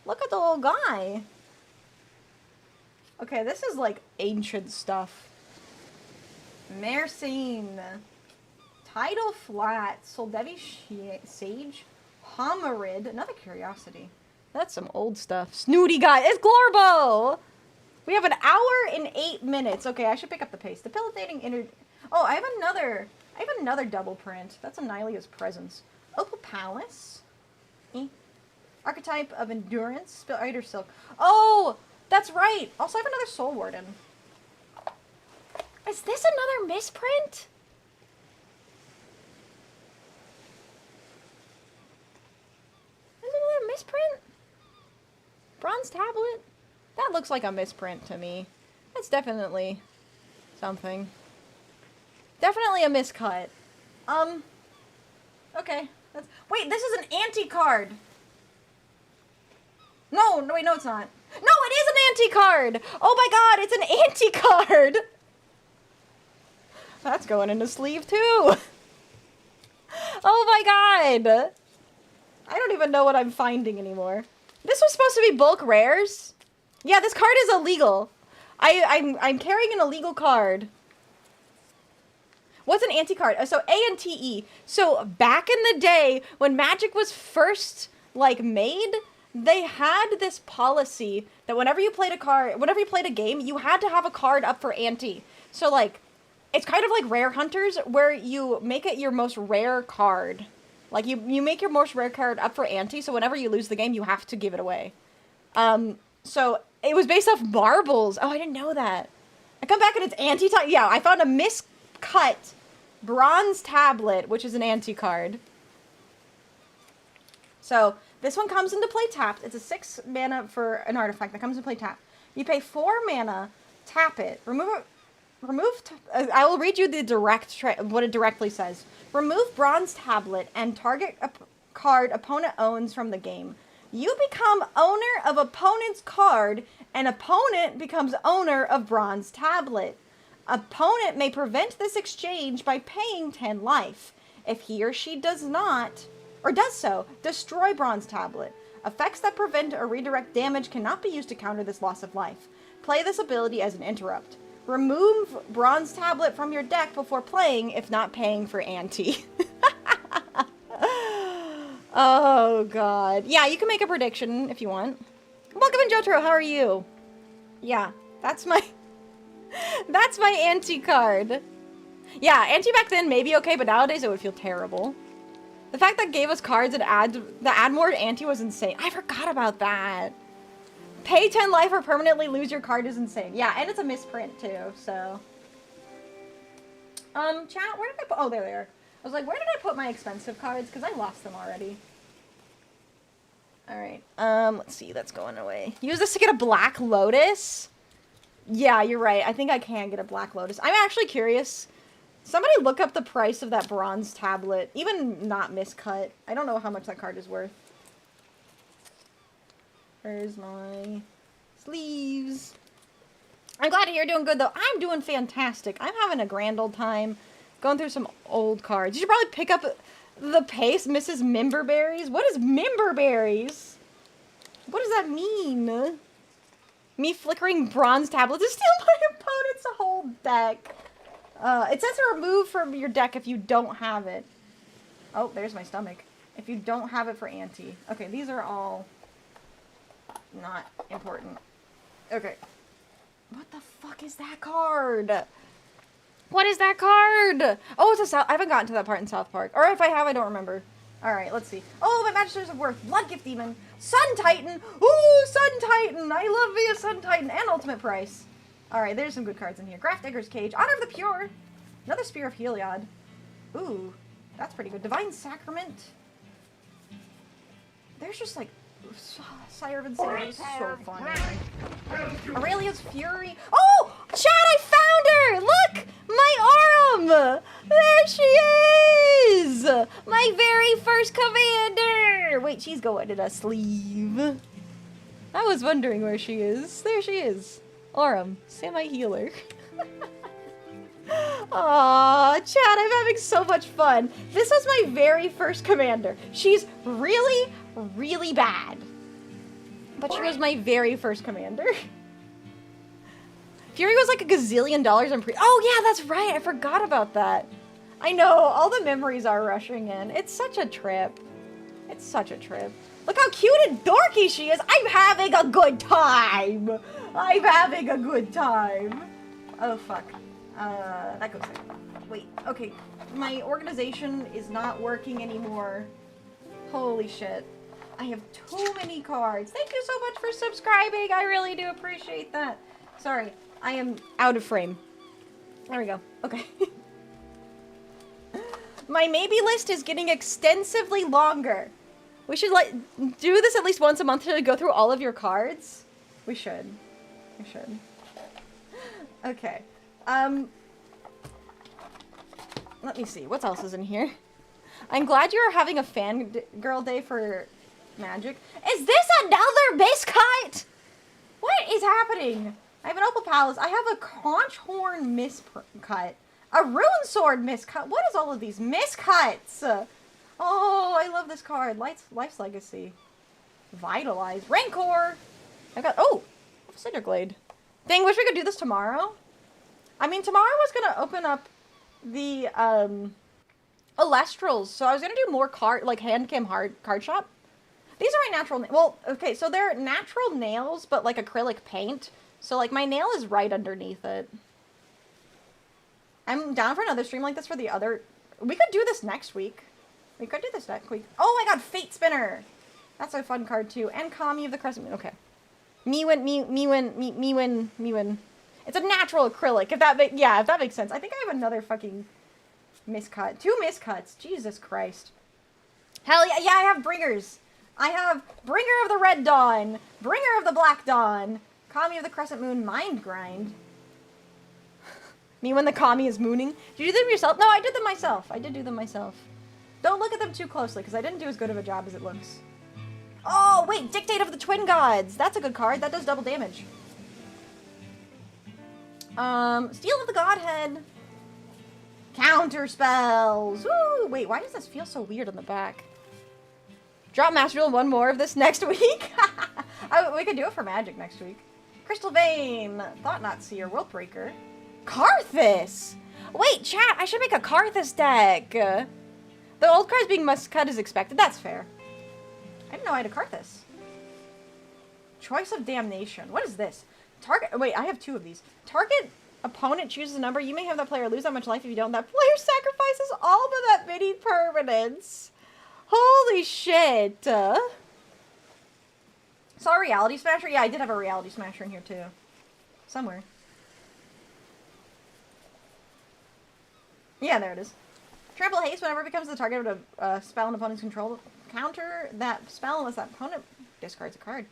Look at the little guy. Okay, this is like ancient stuff. Mersine. Tidal Flat. Soldevi Sage. Homarid. Another curiosity. That's some old stuff. Snooty guy. It's Glorbo! We have an hour and 8 minutes. Okay, I should pick up the pace. Debilitating inner... Oh, I have another double print. That's Annihila's Presence. Opal Palace. Archetype of Endurance. Spider Silk. Oh! That's right! Also, I have another Soul Warden. Is this another misprint? Is it another misprint? Bronze Tablet? That looks like a misprint to me. That's definitely something. Definitely a miscut. Okay. Wait, this is an anti-card! No, wait, no it's not. No, it is an anti-card! Oh my god, it's an anti-card! That's going in the sleeve too! Oh my god! I don't even know what I'm finding anymore. This was supposed to be bulk rares? Yeah, this card is illegal. I'm carrying an illegal card. What's an anti-card? So ANTE. So back in the day when Magic was first like made, they had this policy that whenever you played a game, you had to have a card up for ante. So like, it's kind of like Rare Hunters where you make it your most rare card. Like you make your most rare card up for ante, so whenever you lose the game, you have to give it away. So it was based off marbles. Oh, I didn't know that. I come back and it's anti-type. Yeah, I found a miscut Bronze Tablet, which is an anti-card. So this one comes into play tapped. It's a 6 mana for an artifact that comes into play tapped. You pay 4 mana, tap it, I will read you the what it directly says. Remove Bronze Tablet and target a card opponent owns from the game. You become owner of opponent's card, and opponent becomes owner of Bronze Tablet. Opponent may prevent this exchange by paying 10 life. If he or she does so, destroy Bronze Tablet. Effects that prevent or redirect damage cannot be used to counter this loss of life. Play this ability as an interrupt. Remove bronze tablet from your deck before playing if not paying for ante. Oh, God. Yeah, you can make a prediction if you want. Welcome in, Jotaro. How are you? Yeah, that's my... That's my ante card. Yeah, ante back then may be okay, but nowadays it would feel terrible. The fact that gave us cards and add more ante was insane. I forgot about that. Pay 10 life or permanently lose your card is insane. Yeah, and it's a misprint too, so. Chat, where did I put, oh, there they are. I was like, where did I put my expensive cards? Because I lost them already. Alright, let's see, that's going away. Use this to get a Black Lotus? Yeah, you're right. I think I can get a Black Lotus. I'm actually curious. Somebody look up the price of that bronze tablet. Even not miscut. I don't know how much that card is worth. Where's my sleeves? I'm glad to hear you're doing good, though. I'm doing fantastic. I'm having a grand old time going through some old cards. You should probably pick up the pace, Mrs. Mimberberries. What is Mimberberries? What does that mean? Me flickering bronze tablets to steal my opponent's whole deck. It says to remove from your deck if you don't have it. Oh, there's my stomach. If you don't have it for ante. Okay, these are all not important. Okay. What the fuck is that card? What is that card? Oh, it's a South... I haven't gotten to that part in South Park. Or if I have, I don't remember. Alright, let's see. Oh, my Magisters of Worth. Blood Gift Demon. Sun Titan. Ooh, Sun Titan. I love me a Sun Titan. And Ultimate Price. Alright, there's some good cards in here. Grafdigger's Cage. Honor of the Pure. Another Spear of Heliod. Ooh, that's pretty good. Divine Sacrament. There's just like... Sire of Insanity is so fun. Aurelia's Fury. Oh! Chad, I found her! Look! My Aurum! There she is! My very first commander! Wait, she's going in a sleeve. I was wondering where she is. There she is. Aurum, semi-healer. Aw, Chad, I'm having so much fun. This was my very first commander. She's really, really bad. But she was my very first commander. Fury was like $1 gazillion on pre- Oh yeah, that's right, I forgot about that. I know, all the memories are rushing in. It's such a trip. It's such a trip. Look how cute and dorky she is. I'm having a good time. I'm having a good time. Oh fuck. That goes there. Wait, okay. My organization is not working anymore. Holy shit. I have too many cards. Thank you so much for subscribing. I really do appreciate that. Sorry, I am out of frame. There we go. Okay. My maybe list is getting extensively longer. We should do this at least once a month to go through all of your cards. We should. We should. Okay. Let me see. What else is in here? I'm glad you're having a fangirl day for Magic. Is this another miscut? What is happening? I have an Opal Palace. I have a Conchhorn miscut. A Rune Sword miscut. What is all of these miscuts? Oh, I love this card. Life's Legacy. Vitalize. Rancor. I got... Oh! Cinderglade. Dang, wish we could do this tomorrow. I mean, tomorrow was going to open up the, Alestrals. So I was going to do more Handcam card shop. These are my natural... Well, okay, so they're natural nails, but like acrylic paint. So, like, my nail is right underneath it. I'm down for another stream like this for the other... We could do this next week. We could do this next week. Oh my god, Fate Spinner! That's a fun card, too. And Kami of the Crescent Moon. Okay. Me win. It's a natural acrylic, if that makes sense. I think I have another fucking miscut. 2 miscuts. Jesus Christ. Hell yeah, I have Bringers. I have Bringer of the Red Dawn, Bringer of the Black Dawn, Kami of the Crescent Moon, Mind Grind. Me when the Kami is mooning. Did you do them yourself? No, I did them myself. I did do them myself. Don't look at them too closely, because I didn't do as good of a job as it looks. Oh, wait, Dictate of the Twin Gods. That's a good card. That does double damage. Steel of the Godhead. Counter spells. Woo! Wait, why does this feel so weird on the back? Drop Master Duel 1 more of this next week. We could do it for Magic next week. Crystal Vein. Thought Not Seer. World Breaker. Karthus! Wait, chat, I should make a Karthus deck. The old cards being must-cut is expected. That's fair. I didn't know I had a Karthus. Choice of Damnation. What is this? Target... Wait, I have 2 of these. Target opponent chooses a number. You may have that player lose that much life. If you don't, that player sacrifices all but that mini permanents. Holy shit. Saw a Reality Smasher? Yeah, I did have a Reality Smasher in here, too. Somewhere. Yeah, there it is. Trample Haste, whenever it becomes the target of a spell an opponent's control, counter that spell unless that opponent discards a card.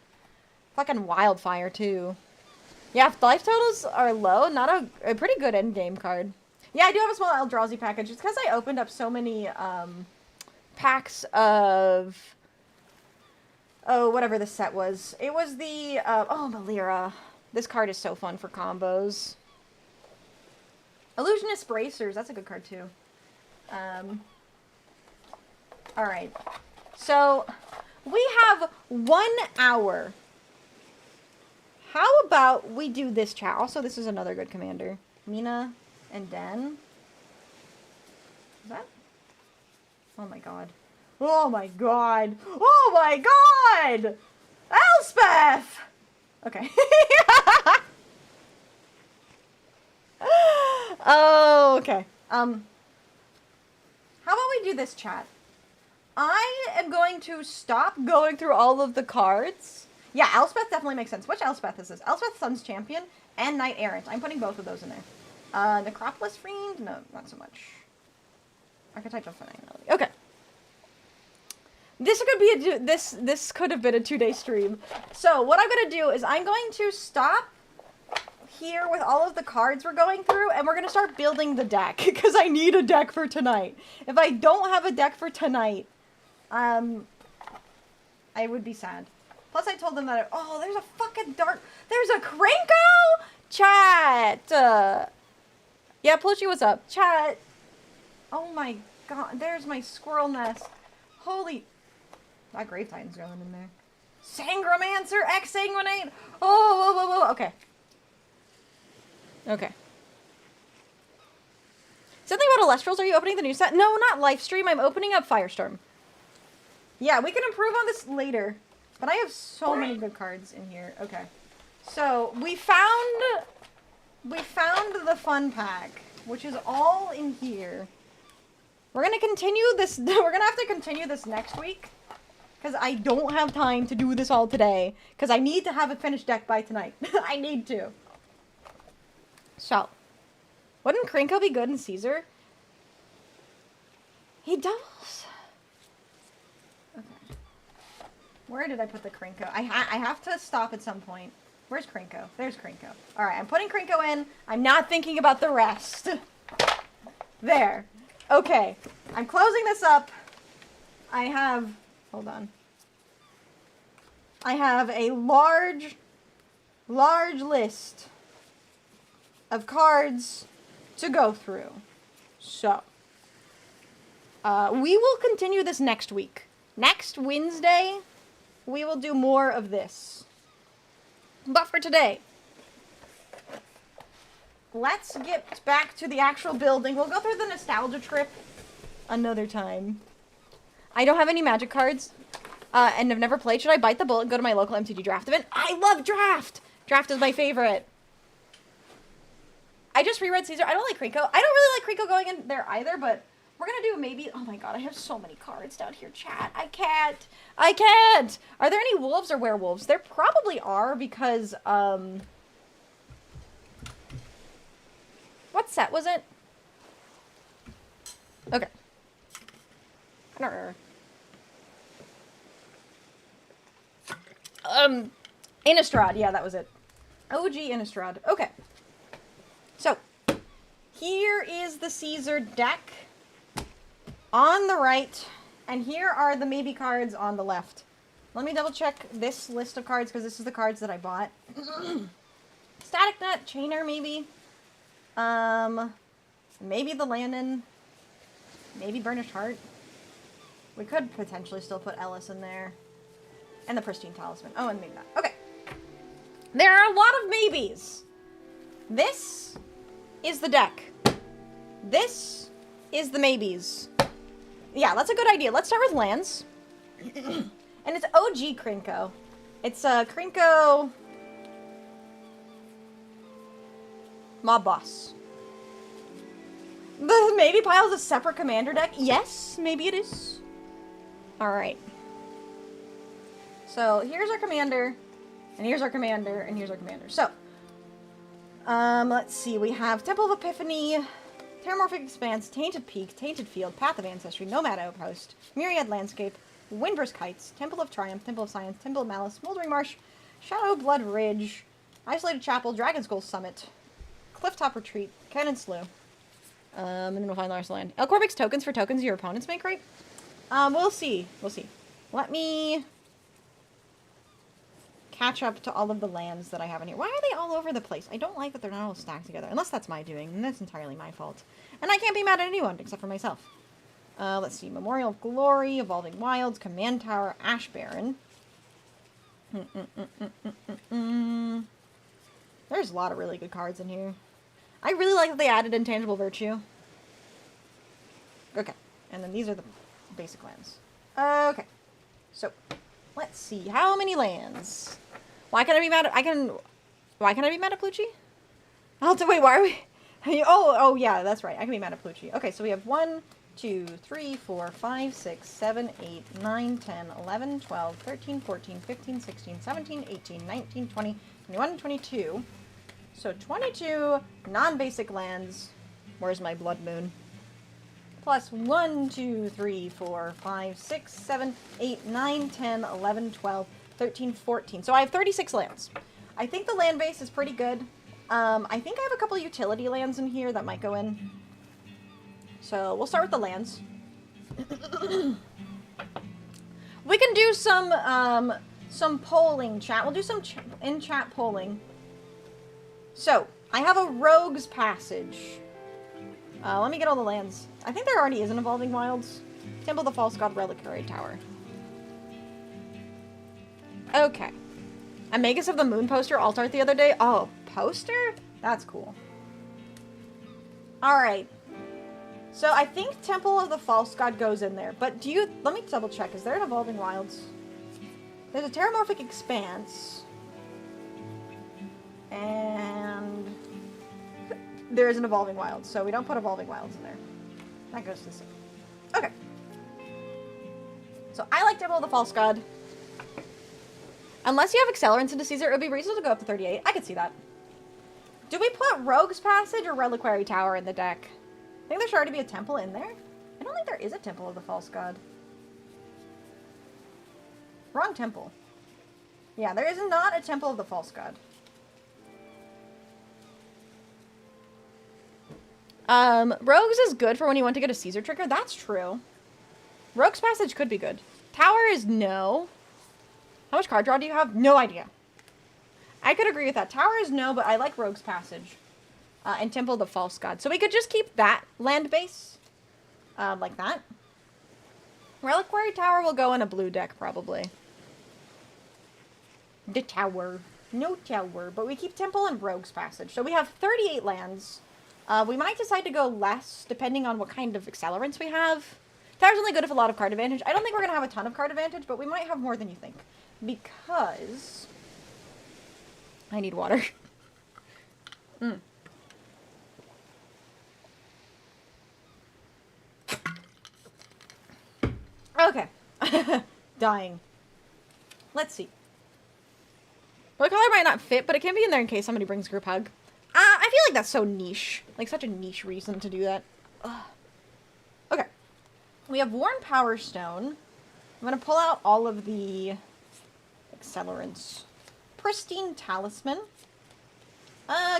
Fucking Wildfire, too. Yeah, if life totals are low, not a pretty good endgame card. Yeah, I do have a small Eldrazi package. It's because I opened up so many packs of... Oh, whatever the set was. It was the... oh, Malira. This card is so fun for combos. Illusionist Bracers. That's a good card, too. Alright. So, we have 1 hour. How about we do this, chat? Also, this is another good commander. Mina and Den. Is that? Oh my god. Oh my god. Oh my god! Elspeth! Okay. Oh, okay. How about we do this, chat? I am going to stop going through all of the cards. Yeah, Elspeth definitely makes sense. Which Elspeth is this? Elspeth Sun's Champion and Knight Errant. I'm putting both of those in there. Necropolis Fiend? No, not so much. Archetype of Finality. Okay. This could be this could have been a 2-day stream. So what I'm gonna do is I'm going to stop here with all of the cards we're going through, and we're gonna start building the deck because I need a deck for tonight. If I don't have a deck for tonight, I would be sad. Plus, I told them that oh, there's a fucking there's a Krenko chat. Yeah, Plushie, what's up, chat? Oh my god, there's my squirrel nest. Holy, that Grave Titan's going in there. Sangromancer, Exsanguinate. Oh, whoa, whoa, whoa. Okay. Okay. Something about Alestrals. Are you opening the new set? No, not Livestream. I'm opening up Firestorm. Yeah, we can improve on this later. But I have so many good cards in here. Okay. So, we found the fun pack, which is all in here. We're going to continue this. We're going to have to continue this next week. Because I don't have time to do this all today. Because I need to have a finished deck by tonight. I need to. So, wouldn't Krenko be good in Caesar? He doubles. Okay. Where did I put the Krenko? I have to stop at some point. Where's Krenko? There's Krenko. Alright, I'm putting Krenko in. I'm not thinking about the rest. There. Okay. I'm closing this up. I have... Hold on. I have a large list of cards to go through. So, we will continue this next week. Next Wednesday, we will do more of this. But for today, let's get back to the actual building. We'll go through the nostalgia trip another time. I don't have any Magic cards, and have never played. Should I bite the bullet and go to my local MTG draft event? I love draft! Draft is my favorite. I just reread Caesar. I don't like Krenko. I don't really like Krenko going in there either, but we're gonna do maybe... Oh my god, I have so many cards down here, chat. I can't. Are there any wolves or werewolves? There probably are because, what set was it? Okay. I don't remember. Innistrad. Yeah, that was it. OG Innistrad. Okay. So, here is the Caesar deck on the right, and here are the maybe cards on the left. Let me double check this list of cards, because this is the cards that I bought. Static Nut, Chainer, maybe. Maybe the Landon. Maybe Burnished Heart. We could potentially still put Ellis in there. And the Pristine Talisman. Oh, and maybe not. Okay. There are a lot of maybes. This is the deck. This is the maybes. Yeah, that's a good idea. Let's start with lands. And it's OG Krinko. It's Krinko Mob Boss. The maybe pile is a separate commander deck? Yes, maybe it is. Alright. So here's our commander, and here's our commander, and here's our commander. So, let's see. We have Temple of Epiphany, Terramorphic Expanse, Tainted Peak, Tainted Field, Path of Ancestry, Nomad Outpost, Myriad Landscape, Windburst Heights, Temple of Triumph, Temple of Science, Temple of Malice, Smoldering Marsh, Shadow Blood Ridge, Isolated Chapel, Dragon's Skull Summit, Clifftop Retreat, Cannon Slough. And then we'll find the rest of the land. Elcor makes tokens for tokens your opponents make, right? We'll see. We'll see. Let me catch up to all of the lands that I have in here. Why are they all over the place? I don't like that they're not all stacked together. Unless that's my doing, and that's entirely my fault. And I can't be mad at anyone except for myself. Let's see. Memorial of Glory, Evolving Wilds, Command Tower, Ash Baron. There's a lot of really good cards in here. I really like that they added Intangible Virtue. Okay. And then these are the basic lands. Okay. So, let's see. How many lands? Why can I be mad at... Why can I be mad at Plucci? Wait, why are we... Oh, yeah, that's right. I can be mad at Plucci. Okay, so we have 1, 2, 3, 4, 5, 6, 7, 8, 9, 10, 11, 12, 13, 14, 15, 16, 17, 18, 19, 20, 21, 22. So 22 non-basic lands. Where's my Blood Moon? Plus 1, 2, 3, 4, 5, 6, 7, 8, 9, 10, 11, 12, 13, 14. So I have 36 lands. I think the land base is pretty good. I think I have a couple utility lands in here that might go in. So we'll start with the lands. We can do some polling, chat. We'll do some in-chat polling. So, I have a Rogue's Passage. Let me get all the lands. I think there already is an Evolving Wilds. Temple of the False God, Reliquary Tower. Okay. A Magus of the Moon poster alt art the other day. Oh, poster? That's cool. Alright. So, I think Temple of the False God goes in there. But let me double check. Is there an Evolving Wilds? There's a Terramorphic Expanse. And there's an Evolving Wilds, so we don't put Evolving Wilds in there. That goes to the same. Okay. So I like Temple of the False God. Unless you have Accelerants into Caesar, it would be reasonable to go up to 38. I could see that. Do we put Rogue's Passage or Reliquary Tower in the deck? I think there should already be a temple in there. I don't think there is a Temple of the False God. Wrong temple. Yeah, there is not a Temple of the False God. Rogues is good for when you want to get a Caesar trigger. That's true. Rogue's Passage could be good. Tower is no. How much card draw do you have? No idea. I could agree with that. Tower is no, but I like Rogue's Passage. And Temple of the False God. So we could just keep that land base. Like that. Reliquary Tower will go in a blue deck, probably. The Tower. No Tower. But we keep Temple and Rogue's Passage. So we have 38 lands. We might decide to go less, depending on what kind of accelerants we have. Tower's only good if a lot of card advantage. I don't think we're going to have a ton of card advantage, but we might have more than you think. Because... I need water. Okay. Dying. Let's see. What color might not fit, but it can be in there in case somebody brings group hug. I feel like that's so niche. Like, such a niche reason to do that. Ugh. Okay. We have Worn Power Stone. I'm going to pull out all of the accelerants. Pristine Talisman.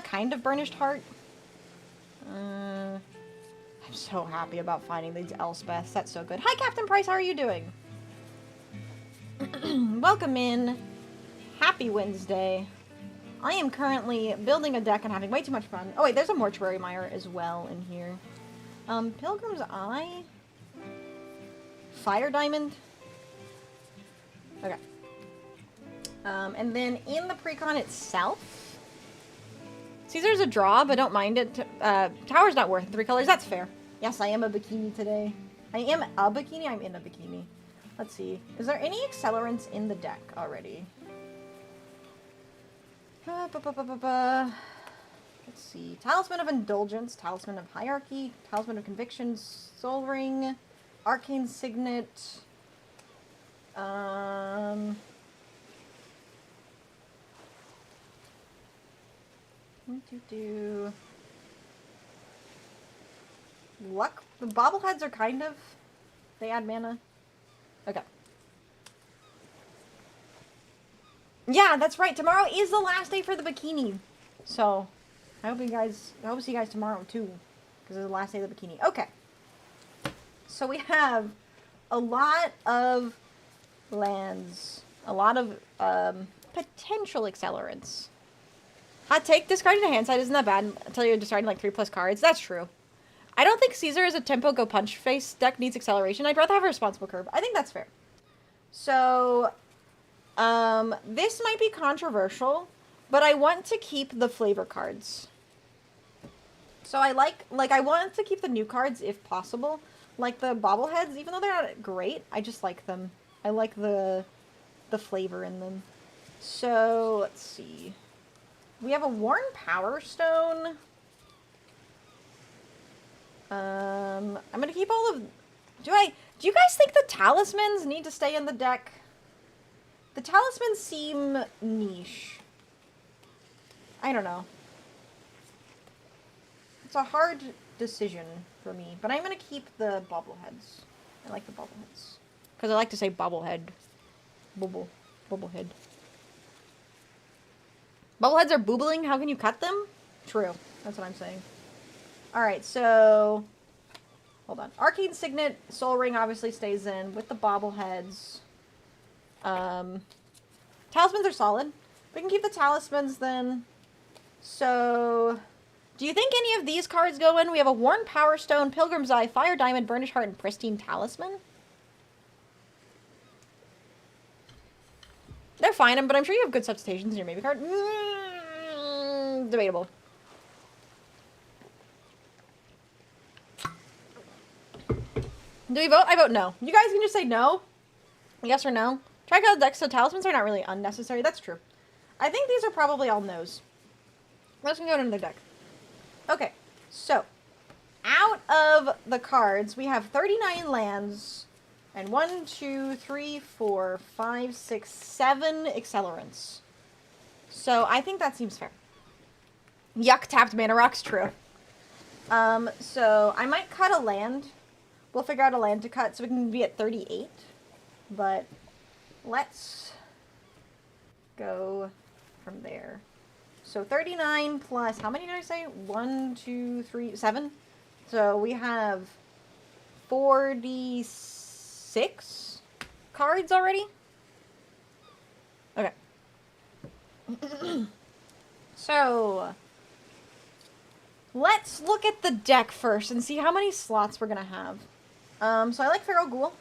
Kind of Burnished Heart. I'm so happy about finding these Elspeths. That's so good. Hi, Captain Price. How are you doing? Welcome in. Happy Wednesday. I am currently building a deck and having way too much fun. Oh wait, there's a Mortuary Mire as well in here. Pilgrim's Eye. Fire Diamond. Okay. And then in the precon itself, Caesar's a draw, but don't mind it. Tower's not worth 3 colors. That's fair. Yes, I am a bikini today. I am a bikini? I'm in a bikini. Let's see. Is there any accelerants in the deck already? Let's see. Talisman of Indulgence, Talisman of Hierarchy, Talisman of Conviction, Soul Ring, Arcane Signet. Luck. The bobbleheads are kind of. They add mana. Okay. Yeah, that's right. Tomorrow is the last day for the bikini. So, I hope to see you guys tomorrow too. Because it's the last day of the bikini. Okay. So we have a lot of lands. A lot of potential accelerants. Hot take, discarding a hand side isn't that bad until you're discarding like 3+ cards. That's true. I don't think Caesar as a tempo go punch face deck needs acceleration. I'd rather have a responsible curve. I think that's fair. So, this might be controversial, but I want to keep the flavor cards. So I I want to keep the new cards if possible. Like the bobbleheads, even though they're not great, I just like them. I like the flavor in them. So, let's see. We have a Worn Power Stone. I'm gonna keep all of... Do you guys think the talismans need to stay in the deck? The talismans seem niche. I don't know. It's a hard decision for me, but I'm gonna keep the bobbleheads. I like the bobbleheads. Because I like to say bobblehead. Bobblehead. Bobbleheads are boobling? How can you cut them? True. That's what I'm saying. Alright, so... Hold on. Arcane Signet, Soul Ring obviously stays in with the bobbleheads. Talismans are solid. We can keep the talismans then. So... Do you think any of these cards go in? We have a Worn Power Stone, Pilgrim's Eye, Fire Diamond, Burnished Heart, and Pristine Talisman. They're fine, but I'm sure you have good substitutions in your maybe card. Debatable. Do we vote? I vote no. You guys can just say no. Yes or no. Try out the deck so talismans are not really unnecessary. That's true. I think these are probably all no's. Let's go into the deck. Okay, so out of the cards, we have 39 lands and 1, 2, 3, 4, 5, 6, 7 accelerants. So I think that seems fair. Yuck, tapped mana rocks, true. So I might cut a land. We'll figure out a land to cut so we can be at 38. But let's go from there. So 39 plus, how many did I say? 1, 2, 3, 7. So we have 46 cards already. Okay. So let's look at the deck first and see how many slots we're going to have. So I like Feral Ghoul.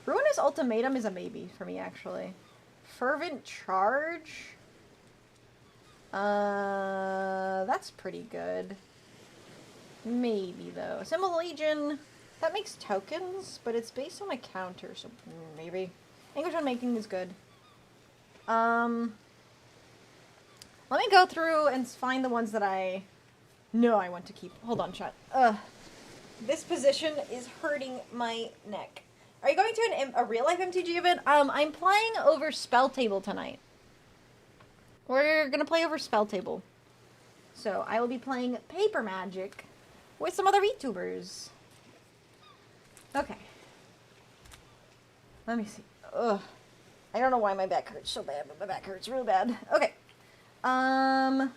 Ruinous Ultimatum is a maybe for me, actually. Fervent Charge. That's pretty good. Maybe, though. Symbol Legion, that makes tokens, but it's based on a counter, so maybe. English Unmaking is good. Let me go through and find the ones that I know I want to keep. Hold on, chat. This position is hurting my neck. Are you going to a real-life MTG event? I'm playing over Spell Table tonight. We're gonna play over Spell Table. So, I will be playing Paper Magic with some other VTubers. Okay. Let me see. Ugh. I don't know why my back hurts so bad, but my back hurts real bad. Okay. I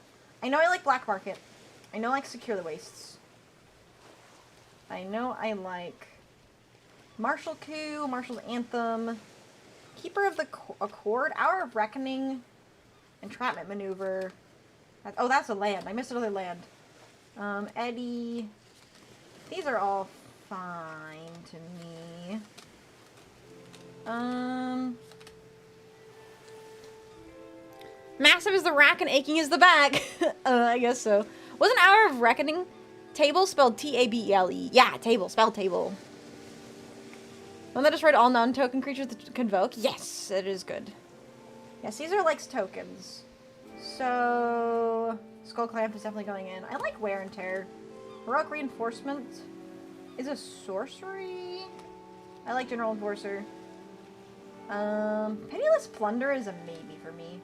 know I like Black Market. I know I like Secure the Wastes. I know I like Martial Coup, Marshal's Anthem, Keeper of the Accord, Hour of Reckoning, Entrapment Maneuver. Oh, that's a land. I missed another land. Eddie. These are all fine to me. Massive is the rack and aching is the back. I guess so. Wasn't Hour of Reckoning table spelled T-A-B-E-L-E? Yeah, table, spelled table. One that destroyed all non-token creatures that convoke? Yes, it is good. Yeah, Caesar likes tokens. So... Skull Clamp is definitely going in. I like Wear and Tear. Heroic Reinforcement is a sorcery. I like General Enforcer. Pitiless Plunder is a maybe for me.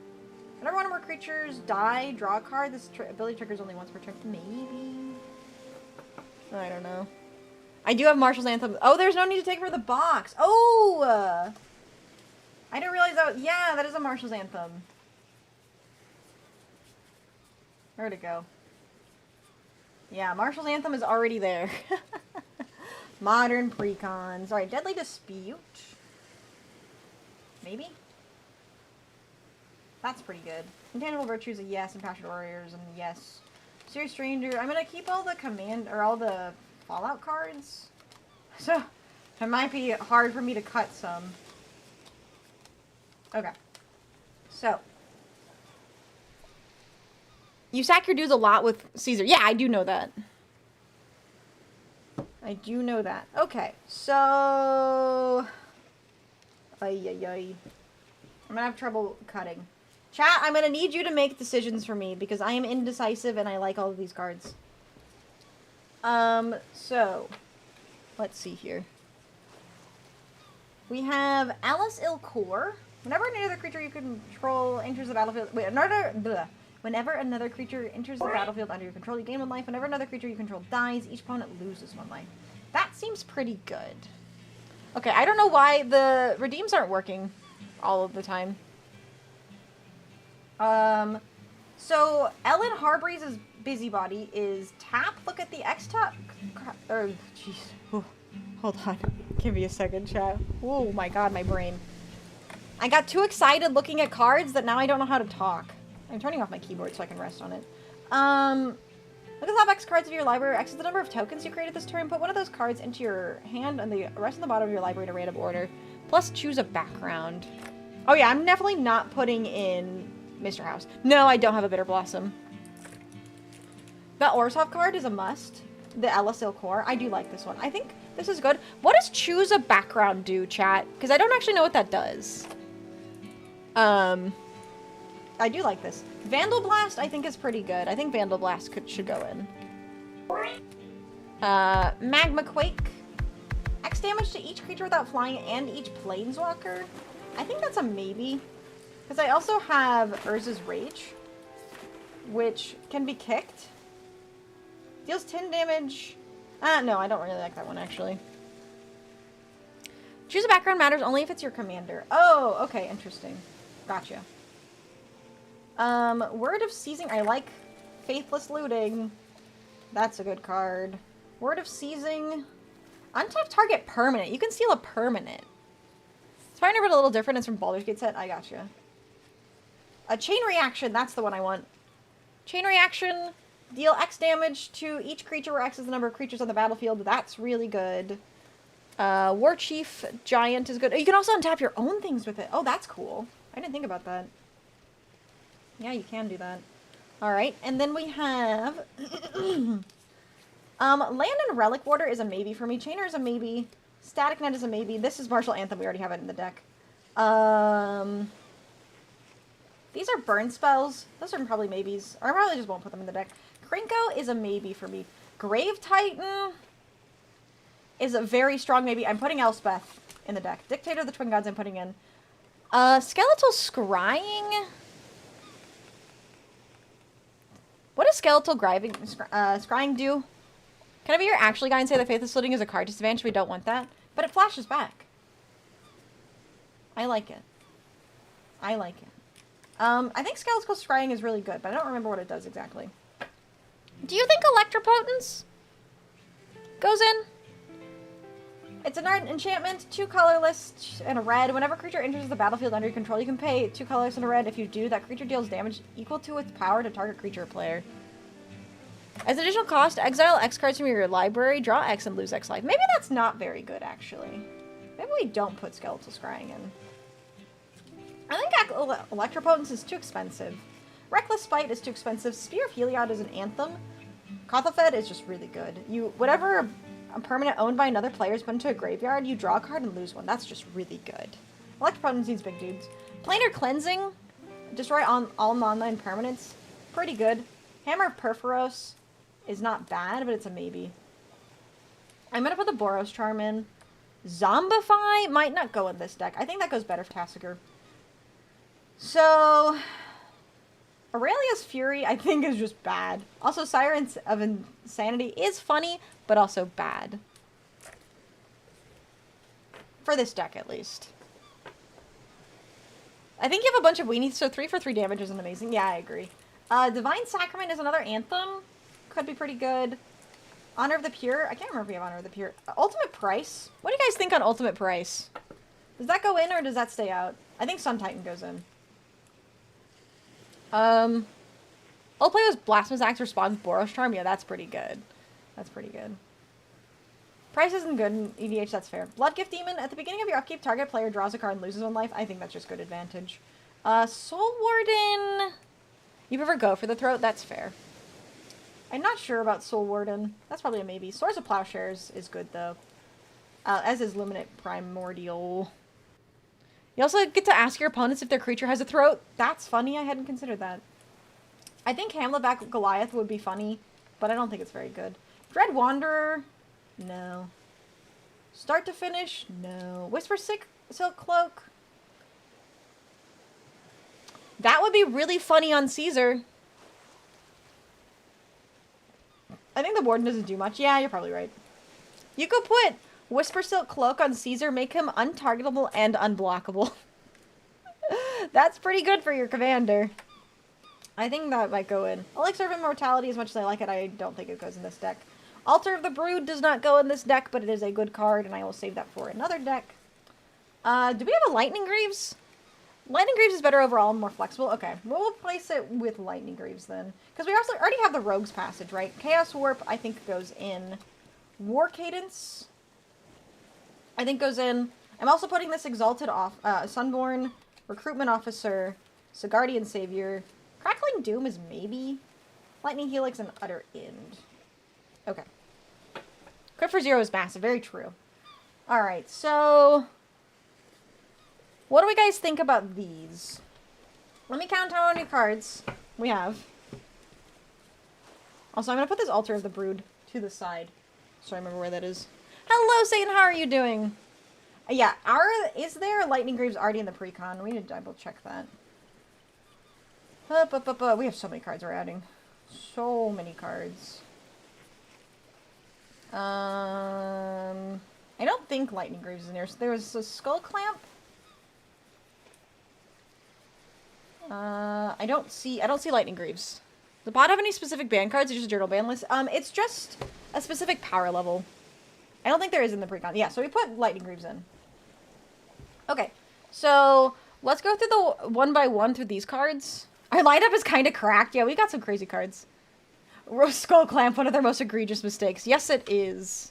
Whenever one or more creatures die, draw a card. This ability triggers only once per turn. Maybe. I don't know. I do have Marshall's Anthem. Oh, there's no need to take for the box. Oh! I didn't realize that. Yeah, that is a Marshall's Anthem. Where'd it go? Yeah, Marshall's Anthem is already there. Modern Precons. Alright, Deadly Dispute. Maybe? That's pretty good. Intangible Virtues, a yes, and Passionate Warriors, and yes. Serious Stranger. I'm gonna keep all the command, or all the Fallout cards. So, it might be hard for me to cut some. Okay. So. You sack your dudes a lot with Caesar. Yeah, I do know that. I do know that. Okay, so... I'm gonna have trouble cutting. Chat, I'm gonna need you to make decisions for me because I am indecisive and I like all of these cards. So... Let's see here. We have Alice Ilcor. Whenever any other creature you control enters the battlefield... Wait, Whenever another creature enters the battlefield under your control, you gain 1 life. Whenever another creature you control dies, each opponent loses 1 life. That seems pretty good. Okay, I don't know why the redeems aren't working all of the time. So Ellen Harbreeze's Busybody is tap. Look at the X-top. Or, jeez. Hold on. Give me a second, chat. Oh my god, my brain. I got too excited looking at cards that now I don't know how to talk. I'm turning off my keyboard so I can rest on it. Look at the top X cards of your library. X is the number of tokens you created this turn. Put one of those cards into your hand and the rest in the bottom of your library in a random order. Plus choose a background. Oh yeah, I'm definitely not putting in Mr. House. No, I don't have a Bitter Blossom. The Orzhov card is a must. The Alice Ilcor. I do like this one. I think this is good. What does choose a background do, chat? Because I don't actually know what that does. I do like this. Vandal Blast, I think, is pretty good. I think Vandal Blast should go in. Magma Quake. X damage to each creature without flying and each planeswalker. I think that's a maybe. Because I also have Urza's Rage, which can be kicked. Deals 10 damage. No, I don't really like that one, actually. Choose a background matters only if it's your commander. Oh, okay, interesting. Gotcha. Word of Seizing. I like Faithless Looting. That's a good card. Word of Seizing. Untap target permanent. You can steal a permanent. It's probably a little different. It's from Baldur's Gate set. I gotcha. A Chain Reaction. That's the one I want. Chain Reaction. Deal X damage to each creature where X is the number of creatures on the battlefield. That's really good. War Chief Giant is good. You can also untap your own things with it. Oh, that's cool. I didn't think about that. Yeah, you can do that. Alright, and then we have... Land and Relic Warder is a maybe for me. Chainer is a maybe. Static Net is a maybe. This is Martial Anthem. We already have it in the deck. These are burn spells. Those are probably maybes. Or I probably just won't put them in the deck. Krinko is a maybe for me. Grave Titan is a very strong maybe. I'm putting Elspeth in the deck. Dictator of the Twin Gods I'm putting in. Skeletal Scrying... What does Skeletal Scrying do? Can I be your actual guy and say that Faithless Looting is a card disadvantage? We don't want that. But it flashes back. I like it. I like it. I think Skeletal Scrying is really good, but I don't remember what it does exactly. Do you think Electropotence goes in? It's an art enchantment, 2 colorless and a red. Whenever a creature enters the battlefield under your control, you can pay 2 colors and a red. If you do, that creature deals damage equal to its power to target creature or player. As additional cost, exile X cards from your library, draw X and lose X life. Maybe that's not very good, actually. Maybe we don't put Skeletal Scrying in. I think Electropotence is too expensive. Reckless Spite is too expensive. Spear of Heliod is an anthem. Kothafed is just really good. Whatever a permanent owned by another player is put into a graveyard, you draw a card and lose one. That's just really good. Electropotence needs big dudes. Planar Cleansing, destroy all non-land permanents. Pretty good. Hammer of Perforos is not bad, but it's a maybe. I'm gonna put the Boros Charm in. Zombify might not go in this deck. I think that goes better for Tassiger. So, Aurelia's Fury, I think, is just bad. Also, Sirens of Insanity is funny, but also bad. For this deck, at least. I think you have a bunch of weenies, so 3 for 3 damage isn't amazing. Yeah, I agree. Divine Sacrament is another anthem. Could be pretty good. Honor of the Pure. I can't remember if we have Honor of the Pure. Ultimate Price. What do you guys think on Ultimate Price? Does that go in or does that stay out? I think Sun Titan goes in. I'll play with Blasphemous Axe responds Boros Charm. Yeah, that's pretty good. That's pretty good. Price isn't good in EDH, that's fair. Bloodgift Demon. At the beginning of your upkeep, target player draws a card and loses 1 life. I think that's just good advantage. Soul Warden. You prefer Go for the Throat? That's fair. I'm not sure about Soul Warden. That's probably a maybe. Swords of Plowshares is good, though. As is Luminate Primordial. You also get to ask your opponents if their creature has a throat. That's funny. I hadn't considered that. I think Hamletback Goliath would be funny, but I don't think it's very good. Dread Wanderer? No. Start to Finish? No. Whisper Silk Cloak? That would be really funny on Caesar. I think the Warden doesn't do much. Yeah, you're probably right. You could put Whisper Silk Cloak on Caesar, make him untargetable and unblockable. That's pretty good for your commander. I think that might go in. Elixir of Immortality, as much as I like it, I don't think it goes in this deck. Altar of the Brood does not go in this deck, but it is a good card, and I will save that for another deck. Do we have a Lightning Greaves? Lightning Greaves is better overall and more flexible. Okay, we'll place it with Lightning Greaves then. Because we also already have the Rogue's Passage, right? Chaos Warp, I think, goes in. War Cadence, I think, goes in. I'm also putting this Exalted Sunborn, Recruitment Officer, Sigardian Savior. Crackling Doom is maybe. Lightning Helix and Utter End. Okay. Crit for 0 is massive. Very true. Alright, so what do we guys think about these? Let me count how many cards we have. Also, I'm going to put this Altar of the Brood to the side, so I remember where that is. Hello, Satan. How are you doing? Yeah, is there Lightning Greaves already in the pre-con? We need to double check that. We have so many cards we're adding. So many cards. I don't think Lightning Greaves is in there. So there was a Skull Clamp. I don't see Lightning Greaves. Does the bot have any specific ban cards? It's just a journal ban list. It's just a specific power level. I don't think there is in the precon. Yeah, so we put Lightning Greaves in. Okay, so let's go through the one by one through these cards. Our lineup is kind of cracked. Yeah, we got some crazy cards. Skull Clamp, one of their most egregious mistakes. Yes, it is.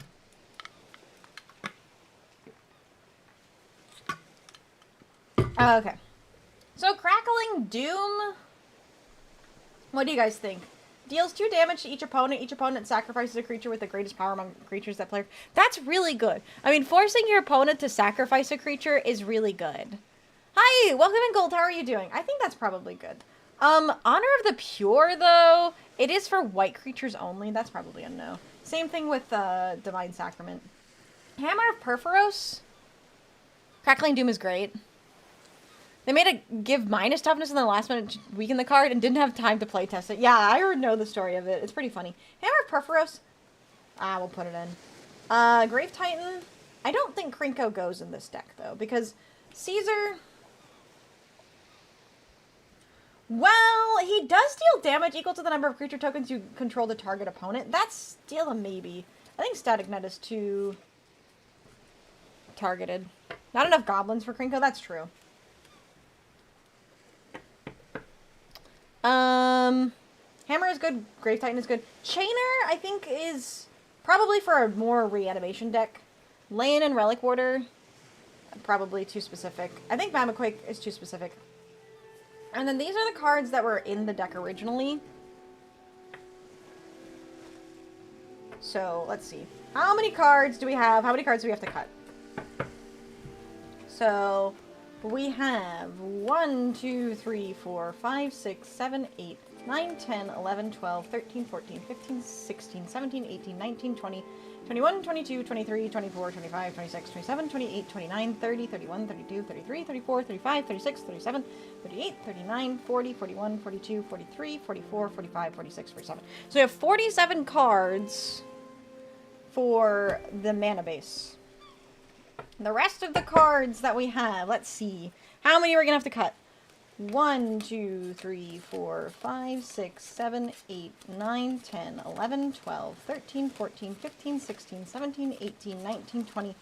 Okay. So, Crackling Doom. What do you guys think? Deals 2 damage to each opponent. Each opponent sacrifices a creature with the greatest power among creatures that player. That's really good. I mean, forcing your opponent to sacrifice a creature is really good. Hi, welcome in, Gold. How are you doing? I think that's probably good. Honor of the Pure, though, it is for white creatures only. That's probably a no. Same thing with Divine Sacrament. Hammer of Perforos. Crackling Doom is great. They made it give minus toughness in the last minute to weaken the card and didn't have time to play test it. Yeah, I already know the story of it. It's pretty funny. Hammer of Perforos. We'll put it in. Grave Titan. I don't think Krinko goes in this deck, though, because Caesar... Well, he does deal damage equal to the number of creature tokens you control the target opponent. That's still a maybe. I think Static Net is too targeted. Not enough goblins for Krinko, that's true. Hammer is good. Grave Titan is good. Chainer, I think, is probably for a more reanimation deck. Lane and Relic Warder, probably too specific. I think Mamaquake is too specific. And then these are the cards that were in the deck originally. So, let's see. How many cards do we have? How many cards do we have to cut? So, we have 1, 2, 3, 4, 5, 6, 7, 8, 9, 10, 11, 12, 13, 14, 15, 16, 17, 18, 19, 20, 21, 22, 23, 24, 25, 26, 27, 28, 29, 30, 31, 32, 33, 34, 35, 36, 37, 38, 39, 40, 41, 42, 43, 44, 45, 46, 47. So we have 47 cards for the mana base. The rest of the cards that we have, let's see. How many are we going to have to cut? 1, 2, 3, 4, 5, 6, 7, 8, 9, 10, 11, 12, 13, 14, 15, 16, 17, 18, 19, 20,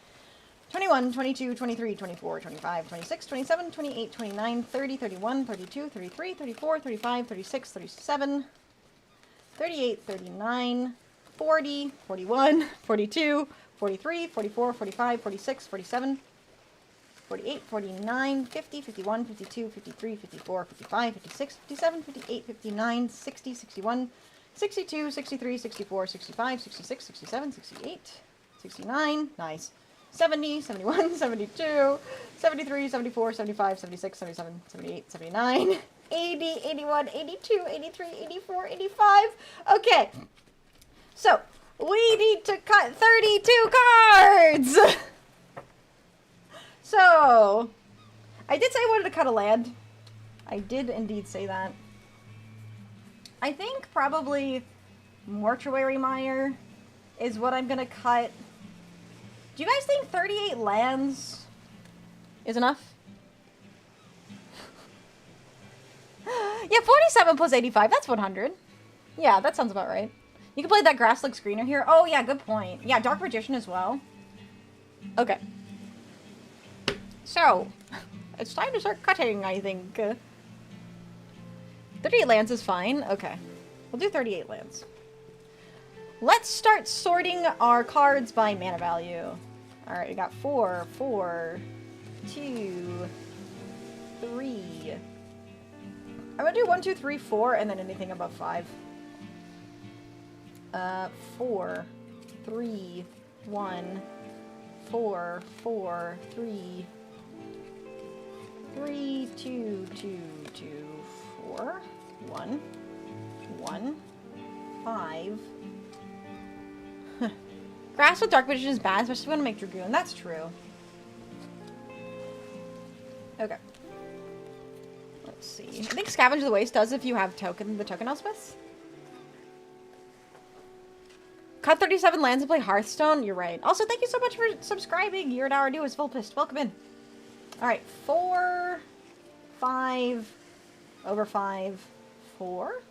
21, 22, 23, 24, 25, 26, 27, 28, 29, 30, 31, 32, 33, 34, 35, 36, 37, 38, 39, 40, 41, 42, 43, 44, 45, 46, 47, 48, 49, 50, 51, 52, 53, 54, 55, 56, 57, 58, 59, 60, 61, 62, 63, 64, 65, 66, 67, 68, 69, nice, 70, 71, 72, 73, 74, 75, 76, 77, 78, 79, 80, 81, 82, 83, 84, 85. Okay, so we need to cut 32 cards! So, I did say I wanted to cut a land. I did indeed say that. I think probably Mortuary Mire is what I'm gonna cut. Do you guys think 38 lands is enough? Yeah, 47 plus 85, that's 100. Yeah, that sounds about right. You can play that Grass Looks Greener here. Oh yeah, good point. Yeah, Dark Magician as well. Okay. So, it's time to start cutting, I think. 38 lands is fine. Okay. We'll do 38 lands. Let's start sorting our cards by mana value. Alright, we got 4, 4, 2, 3. I'm gonna do 1, 2, 3, 4, and then anything above 5. 4, 3, 1, 4, 4, 3, 3, 2, 2, 2, 4, 1, 1, 5. Grass with Dark Vision is bad, especially when I make Dragoon. That's true. Okay. Let's see. I think Scavenge the Waste does if you have the token Elspeths. Cut 37 lands and play Hearthstone? You're right. Also, thank you so much for subscribing. You're an hour new is full pissed. Welcome in. Alright, 4, 5, over 5, 4.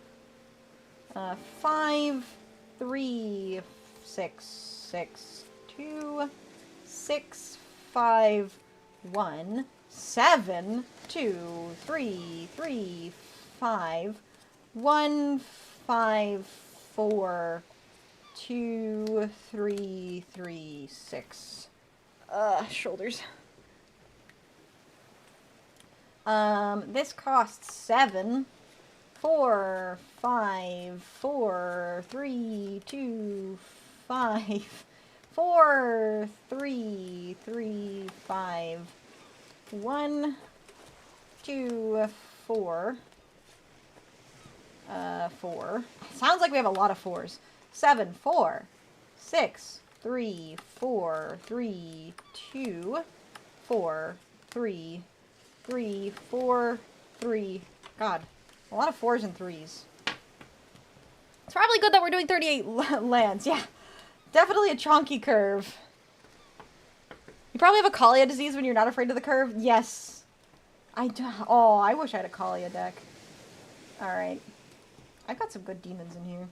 5, 3, 6, 6, 2, 6, 5, 1, 7, 2, 3, 3, 5, 1, 5, 4, 2, 3, 3, 6. Shoulders. This costs 7. 4, 5, 4, 3, 2, 5, 4, 3, 3, 5, 1, 2, 4, 4. Sounds like we have a lot of 4s. 7, 4, 6, 3, 4, 3, 2, 4, 3, 3, 4, 3. God, a lot of 4s and 3s. It's probably good that we're doing 38 lands. Yeah, definitely a chonky curve. You probably have a Kalia disease when you're not afraid of the curve. Yes. Oh, I wish I had a Kalia deck. Alright. I got some good demons in here.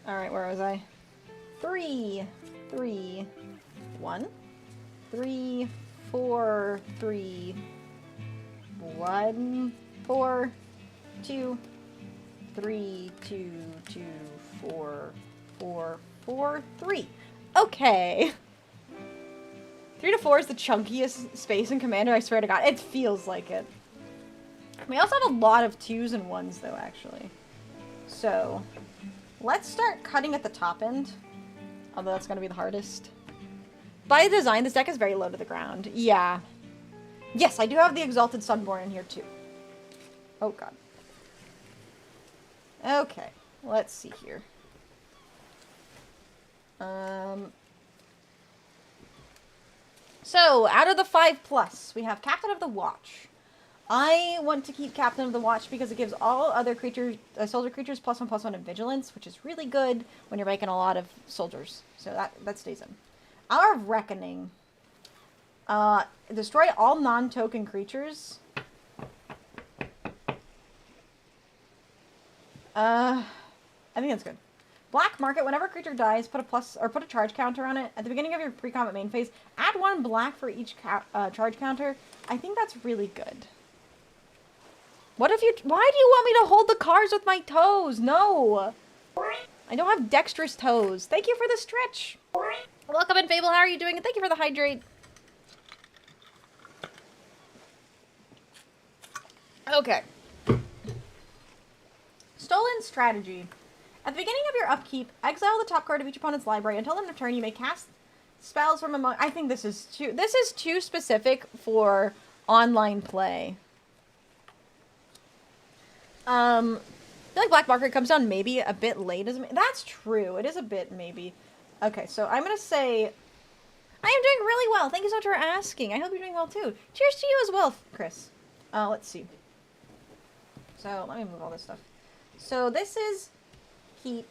Alright, where was I? 3, 3, 1, 3, 4, 3, 1, 4, 2, 3, 2, 2, 4, 4, 4, 3. Okay. 3 to 4 is the chunkiest space in Commander, I swear to God. It feels like it. We also have a lot of 2s and 1s, though, actually. So, let's start cutting at the top end. Although that's going to be the hardest. By design, this deck is very low to the ground. Yeah. Yes, I do have the Exalted Sunborn in here, too. Oh, God. Okay. Let's see here. So, out of the 5+, we have Captain of the Watch. I want to keep Captain of the Watch because it gives all other creatures, soldier creatures, +1/+1 in Vigilance, which is really good when you're making a lot of soldiers. So that stays in. Hour of Reckoning. Destroy all non-token creatures. I think that's good. Black Market. Whenever a creature dies, put a charge counter on it. At the beginning of your pre-combat main phase, add 1 black for each charge counter. I think that's really good. Why do you want me to hold the cards with my toes? No! I don't have dexterous toes. Thank you for the stretch. Welcome in, Fable. How are you doing? And thank you for the hydrate. Okay. Stolen Strategy. At the beginning of your upkeep, exile the top card of each opponent's library. Until end of turn, you may cast spells from among... I think this is too specific for online play. I feel like Black Market comes down maybe a bit late. That's true. It is a bit maybe. Okay, so I'm going to say... I am doing really well. Thank you so much for asking. I hope you're doing well too. Cheers to you as well, Chris. Let's see. So, let me move all this stuff. So, this is keep.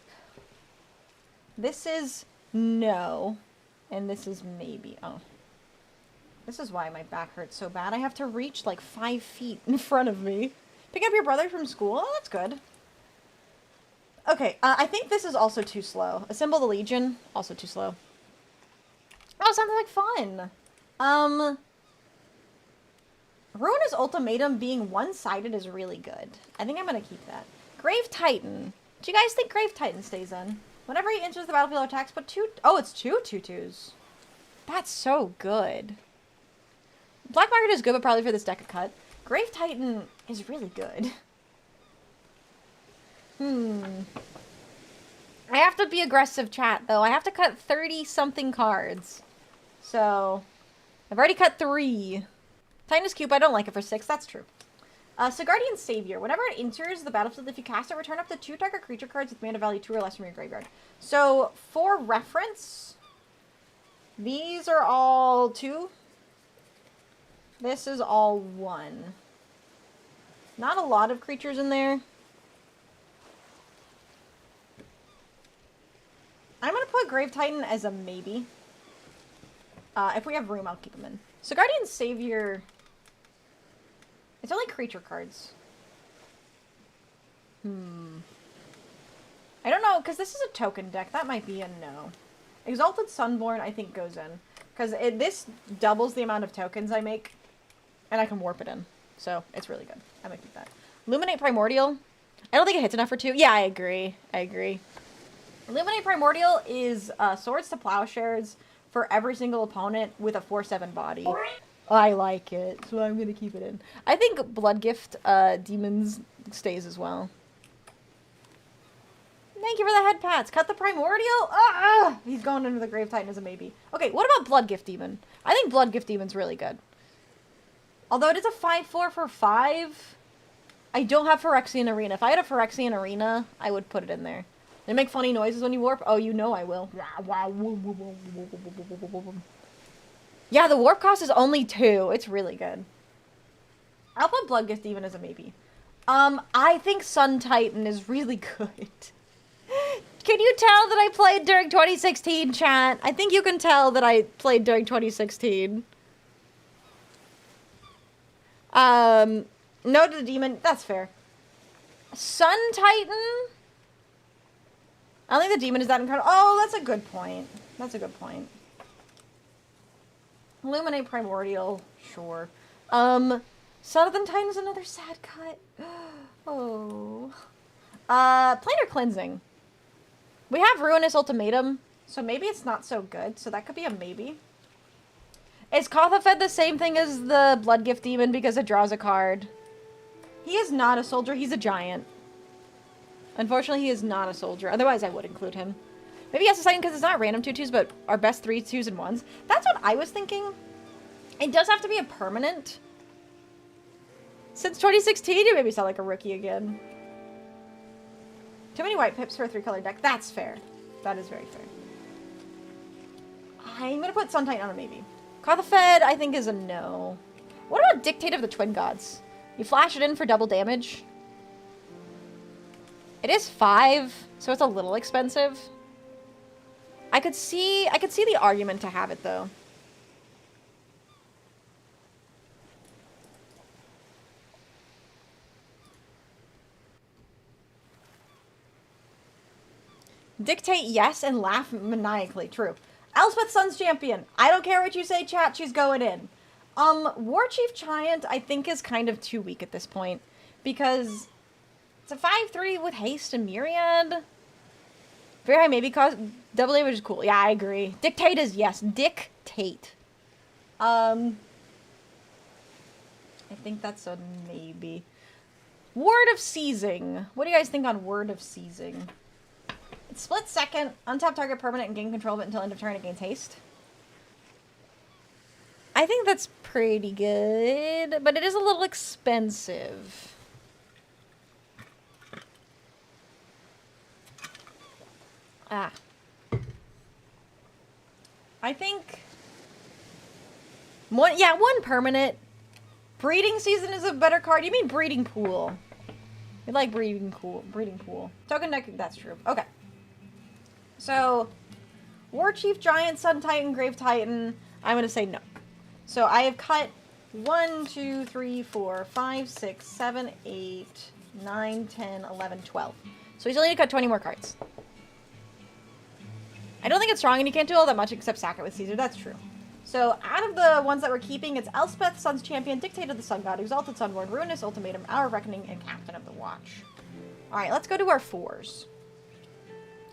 This is no. And this is maybe. Oh. This is why my back hurts so bad. I have to reach like 5 feet in front of me. Pick up your brother from school? Oh, that's good. Okay, I think this is also too slow. Assemble the Legion, also too slow. Oh, sounds like fun. Ruinous Ultimatum being one-sided is really good. I think I'm going to keep that. Grave Titan. Do you guys think Grave Titan stays in? Whenever he enters the battlefield or attacks, put 2... Oh, it's 2 2/2s. That's so good. Black Market is good, but probably for this deck of cut. Grave Titan is really good. I have to be aggressive, chat, though. I have to cut 30-something cards. So, I've already cut 3. Titan is cute, but I don't like it for 6. That's true. Sigardian Savior. Whenever it enters the battlefield, if you cast it, return up to 2 target creature cards with mana value 2 or less from your graveyard. So, for reference, these are all 2. This is all 1. Not a lot of creatures in there. I'm going to put Grave Titan as a maybe. If we have room, I'll keep him in. So Guardian Savior... It's only creature cards. I don't know, because this is a token deck. That might be a no. Exalted Sunborn, I think, goes in. Because this doubles the amount of tokens I make. And I can warp it in. So, it's really good. I'm going to keep that. Illuminate Primordial. I don't think it hits enough for 2. Yeah, I agree. Illuminate Primordial is Swords to Plowshares for every single opponent with a 4/7 body. I like it, so I'm going to keep it in. I think Bloodgift Demons stays as well. Thank you for the head pats. Cut the Primordial. He's going into the Grave Titan as a maybe. Okay, what about Bloodgift Demon? I think Bloodgift Demon's really good. Although it is a 5/4 for 5, I don't have Phyrexian Arena. If I had a Phyrexian Arena, I would put it in there. They make funny noises when you warp. Oh, you know I will. Yeah, the warp cost is only 2. It's really good. I'll put Bloodgift Demon as a maybe. I think Sun Titan is really good. Can you tell that I played during 2016, chat? I think you can tell that I played during 2016. No to the Demon. That's fair. Sun Titan? I don't think the Demon is that incredible. Oh, that's a good point. Illuminate Primordial. Sure. Southern Titan is another sad cut. Oh. Planar Cleansing. We have Ruinous Ultimatum, so maybe it's not so good, so that could be a maybe. Is Kothafed the same thing as the Bloodgift Demon because it draws a card? He is not a soldier, he's a giant. Unfortunately, he is not a soldier. Otherwise, I would include him. Maybe he has a second because it's not random 2/2s, but our best 3 2s and 1s. That's what I was thinking. It does have to be a permanent. Since 2016, you made me sound like a rookie again. Too many white pips for a 3-color deck. That's fair. That is very fair. I'm going to put Sun Titan on a maybe. Call the Fed, I think, is a no. What about Dictate of the Twin Gods? You flash it in for double damage. It is 5, so it's a little expensive. I could see the argument to have it, though. Dictate yes and laugh maniacally. True. Elspeth Sun's champion. I don't care what you say, chat. She's going in. War Chief Giant, I think, is kind of too weak at this point. Because it's a 5/3 with haste and myriad. Very high maybe cause double damage is cool. Yeah, I agree. Dictate is yes. Dictate. I think that's a maybe. Word of Seizing. What do you guys think on Word of Seizing? It's split second, untap target permanent, and gain control of it until end of turn. It gains haste. I think that's pretty good, but it is a little expensive. Ah. I think one permanent. Breeding Season is a better card. You mean Breeding Pool. We like Breeding Pool. Token deck, that's true. Okay. So, War Chief Giant, Sun Titan, Grave Titan, I'm going to say no. So I have cut 1, 2, 3, 4, 5, 6, 7, 8, 9, 10, 11, 12. So we still need to cut 20 more cards. I don't think it's strong and you can't do all that much except sack it with Caesar. That's true. So out of the ones that we're keeping, it's Elspeth, Sun's Champion, Dictate of the Sun God, Exalted Sunborn, Ruinous Ultimatum, Hour of Reckoning, and Captain of the Watch. Alright, let's go to our 4s.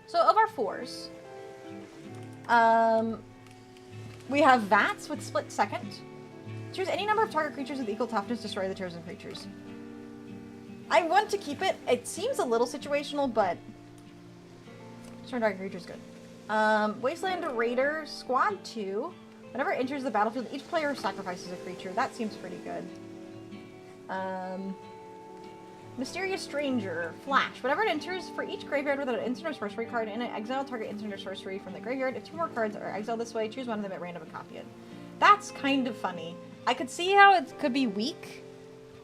So of our 4s, we have Vats with split second. Choose any number of target creatures with equal toughness, destroy the chosen creatures. I want to keep it. It seems a little situational, but destroy target creatures is good. Wasteland Raider, Squad 2. Whenever it enters the battlefield, each player sacrifices a creature. That seems pretty good. Mysterious Stranger, Flash. Whenever it enters, for each graveyard with an instant or sorcery card in it, exile target instant or sorcery from the graveyard. If 2 more cards are exiled this way, choose one of them at random and copy it. That's kind of funny. I could see how it could be weak,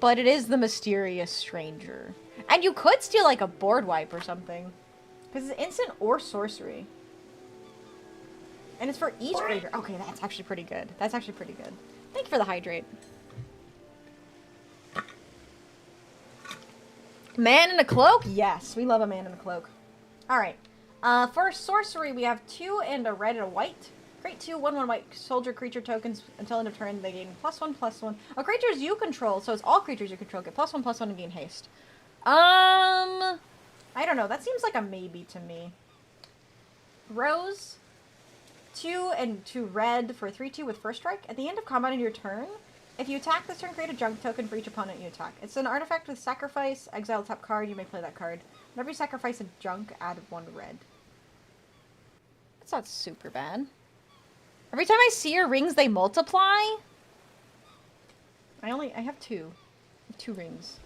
but it is the Mysterious Stranger. And you could steal like a board wipe or something. Because it's instant or sorcery. And it's for each graveyard. Okay, that's actually pretty good. That's actually pretty good. Thank you for the hydrate. Man in a Cloak? Yes, we love a Man in a Cloak. Alright. For sorcery, we have 2 and a red and a white. Create 2 1/1 white soldier creature tokens until end of turn. They gain +1/+1. Oh, creatures you control, so it's all creatures you control get +1/+1 and gain haste. I don't know. That seems like a maybe to me. Rose, 2 and 2 red for 3/2 with first strike. At the end of combat in your turn, if you attack this turn, create a junk token for each opponent you attack. It's an artifact with sacrifice. Exile top card. You may play that card. Whenever you sacrifice a junk, add 1 red. That's not super bad. Every time I see your rings, they multiply. I have 2. I have 2 rings.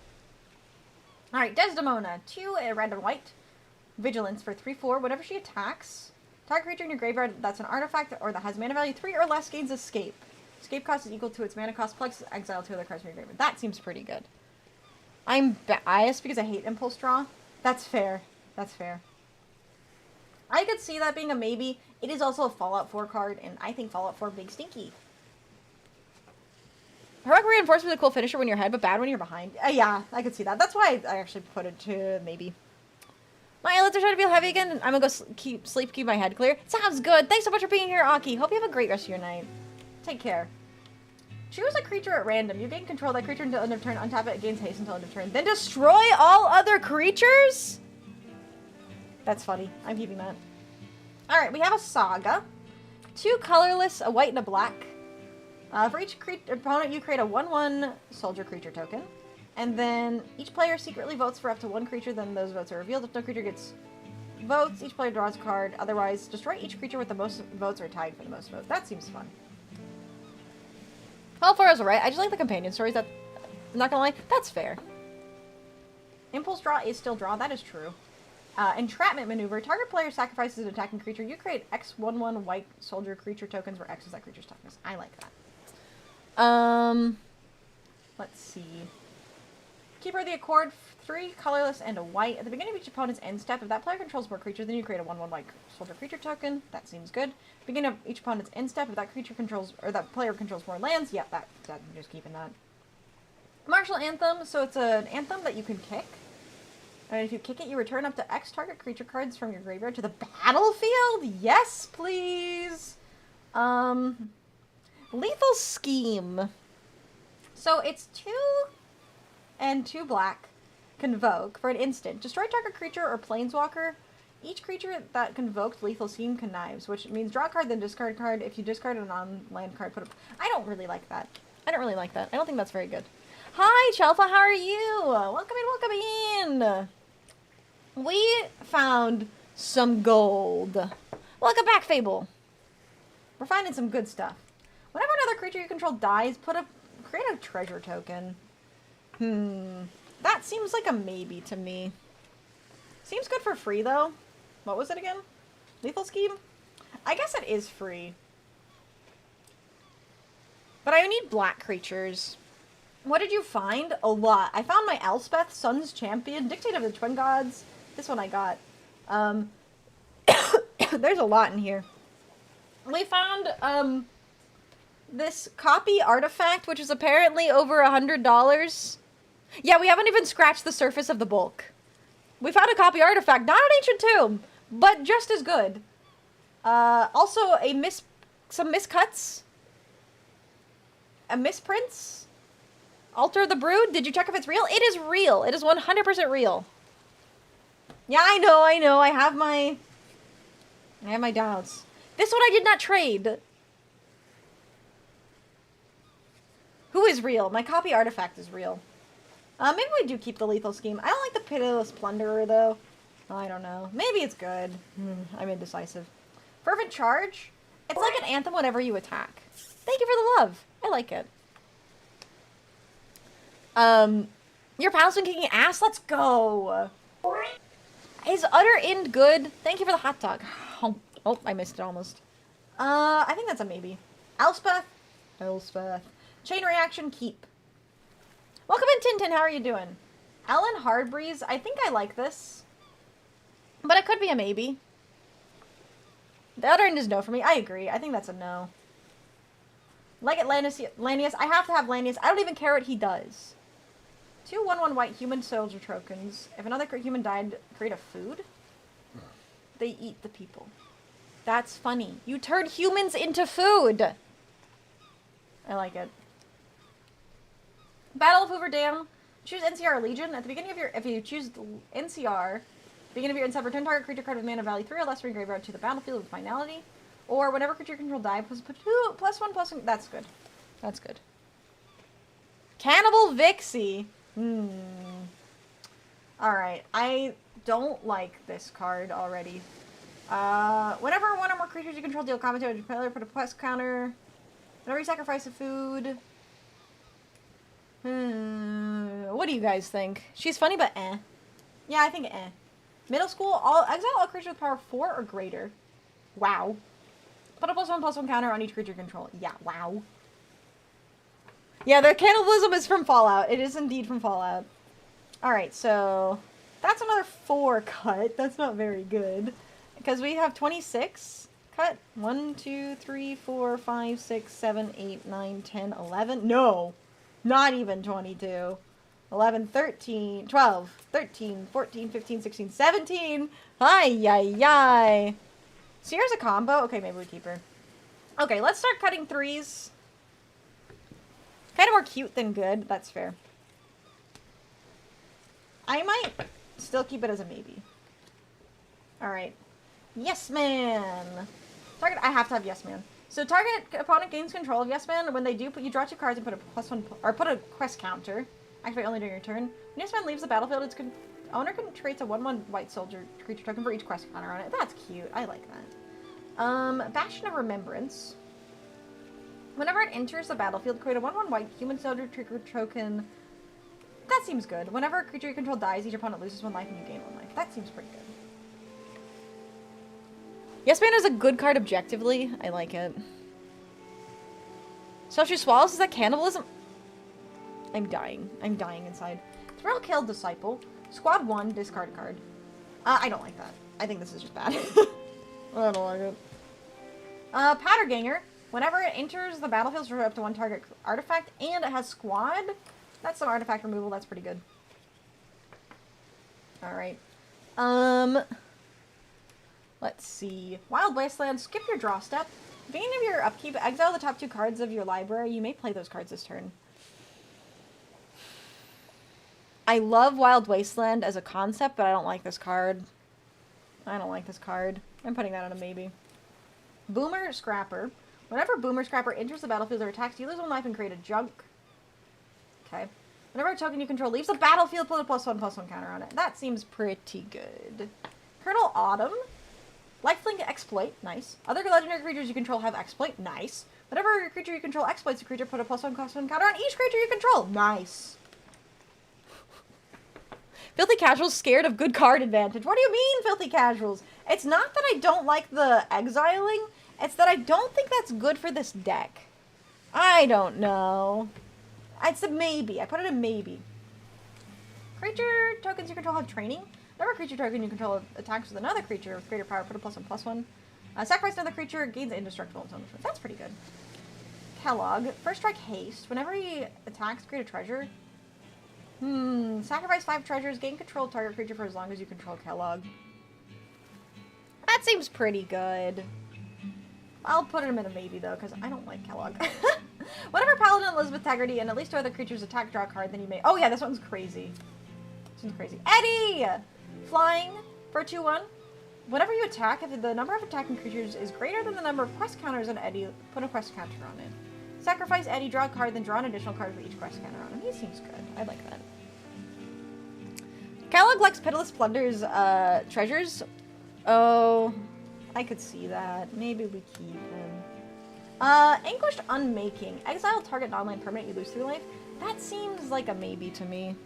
Alright, Desdemona. 2 red and white. Vigilance for 3/4. Whenever she attacks, target creature in your graveyard that's an artifact or that has mana value 3 or less gains escape. Escape cost is equal to its mana cost plus exile 2 other cards from your graveyard. That seems pretty good. I'm biased because I hate Impulse Draw. That's fair. That's fair. I could see that being a maybe. It is also a Fallout 4 card, and I think Fallout 4 big stinky. Heroic Reinforcement is a cool finisher when you're ahead, but bad when you're behind. Yeah, I could see that. That's why I actually put it to maybe. My eyelids are starting to feel heavy again. I'm gonna go keep my head clear. Sounds good. Thanks so much for being here, Aki. Hope you have a great rest of your night. Take care. Choose a creature at random. You gain control of that creature until end of turn. Untap it, it gains haste until end of turn. Then destroy all other creatures? That's funny. I'm keeping that. Alright, we have a Saga. 2 colorless, a white and a black. For each opponent, you create a 1/1 soldier creature token. And then each player secretly votes for up to one creature, then those votes are revealed. If no creature gets votes, each player draws a card. Otherwise, destroy each creature with the most votes or tied for the most votes. That seems fun. Well, Flores are right. I just like the companion stories. That, I'm not gonna lie, that's fair. Impulse draw is still draw. That is true. Entrapment maneuver. Target player sacrifices an attacking creature. You create X11 white soldier creature tokens where X is that creature's toughness. I like that. Let's see. Keeper of the Accord, 3 colorless and a white. At the beginning of each opponent's end step, if that player controls more creatures, then you create a 1/1 white soldier creature token. That seems good. Beginning of each opponent's end step, if that creature controls, or that player controls more lands, yeah, that I'm just keeping that. Martial Anthem, so it's an anthem that you can kick. And if you kick it, you return up to X target creature cards from your graveyard to the battlefield? Yes, please! Lethal Scheme. So it's 2 and 2 black. Convoke for an instant. Destroy target creature or planeswalker. Each creature that convoked Lethal Scheme connives, which means draw a card, then discard a card. If you discard a non-land card, put a... I don't really like that. I don't think that's very good. Hi, Chelfa, how are you? Welcome in. We found some gold. Welcome back, Fable. We're finding some good stuff. Whenever another creature you control dies, create a treasure token. That seems like a maybe to me. Seems good for free, though. What was it again? Lethal Scheme? I guess it is free. But I need black creatures. What did you find? A lot. I found my Elspeth, Sun's Champion, Dictate of the Twin Gods. This one I got. There's a lot in here. We found, this copy artifact, which is apparently over $100. Yeah, we haven't even scratched the surface of the bulk. We found a copy artifact, not an ancient tomb, but just as good. Also, some miscuts. A misprints. Alter the Brood. Did you check if it's real? It is real. It is 100% real. Yeah, I know. I have my doubts. This one I did not trade. Who is real? My copy artifact is real. Maybe we do keep the Lethal Scheme. I don't like the Pitiless Plunderer, though. I don't know. Maybe it's good. I'm indecisive. Fervent Charge. It's like an anthem whenever you attack. Thank you for the love. I like it. Your pal's been kicking ass? Let's go. Is Utter End good? Thank you for the hot dog. Oh, I missed it almost. I think that's a maybe. Elspeth. Chain Reaction, keep. Welcome in, Tintin. How are you doing? Ellen Hardbreeze. I think I like this. But it could be a maybe. The Utter End is no for me. I agree. I think that's a no. Legate Lanius. I have to have Lanius. I don't even care what he does. 2 1/1 white human soldier tokens. If another human died, create a food. They eat the people. That's funny. You turn humans into food. I like it. Battle of Hoover Dam. Choose NCR Legion. At the beginning of your... If you choose NCR, beginning of your end step, return target creature card with mana value 3 or less from your graveyard to the battlefield with finality. Or whenever creature control die, put 2 +1/+1. That's good. That's good. Cannibal Vixie. Alright. I don't like this card already. Whenever one or more creatures you control deal commentary to your player, put a quest counter. Whenever you sacrifice a food. What do you guys think? She's funny, but eh. Yeah, I think eh. Middle school, exile all creatures with power 4 or greater. Wow. Put a +1/+1 counter on each creature you control. Yeah, wow. Yeah, the cannibalism is from Fallout. It is indeed from Fallout. Alright, so... That's another 4 cut. That's not very good. Because we have 26 cut. 1, 2, 3, 4, 5, 6, 7, 8, 9, 10, 11. No! Not even 22. 11, 13, 12, 13, 14, 15, 16, 17. Hi-yi-yi. So here's a combo. Okay, maybe we keep her. Okay, let's start cutting 3s. Kind of more cute than good. That's fair. I might still keep it as a maybe. Alright. Yes, man. Target. I have to have yes, man. So target opponent gains control of yes, man. When they do, you draw 2 cards and put a +1, or put a quest counter. Activate only during your turn. When your spell leaves the battlefield, its owner can trace a 1/1 white soldier creature token for each quest counter on it. That's cute. I like that. Bastion of Remembrance. Whenever it enters the battlefield, create a 1/1 white human soldier creature token. That seems good. Whenever a creature you control dies, each opponent loses 1 life and you gain 1 life. That seems pretty good. Yes Man is a good card objectively. I like it. So if she swallows, is that cannibalism? I'm dying. I'm dying inside. Thrill Kill Disciple. Squad 1, discard a card. I don't like that. I think this is just bad. I don't like it. Patterganger. Whenever it enters the battlefield, destroy up to 1 target artifact, and it has squad. That's some artifact removal. That's pretty good. Alright. Let's see. Wild Wasteland. Skip your draw step. Beginning of your upkeep, exile the top 2 cards of your library. You may play those cards this turn. I love Wild Wasteland as a concept, but I don't like this card. I don't like this card. I'm putting that on a maybe. Boomer Scrapper. Whenever Boomer Scrapper enters the battlefield or attacks, you lose 1 life and create a junk. Okay. Whenever a token you control leaves the battlefield, put a +1/+1 counter on it. That seems pretty good. Colonel Autumn. Lifelink Exploit. Nice. Other legendary creatures you control have Exploit. Nice. Whenever a creature you control exploits a creature, put a +1/+1 counter on each creature you control. Nice. Filthy Casuals scared of good card advantage. What do you mean, Filthy Casuals? It's not that I don't like the exiling. It's that I don't think that's good for this deck. I don't know. It's a maybe. I put it a maybe. Creature tokens you control have training. Whenever a creature token you control attacks with another creature with greater power, put a +1/+1. Sacrifice another creature, gains indestructible. That's pretty good. Kellogg. First Strike Haste. Whenever he attacks, create a treasure. Sacrifice 5 treasures, gain control of target creature for as long as you control Kellogg. That seems pretty good. I'll put him in a maybe, though, because I don't like Kellogg. Whenever Paladin Elizabeth Taggarty and at least 2 other creatures attack, draw a card, then you may... Oh, yeah, this one's crazy. This one's crazy. Eddie! Flying for 2/1. Whenever you attack, if the number of attacking creatures is greater than the number of quest counters on Eddie, put a quest counter on it. Sacrifice Eddie, draw a card, then draw an additional card for each quest counter on him. He seems good. I like that. Kellogg likes Pitiless Plunder's treasures. Oh, I could see that. Maybe we keep him. Anguished Unmaking. Exile target non-land permanent, you lose 3 life. That seems like a maybe to me.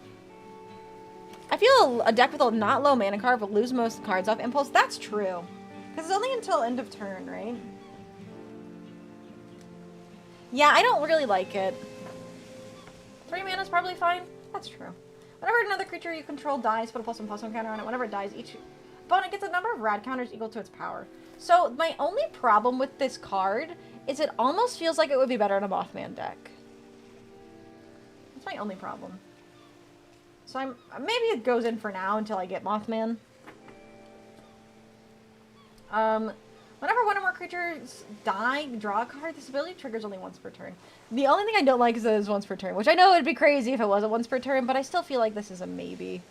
I feel a deck with a not low mana card will lose most cards off Impulse. That's true. Because it's only until end of turn, right? Yeah, I don't really like it. 3 mana is probably fine. That's true. Whenever another creature you control dies, put a +1/+1 counter on it. Whenever it dies, each opponent gets a number of rad counters equal to its power. So my only problem with this card is it almost feels like it would be better in a Mothman deck. That's my only problem. So maybe it goes in for now until I get Mothman. Whenever 1 or more creatures die, draw a card. This ability triggers only once per turn. The only thing I don't like is that it's once per turn, which I know would be crazy if it wasn't once per turn, but I still feel like this is a maybe.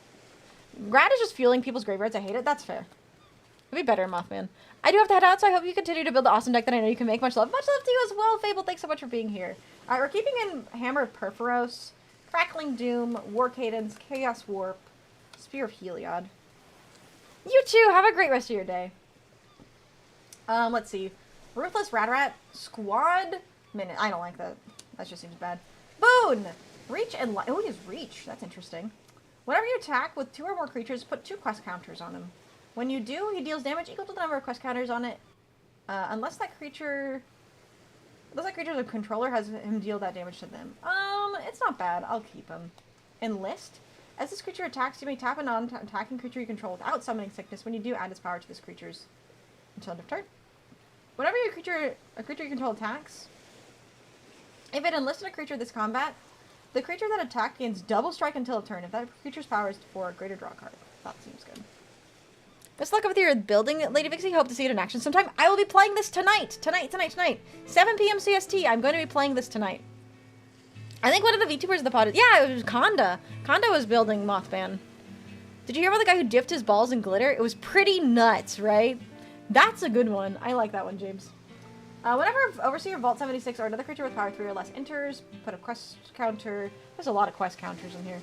Grad is just fueling people's graveyards. I hate it. That's fair. It'd be better in Mothman. I do have to head out, so I hope you continue to build the awesome deck that I know you can make. Much love. Much love to you as well, Fable. Thanks so much for being here. Alright, we're keeping in Hammer of Perforos, Crackling Doom, War Cadence, Chaos Warp, Spear of Heliod. You too! Have a great rest of your day. Let's see. Ruthless Radrat, Squad Minute. I don't like that. That just seems bad. Boon! Reach and Oh, he has Reach. That's interesting. Whenever you attack with 2 or more creatures, put 2 quest counters on him. When you do, he deals damage equal to the number of quest counters on it. Unless that creature's a controller has him deal that damage to them. It's not bad. I'll keep him. Enlist. As this creature attacks, you may tap a non-attacking creature you control without summoning sickness. When you do, add its power to this creature's until end of turn. Whenever a creature you control attacks, if it enlisted a creature this combat, the creature that attacked gains double strike until a turn. If that creature's power is 4, greater draw card. That seems good. Best luck with your building, Lady Vixie. Hope to see it in action sometime. I will be playing this tonight. Tonight. 7 p.m. CST. I'm going to be playing this tonight. I think one of the VTubers of the pod is... Yeah, it was Conda. Conda was building Mothman. Did you hear about the guy who dipped his balls in glitter? It was pretty nuts, right? That's a good one. I like that one, James. Whenever Overseer, Vault 76, or another creature with power 3 or less enters, put a quest counter. There's a lot of quest counters in here.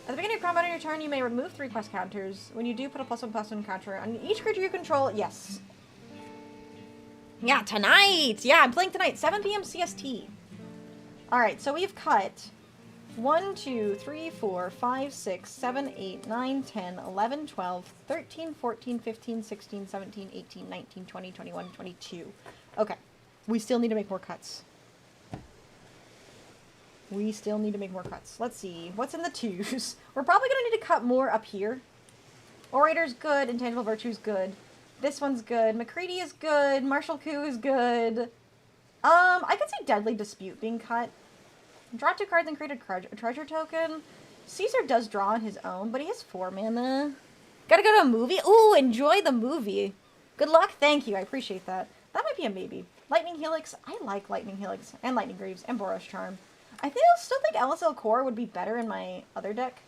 At the beginning of combat on your turn, you may remove 3 quest counters. When you do, put a +1/+1 counter on each creature you control. Yes. Yeah, tonight! Yeah, I'm playing tonight, 7 p.m. CST. Alright, so we've cut 1, 2, 3, 4, 5, 6, 7, 8, 9, 10, 11, 12, 13, 14, 15, 16, 17, 18, 19, 20, 21, 22. Okay. We still need to make more cuts. We still need to make more cuts. Let's see. What's in the 2s? We're probably going to need to cut more up here. Orator's good. Intangible Virtue's good. This one's good. McCready is good. Martial Coup is good. I could see Deadly Dispute being cut. Draw 2 cards and create a treasure token. Caesar does draw on his own, but he has 4 mana. Gotta go to a movie? Ooh, enjoy the movie. Good luck. Thank you. I appreciate that. That might be a maybe. Lightning Helix. I like Lightning Helix and Lightning Greaves and Boros Charm. I still think LSL Core would be better in my other deck.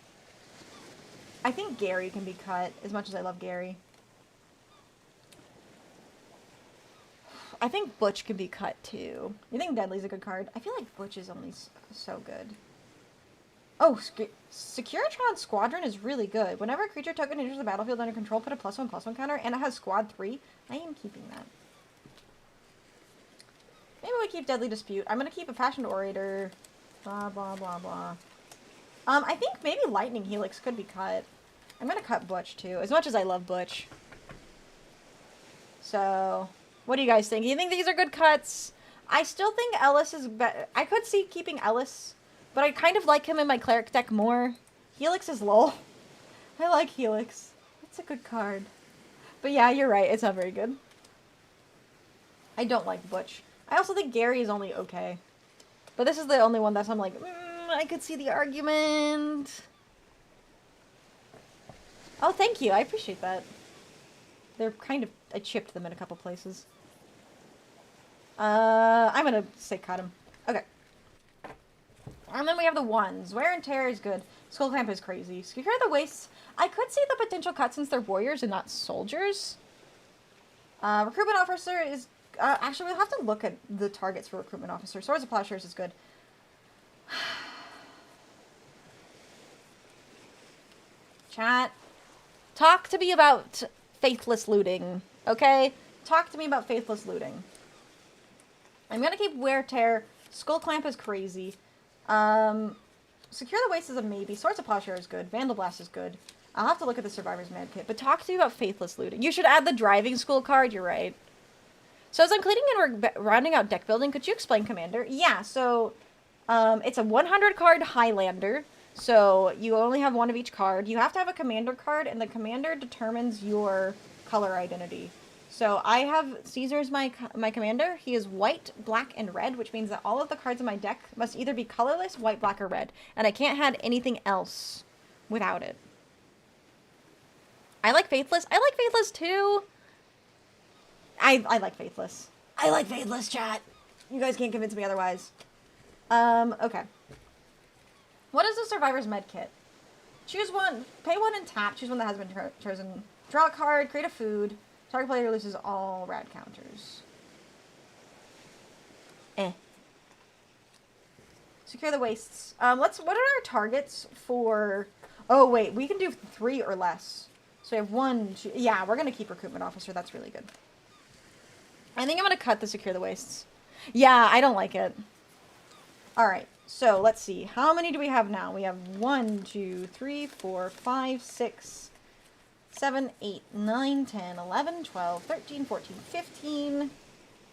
I think Gary can be cut, as much as I love Gary. I think Butch can be cut, too. You think Deadly's a good card? I feel like Butch is only so good. Oh, Securitron Squadron is really good. Whenever a creature token enters the battlefield under control, put a +1/+1 counter, and it has Squad 3. I am keeping that. Maybe we keep Deadly Dispute. I'm going to keep a Passionate Orator. Blah, blah, blah, blah. I think maybe Lightning Helix could be cut. I'm going to cut Butch, too, as much as I love Butch. So, what do you guys think? Do you think these are good cuts? I still think Ellis is better. I could see keeping Ellis, but I kind of like him in my Cleric deck more. Helix is lol. I like Helix. It's a good card. But yeah, you're right. It's not very good. I don't like Butch. I also think Gary is only okay. But this is the only one that I'm like, I could see the argument. Oh, thank you. I appreciate that. They're kind of... I chipped them in a couple places. I'm gonna say cut him. Okay. And then we have the 1s. Wear and Tear is good. Skullclamp is crazy. Secure the Wastes. I could see the potential cut since they're warriors and not soldiers. Recruitment Officer is... actually, we'll have to look at the targets for Recruitment Officer. Swords of Plowshares is good. Chat. Talk to me about faithless looting. Okay? Talk to me about faithless looting. I'm gonna keep Wear Tear. Skullclamp is crazy. Secure the Waste is a maybe. Swords of Plowshare is good. Vandal Blast is good. I'll have to look at the Survivor's Medkit. But talk to me about faithless looting. You should add the Driving School card. You're right. So as I'm cleaning and rounding out deck building, could you explain Commander? Yeah, so it's a 100 card Highlander. So you only have one of each card. You have to have a Commander card, and the Commander determines your color identity. So I have Caesar as my Commander. He is white, black, and red, which means that all of the cards in my deck must either be colorless, white, black, or red. And I can't add anything else without it. I like Faithless. I like Faithless too. I like Faithless. I like Faithless, chat. You guys can't convince me otherwise. Okay. What is the Survivor's Medkit? Choose one. Pay one and tap. Choose one that has been chosen. Draw a card. Create a food. Target player loses all rad counters. Secure the wastes. What are our targets for... Oh, wait. We can do 3 or less. So we have 1, 2... Yeah, we're going to keep Recruitment Officer. That's really good. I think I'm going to cut the Secure the Wastes. Yeah, I don't like it. Alright, so let's see. How many do we have now? We have 1, 2, 3, 4, 5, 6, 7, 8, 9, 10, 11, 12, 13, 14, 15,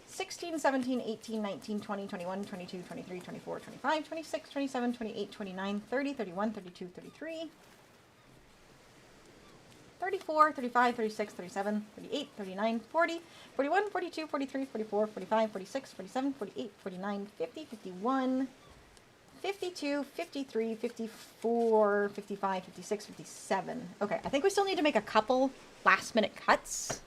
16, 17, 18, 19, 20, 21, 22, 23, 24, 25, 26, 27, 28, 29, 30, 31, 32, 33, 34, 35, 36, 37, 38, 39, 40, 41, 42, 43, 44, 45, 46, 47, 48, 49, 50, 51, 52, 53, 54, 55, 56, 57. Okay, I think we still need to make a couple last minute cuts.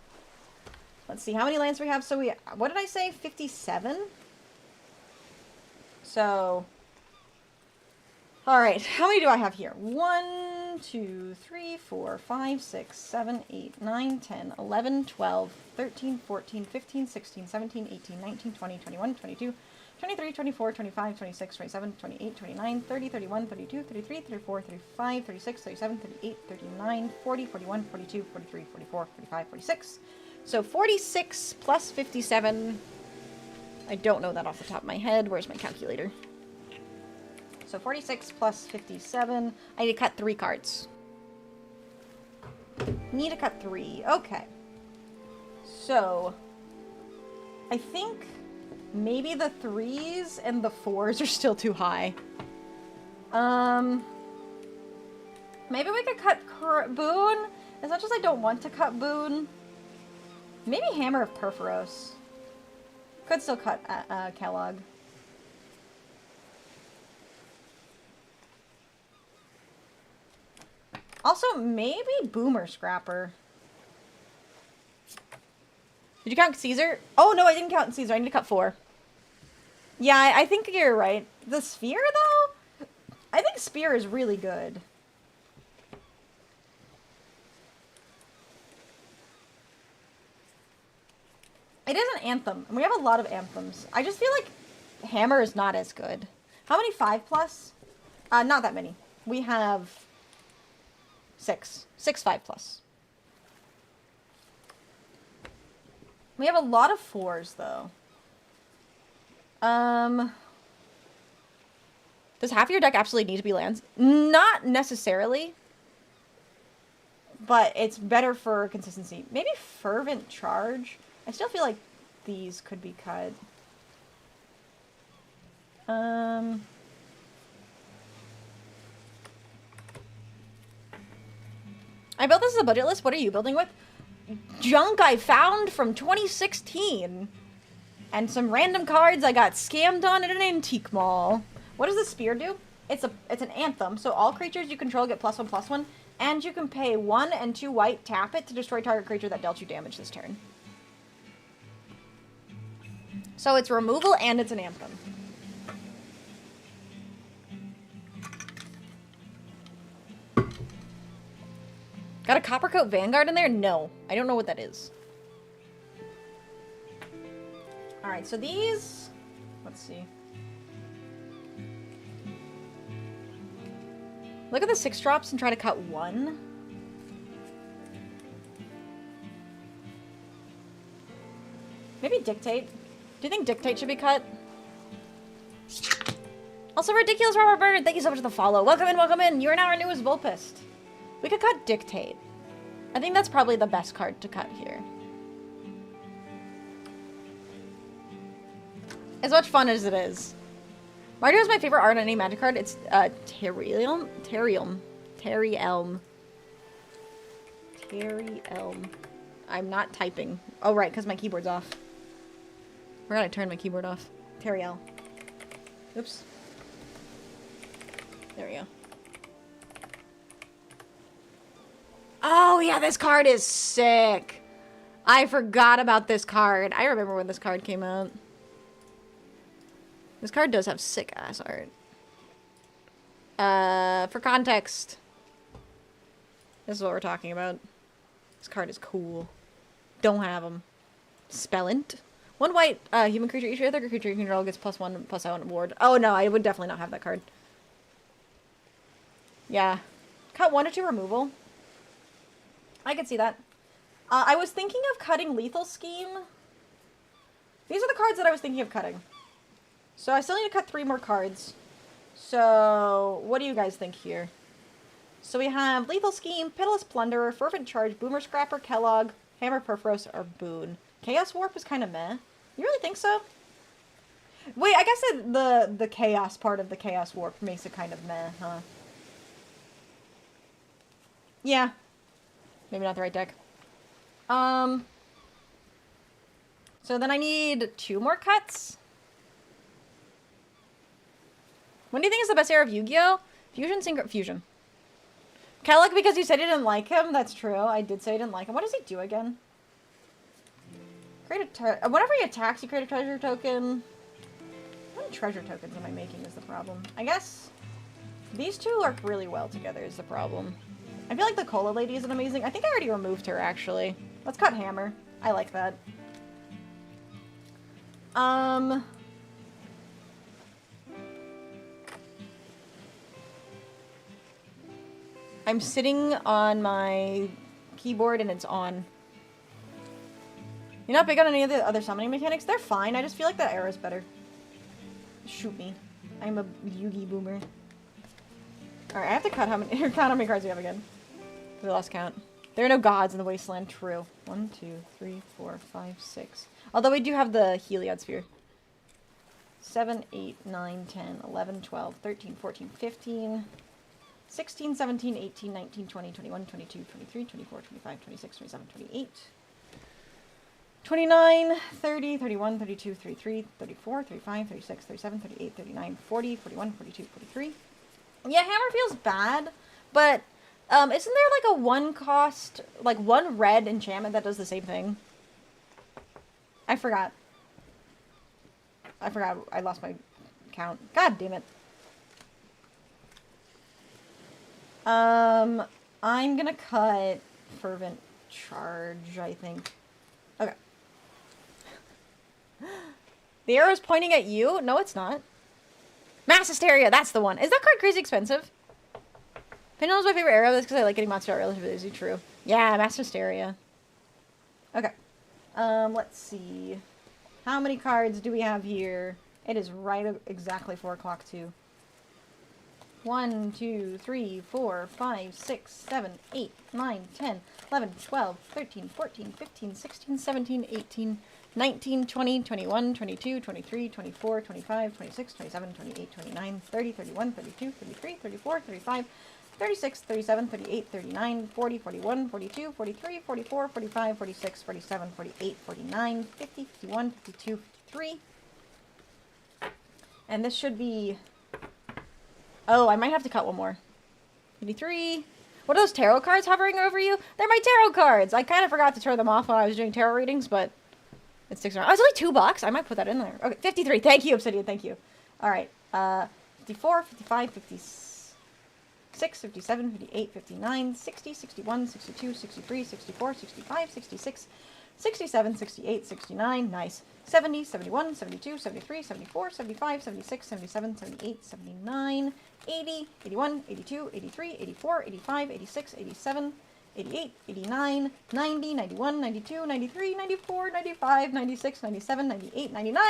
Let's see how many lands we have. So what did I say? 57? So, all right, how many do I have here? 1, 1, 2, 3, 4, 5, 6, 7, 8, 9, 10, 11, 12, 13, 14, 15, 16, 17, 18, 19, 20, 21, 22, 23, 24, 25, 26, 27, 28, 29, 30, 31, 32, 33, 34, 35, 36, 37, 38, 39, 40, 41, 42, 43, 44, 45, 46. So 46 plus 57. I don't know that off the top of my head. Where's my calculator? So 46 plus 57. I need to cut 3 cards. Need to cut 3. Okay. So I think maybe the 3s and the 4s are still too high. Maybe we could cut Boon. As much as I don't want to cut Boon. Maybe Hammer of Perforos. Could still cut Kellogg. Also, maybe Boomer Scrapper. Did you count Caesar? Oh, no, I didn't count Caesar. I need to cut 4. Yeah, I think you're right. The Sphere, though? I think Spear is really good. It is an anthem, and we have a lot of anthems. I just feel like Hammer is not as good. How many 5+? Not that many. We have 6. 6 5+. We have a lot of 4s, though. Does half your deck absolutely need to be lands? Not necessarily. But it's better for consistency. Maybe Fervent Charge. I still feel like these could be cut. I built this as a budget list. What are you building with? Junk I found from 2016. And some random cards I got scammed on at an antique mall. What does the Spear do? It's an anthem, so all creatures you control get +1/+1, and you can pay 1 and 2 white, tap it to destroy target creature that dealt you damage this turn. So it's removal and it's an anthem. Got a Coppercoat Vanguard in there? No. I don't know what that is. Alright, so these... Let's see. Look at the 6 drops and try to cut 1. Maybe Dictate. Do you think Dictate should be cut? Also, Ridiculous Robert Bird, thank you so much for the follow. Welcome in, welcome in. You are now our newest Vulpist. We could cut Dictate. I think that's probably the best card to cut here. As much fun as it is. Mardu is my favorite art on any Magic card. It's Terry Elm. I'm not typing. Oh, right, because my keyboard's off. I forgot I turned my keyboard off. Teriel. Oops. There we go. Oh, yeah, this card is sick. I forgot about this card. I remember when this card came out. This card does have sick-ass art. For context, this is what we're talking about. This card is cool. Don't have them. Spellent. 1 white human creature. Each other creature you control gets +1/+1 ward. Oh, no, I would definitely not have that card. Yeah. Cut 1 or 2 removal. I could see that. I was thinking of cutting Lethal Scheme. These are the cards that I was thinking of cutting. So I still need to cut 3 more cards. So what do you guys think here? So we have Lethal Scheme, Pitiless Plunderer, Fervent Charge, Boomer Scrapper, Kellogg, Hammer Perforos, or Boon. Chaos Warp is kind of meh. You really think so? Wait, I guess the Chaos part of the Chaos Warp makes it kind of meh, huh? Yeah. Maybe not the right deck. So then I need 2 more cuts. When do you think is the best era of Yu-Gi-Oh? Fusion, Synchro... Fusion. Kellogg, because you said you didn't like him. That's true. I did say I didn't like him. What does he do again? Create a... Whenever he attacks, you create a treasure token. How many treasure tokens am I making is the problem. I guess... These two work really well together is the problem. I feel like the Cola Lady isn't amazing. I think I already removed her, actually. Let's cut Hammer. I like that. I'm sitting on my keyboard and it's on. You're not big on any of the other summoning mechanics? They're fine. I just feel like that arrow's better. Shoot me. I'm a Yugi boomer. Alright, I have to count how many cards we have again. We lost count. There are no gods in the wasteland. True. 1, 2, 3, 4, 5, 6. Although we do have the Heliod Sphere. 7, 8, 9, 10, 11, 12, 13, 14, 15, 16, 17, 18, 19, 20, 21, 22, 23, 24, 25, 26, 27, 28, 29, 30, 31, 32, 33, 34, 35, 36, 37, 38, 39, 40, 41, 42, 43. Yeah, Hammer feels bad, but isn't there like a one cost, like one red enchantment that does the same thing? I forgot. I lost my count. God damn it. I'm gonna cut Fervent Charge, I think. Okay. The arrow's pointing at you? No, it's not. Mass Hysteria, that's the one. Is that card crazy expensive? Pinwheel is my favorite arrow. That's because I like getting monster out relatively easy. True. Yeah, Mass Hysteria. Okay. Let's see. How many cards do we have here? It is right exactly 4 o'clock too. 1, 2, 3, 4, 5, 6, 7, 8, 9, 10, 11, 12, 13, 14, 15, 16, 17, 18, 19, 20, 21, 22, 23, 24, 25, 26, 27, 28, 29, 30, 31, 32, 33, 34, 35, 36, 37, 38, 39, 40, 41, 42, 43, 44, 45, 46, 47, 48, 49, 50, 51, 52, 53. And this should be... Oh, I might have to cut one more. 53. What are those tarot cards hovering over you? They're my tarot cards! I kind of forgot to turn them off when I was doing tarot readings, but it sticks around. Oh, it's only $2. I might put that in there. Okay, 53. Thank you, Obsidian. Thank you. Alright. 54, 55, 56, 57, 58, 59, 60, 61, 62, 63, 64, 65, 66, 67, 68, 69. Nice. 70, 71, 72, 73, 74, 75, 76, 77, 78, 79, 80, 81, 82, 83, 84, 85, 86, 87, 88, 89, 90, 91, 92, 93, 94, 95, 96, 97, 98, 99,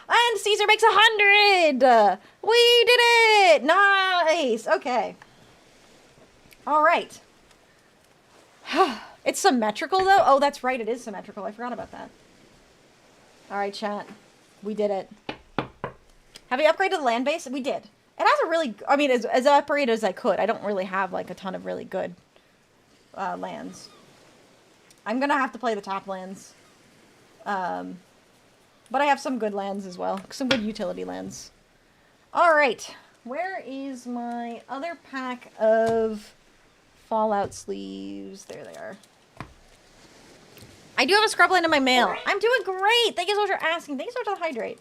and Caesar makes 100! We did it! Nice! Okay. Alright. It's symmetrical, though? Oh, that's right, it is symmetrical. I forgot about that. Alright, chat. We did it. Have we upgraded the land base? We did. It has a really... I mean, as upgraded as I could. I don't really have, like, a ton of really good lands. I'm gonna have to play the top lands. But I have some good lands as well. Some good utility lands. Alright. Where is my other pack of Fallout sleeves? There they are. I do have a scrubland in my mail. I'm doing great. Thank you so much for asking. Thank you so much for the hydrate.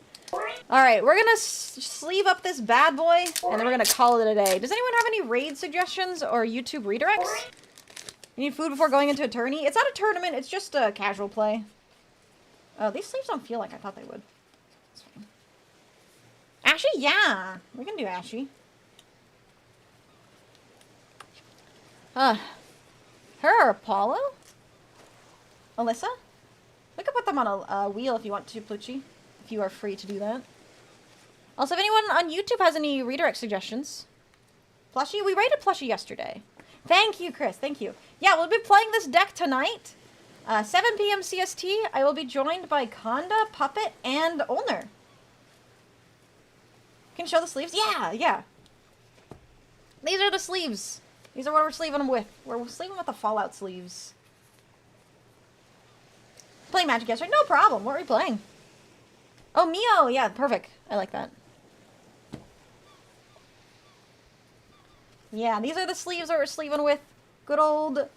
Alright, we're gonna sleeve up this bad boy, and then we're gonna call it a day. Does anyone have any raid suggestions or YouTube redirects? You need food before going into a tourney? It's not a tournament, it's just a casual play. Oh, these sleeves don't feel like I thought they would. Ashy? Yeah. We can do Ashy. Her or Apollo? Alyssa? We could put them on a wheel if you want to, Plucci. If you are free to do that. Also, if anyone on YouTube has any redirect suggestions. Plushie? We rated Plushie yesterday. Thank you, Chris. Thank you. Yeah, we'll be playing this deck tonight. 7 p.m. CST. I will be joined by Conda, Puppet, and Olner. Can you show the sleeves? Yeah, yeah. These are the sleeves. These are what we're sleeving them with. We're sleeving with the Fallout sleeves. Playing Magic yesterday? No problem. What are we playing? Oh, Mio! Yeah, perfect. I like that. Yeah, these are the sleeves that we're sleeving with. Good old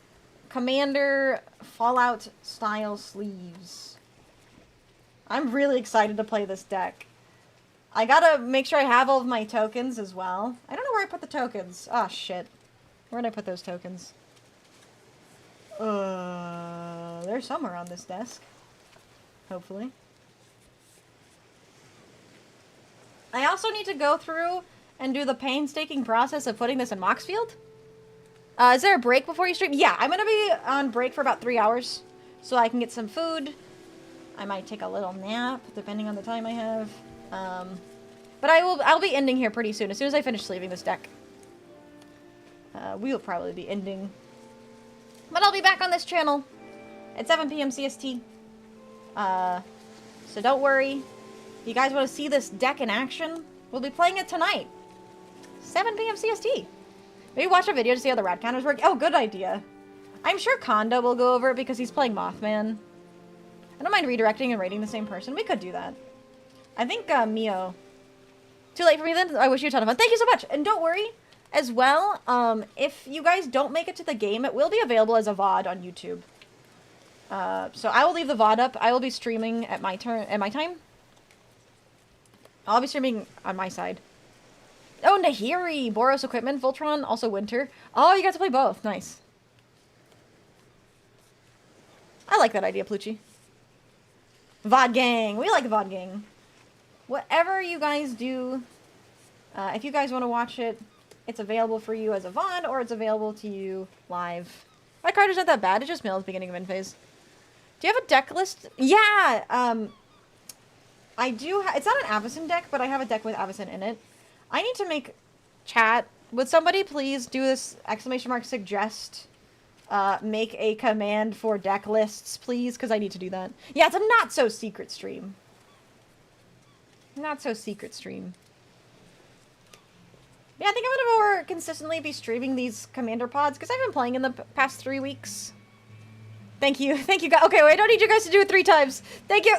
Commander Fallout style sleeves. I'm really excited to play this deck. I gotta make sure I have all of my tokens as well. I don't know where I put the tokens. Ah, shit. Where'd I put those tokens? They're somewhere on this desk. Hopefully. I also need to go through and do the painstaking process of putting this in Moxfield. Is there a break before you stream? Yeah, I'm gonna be on break for about 3 hours, so I can get some food. I might take a little nap, depending on the time I have. But I'll be ending here pretty soon. As soon as I finish sleeving this deck, we will probably be ending. But I'll be back on this channel at 7 p.m. CST. So don't worry. If you guys want to see this deck in action, we'll be playing it tonight. 7 p.m. CST. Maybe watch a video to see how the rad counters work. Oh, good idea. I'm sure Kondo will go over it because he's playing Mothman. I don't mind redirecting and rating the same person. We could do that. I think Mio. Too late for me then? I wish you a ton of fun. Thank you so much. And don't worry, as well, if you guys don't make it to the game, it will be available as a VOD on YouTube. So I will leave the VOD up. I will be streaming at my time. I'll be streaming on my side. Oh, Nahiri! Boros Equipment, Voltron, also Winter. Oh, you got to play both. Nice. I like that idea, Plucci. VOD gang. We like VOD gang. Whatever you guys do, if you guys want to watch it, it's available for you as a VOD, or it's available to you live. My card is not that bad. It just mailed at the beginning of end phase. Do you have a deck list? Yeah! I do. It's not an Avacyn deck, but I have a deck with Avacyn in it. I need to make chat. Would somebody please do this ! Suggest? Make a command for deck lists, please, because I need to do that. Yeah, it's a not-so-secret stream. Not-so-secret stream. Yeah, I think I'm gonna more consistently be streaming these commander pods, because I've been playing in the past 3 weeks. Thank you. Thank you, guys. Okay, wait, I don't need you guys to do it 3 times. Thank you!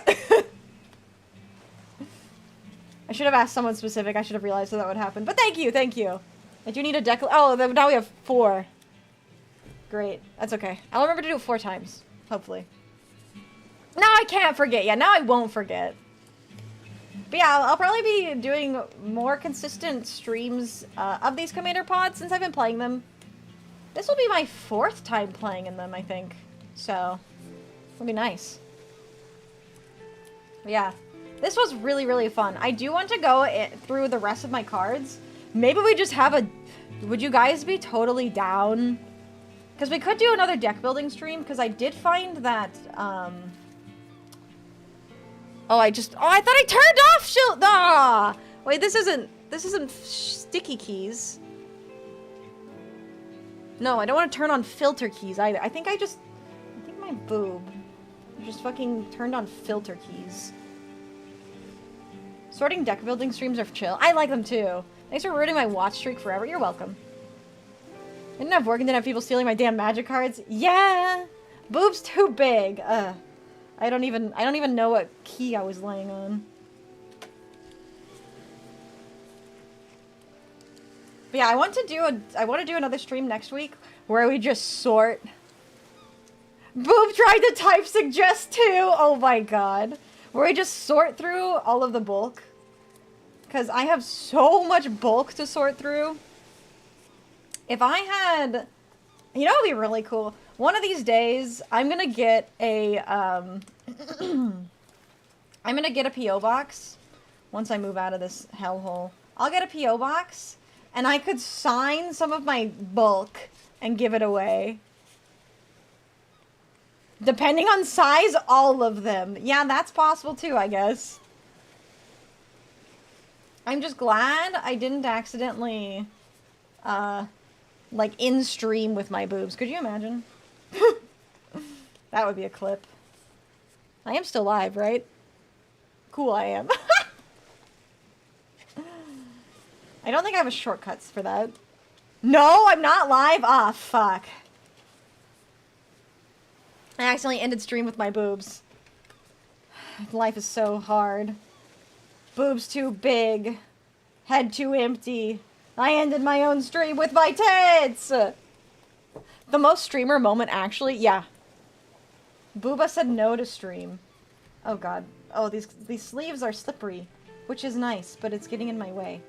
I should have asked someone specific. I should have realized that would happen. But thank you, thank you. I do need a deck. Oh, now we have 4. Great. That's okay. I'll remember to do it 4 times. Hopefully. Now I can't forget. Yeah, now I won't forget. But yeah, I'll probably be doing more consistent streams of these commander pods since I've been playing them. This will be my 4th time playing in them, I think. So, it'll be nice. But yeah. This was really, really fun. I do want to go through the rest of my cards. Maybe we just have a... Would you guys be totally down? Because we could do another deck building stream, because I did find that, Oh, I thought I turned off shield... Ah! Wait, this isn't sticky keys. No, I don't want to turn on filter keys either. I think my boob just fucking turned on filter keys. Sorting deck building streams are chill. I like them too. Thanks for ruining my watch streak forever. You're welcome. I didn't have work and didn't have people stealing my damn magic cards. Yeah! Boob's too big. I don't even know what key I was laying on. But yeah, I want to do another stream next week where we just sort. Boob tried to type suggest too. Oh my god. Where we just sort through all of the bulk. Because I have so much bulk to sort through. If I had... You know what would be really cool? One of these days, I'm gonna get a... I'm gonna get a P.O. box. Once I move out of this hellhole. I'll get a P.O. box. And I could sign some of my bulk and give it away. Depending on size, all of them. Yeah, that's possible too, I guess. I'm just glad I didn't accidentally, like, in-stream with my boobs. Could you imagine? That would be a clip. I am still live, right? Cool, I am. I don't think I have a shortcuts for that. No, I'm not live? Ah, fuck. I accidentally ended stream with my boobs. Life is so hard. Boobs too big. Head too empty. I ended my own stream with my tits! The most streamer moment, actually? Yeah. Booba said no to stream. Oh god. Oh, these sleeves are slippery. which is nice, but it's getting in my way.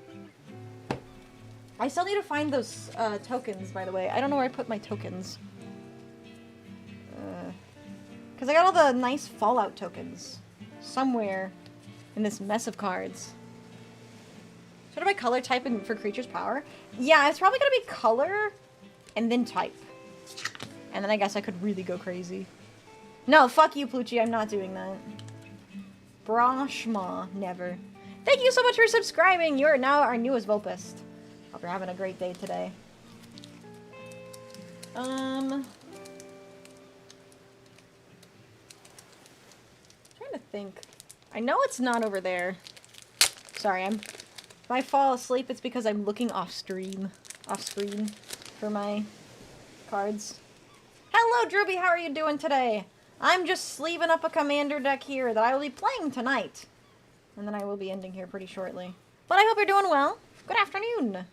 I still need to find those tokens, by the way. I don't know where I put my tokens. Because I got all the nice Fallout tokens somewhere in this mess of cards. So what do I color type in for creature's power? Yeah, it's probably going to be color and then type. And then I guess I could really go crazy. No, fuck you, Plucci. I'm not doing that. Brashma, never. Thank you so much for subscribing. You're now our newest Vulpist. Hope you're having a great day today. Trying to think. I know it's not over there. Sorry, if I fall asleep, it's because I'm looking off screen for my cards. Hello, Drewby. How are you doing today? I'm just sleeving up a commander deck here that I will be playing tonight. And then I will be ending here pretty shortly. But I hope you're doing well. Good afternoon.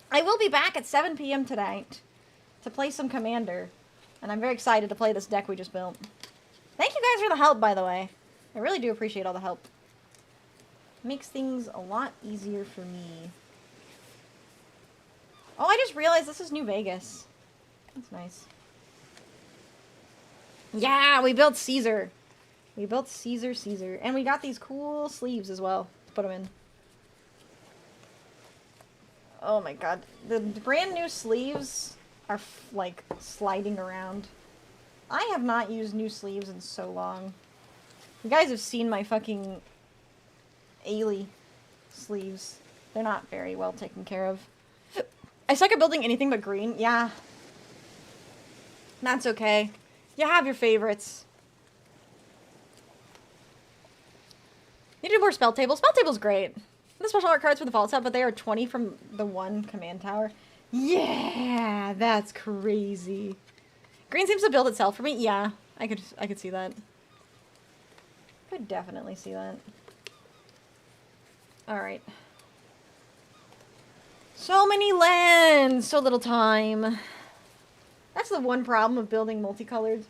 I will be back at 7 p.m. tonight to play some Commander. And I'm very excited to play this deck we just built. Thank you guys for the help, by the way. I really do appreciate all the help. Makes things a lot easier for me. Oh, I just realized this is New Vegas. That's nice. Yeah, we built Caesar. We built Caesar. And we got these cool sleeves as well. Let's put them in. Oh my god. The brand new sleeves are, like, sliding around. I have not used new sleeves in so long. You guys have seen my fucking Ailey sleeves. They're not very well taken care of. I suck at building anything but green. Yeah. That's okay. You have your favorites. You do more spell table. Spell table's great. The special art cards for the vault set, but they are 20 from the one command tower. Yeah, that's crazy. Green seems to build itself for me. Yeah, I could see that. Could definitely see that. All right. So many lands, so little time. That's the one problem of building multicolored.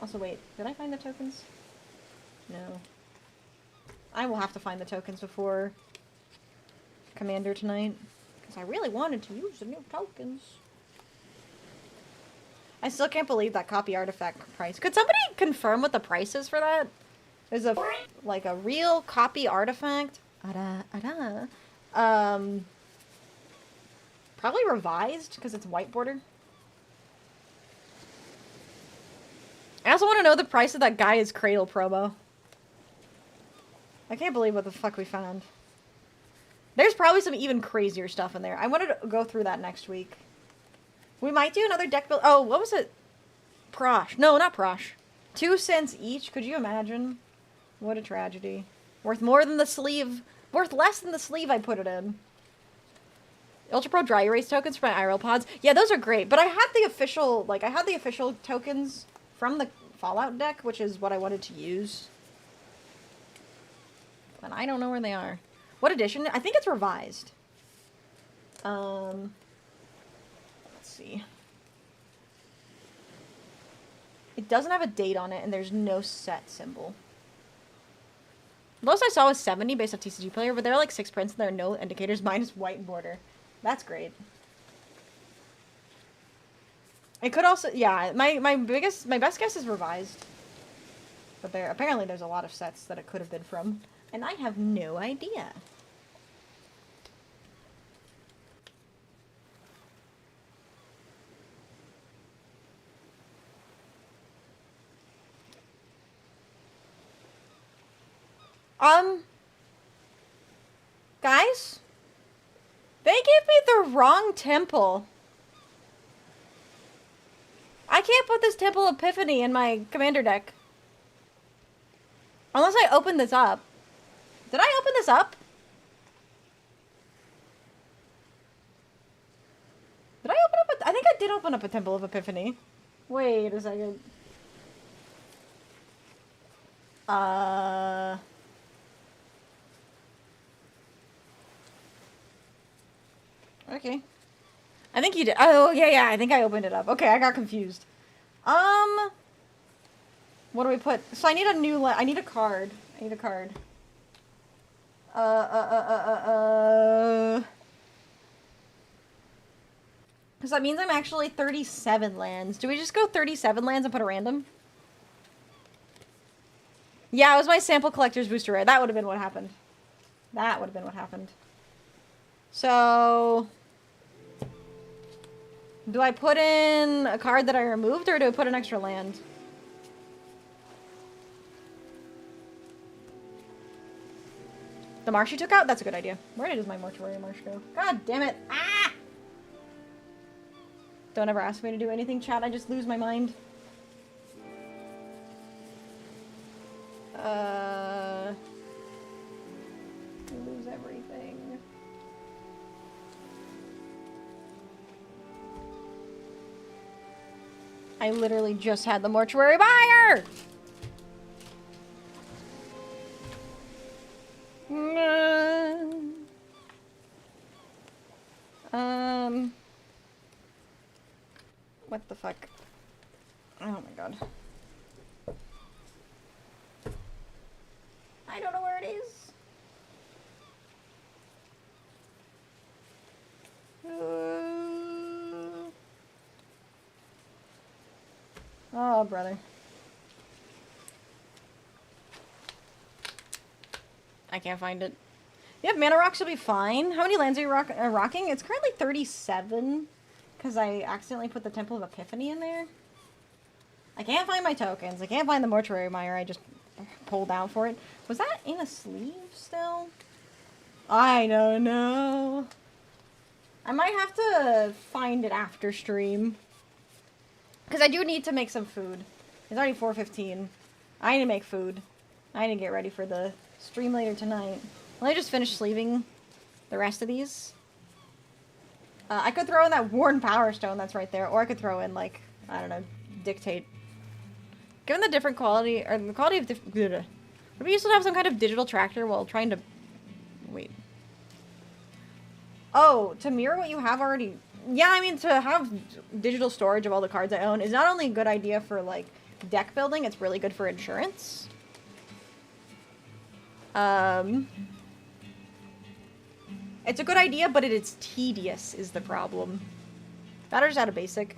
Also, wait, did I find the tokens? No. I will have to find the tokens before Commander tonight, because I really wanted to use the new tokens. I still can't believe that copy artifact price. Could somebody confirm what the price is for that? There's a, like, a real copy artifact. Probably revised, because it's white border. I also want to know the price of that Gaia's Cradle promo. I can't believe what the fuck we found. There's probably some even crazier stuff in there. I wanted to go through that next week. We might do another deck build. Oh, what was it? Prosh. No, not Prosh. 2 cents each. Could you imagine? What a tragedy. Worth more than the sleeve. Worth less than the sleeve I put it in. Ultra Pro dry erase tokens for my IRL pods. Yeah, those are great. But I had the official, like, I had the official tokens from the Fallout deck, which is what I wanted to use. But I don't know where they are. What edition? I think it's revised. Let's see. It doesn't have a date on it, and there's no set symbol. The lowest I saw was 70 based off TCG player, but there are like 6 prints and there are no indicators minus white border. That's great. It could also, yeah, my best guess is revised. But apparently there's a lot of sets that it could have been from, and I have no idea. Guys? They gave me the wrong temple. I can't put this Temple Epiphany in my commander deck. Unless I open this up. Did I open this up? Did I open up I think I did open up a Temple of Epiphany. Wait a second. Okay. I think you did. Oh, yeah, I think I opened it up. Okay, I got confused. What do we put? So I need a new, I need a card. I need a card. Because that means I'm actually 37 lands. Do we just go 37 lands and put a random? Yeah, it was my sample collector's booster rare. That would have been what happened. That would have been what happened. So... do I put in a card that I removed, or do I put an extra land? The marsh you took out? That's a good idea. Where does my mortuary marsh go? God damn it. Ah! Don't ever ask me to do anything, chat. I just lose my mind. Lose everything. I literally just had the mortuary buyer! What the fuck? Oh my god. I don't know where it is. Oh, brother. I can't find it. Yep, mana rocks will be fine. How many lands are you rocking? It's currently 37, because I accidentally put the Temple of Epiphany in there. I can't find my tokens. I can't find the Mortuary Mire. I just pulled down for it. Was that in a sleeve still? I don't know. I might have to find it after stream. Because I do need to make some food. It's already 4:15. I need to make food. I need to get ready for the stream later tonight. Let me just finish sleeving the rest of these. I could throw in that Worn Power Stone that's right there. Or I could throw in, like, I don't know, Dictate. Given the different quality, or the quality of different... Would we used to have some kind of digital tractor while trying to... Wait. Oh, to mirror what you have already... Yeah, I mean, to have digital storage of all the cards I own is not only a good idea for, like, deck building, it's really good for insurance. It's a good idea, but it is tedious, is the problem. Batter's out of basic.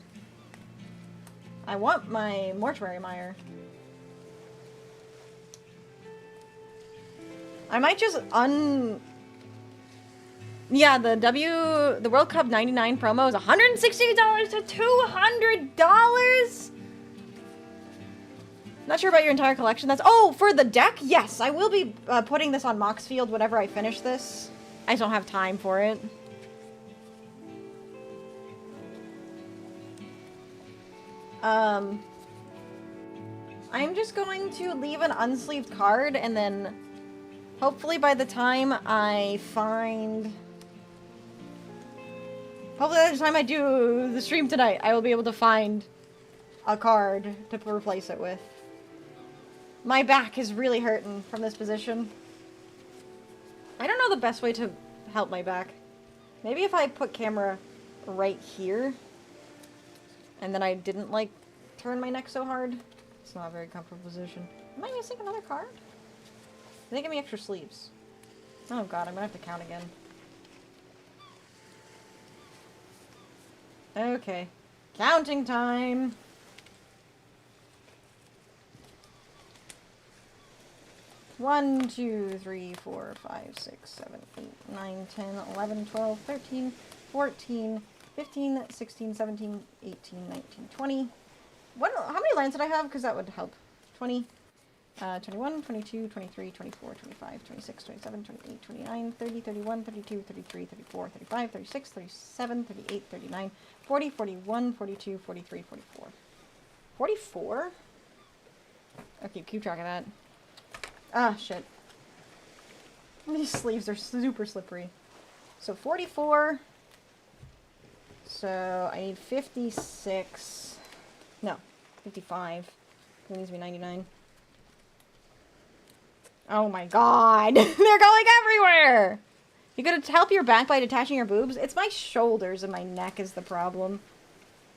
I want my Mortuary Mire. I might just Yeah, the World Cup 99 promo is $160 to $200! Not sure about your entire collection. That's... Oh, for the deck? Yes, I will be putting this on Moxfield whenever I finish this. I just don't have time for it. I'm just going to leave an unsleeved card, and then hopefully by the time I find... Hopefully by the time I do the stream tonight, I will be able to find a card to replace it with. My back is really hurting from this position. I don't know the best way to help my back. Maybe if I put camera right here, and then I didn't, like, turn my neck so hard. It's not a very comfortable position. Am I missing another card? Did they give me extra sleeves? Oh god, I'm gonna have to count again. Okay. Counting time! One, 2, 3, 4, 5, 6, 7, 8, 9, 10, 11, 12, 13, 14, 15, 16, 17, 18, 19, 20. How many lands did I have? Because that would help. 20, 21, 22, 23, 24, 25, 26, 27, 28, 29, 30, 31, 32, 33, 34, 35, 36, 37, 38, 39, 40, 41, 42, 43, 44. 44? Okay, keep track of that. Ah, shit. These sleeves are super slippery. So 44. So I need 56. No, 55. It needs to be 99. Oh my god! They're going everywhere! You could help your back by detaching your boobs? It's my shoulders and my neck is the problem.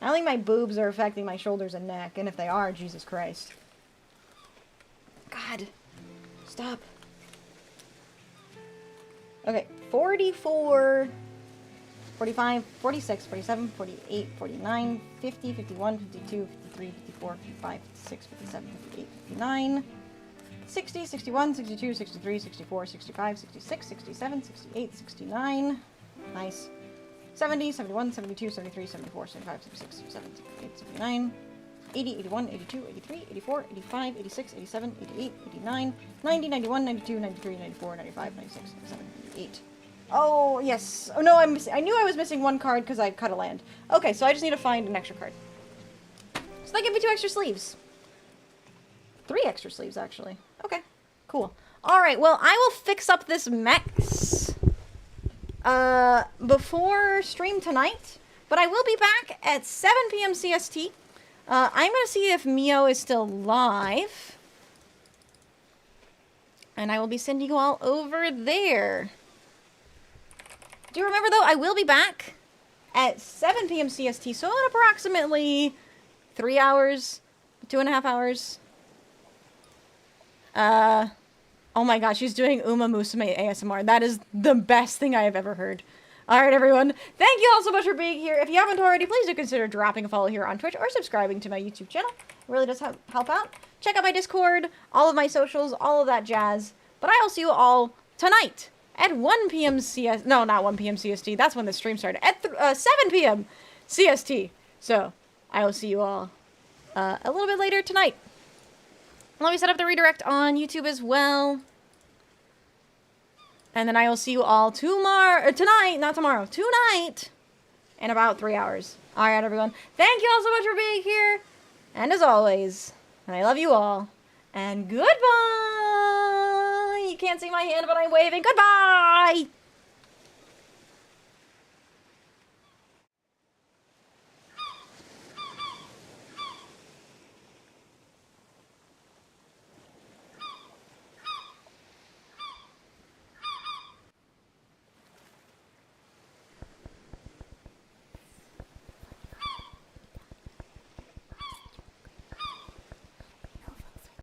I don't think my boobs are affecting my shoulders and neck, and if they are, Jesus Christ. God. Stop. Okay, 44, 45, 46, 47, 48, 49, 50, 51, 52, 53, 54, 55, 56, 57, 58, 59, 60, 61, 62, 63, 64, 65, 66, 67, 68, 69. Nice. 70, 71, 72, 73, 74, 75, 76, 77, 78, 79. 80, 81, 82, 83, 84, 85, 86, 87, 88, 89, 90, 91, 92, 93, 94, 95, 96, 97, 98. Oh, yes. Oh, no, I knew I was missing one card because I cut a land. Okay, so I just need to find an extra card. So they give me 2 extra sleeves. 3 extra sleeves, actually. Okay, cool. Alright, well, I will fix up this mess before stream tonight, but I will be back at 7 p.m. CST. I'm going to see if Mio is still live. And I will be sending you all over there. Do you remember, though, I will be back at 7 p.m. CST, so in approximately 3 hours, 2.5 hours. Oh my gosh, she's doing Uma Musume ASMR. That is the best thing I have ever heard. Alright, everyone. Thank you all so much for being here. If you haven't already, please do consider dropping a follow here on Twitch or subscribing to my YouTube channel. It really does help out. Check out my Discord, all of my socials, all of that jazz. But I will see you all tonight at 1 p.m. CST. No, not 1 p.m. CST. That's when the stream started. At 7 p.m. CST. So, I will see you all a little bit later tonight. Let me set up the redirect on YouTube as well. And then I will see you all tonight, not tomorrow, tonight, in about 3 hours. Alright, everyone. Thank you all so much for being here. And as always, I love you all. And goodbye. You can't see my hand, but I'm waving. Goodbye.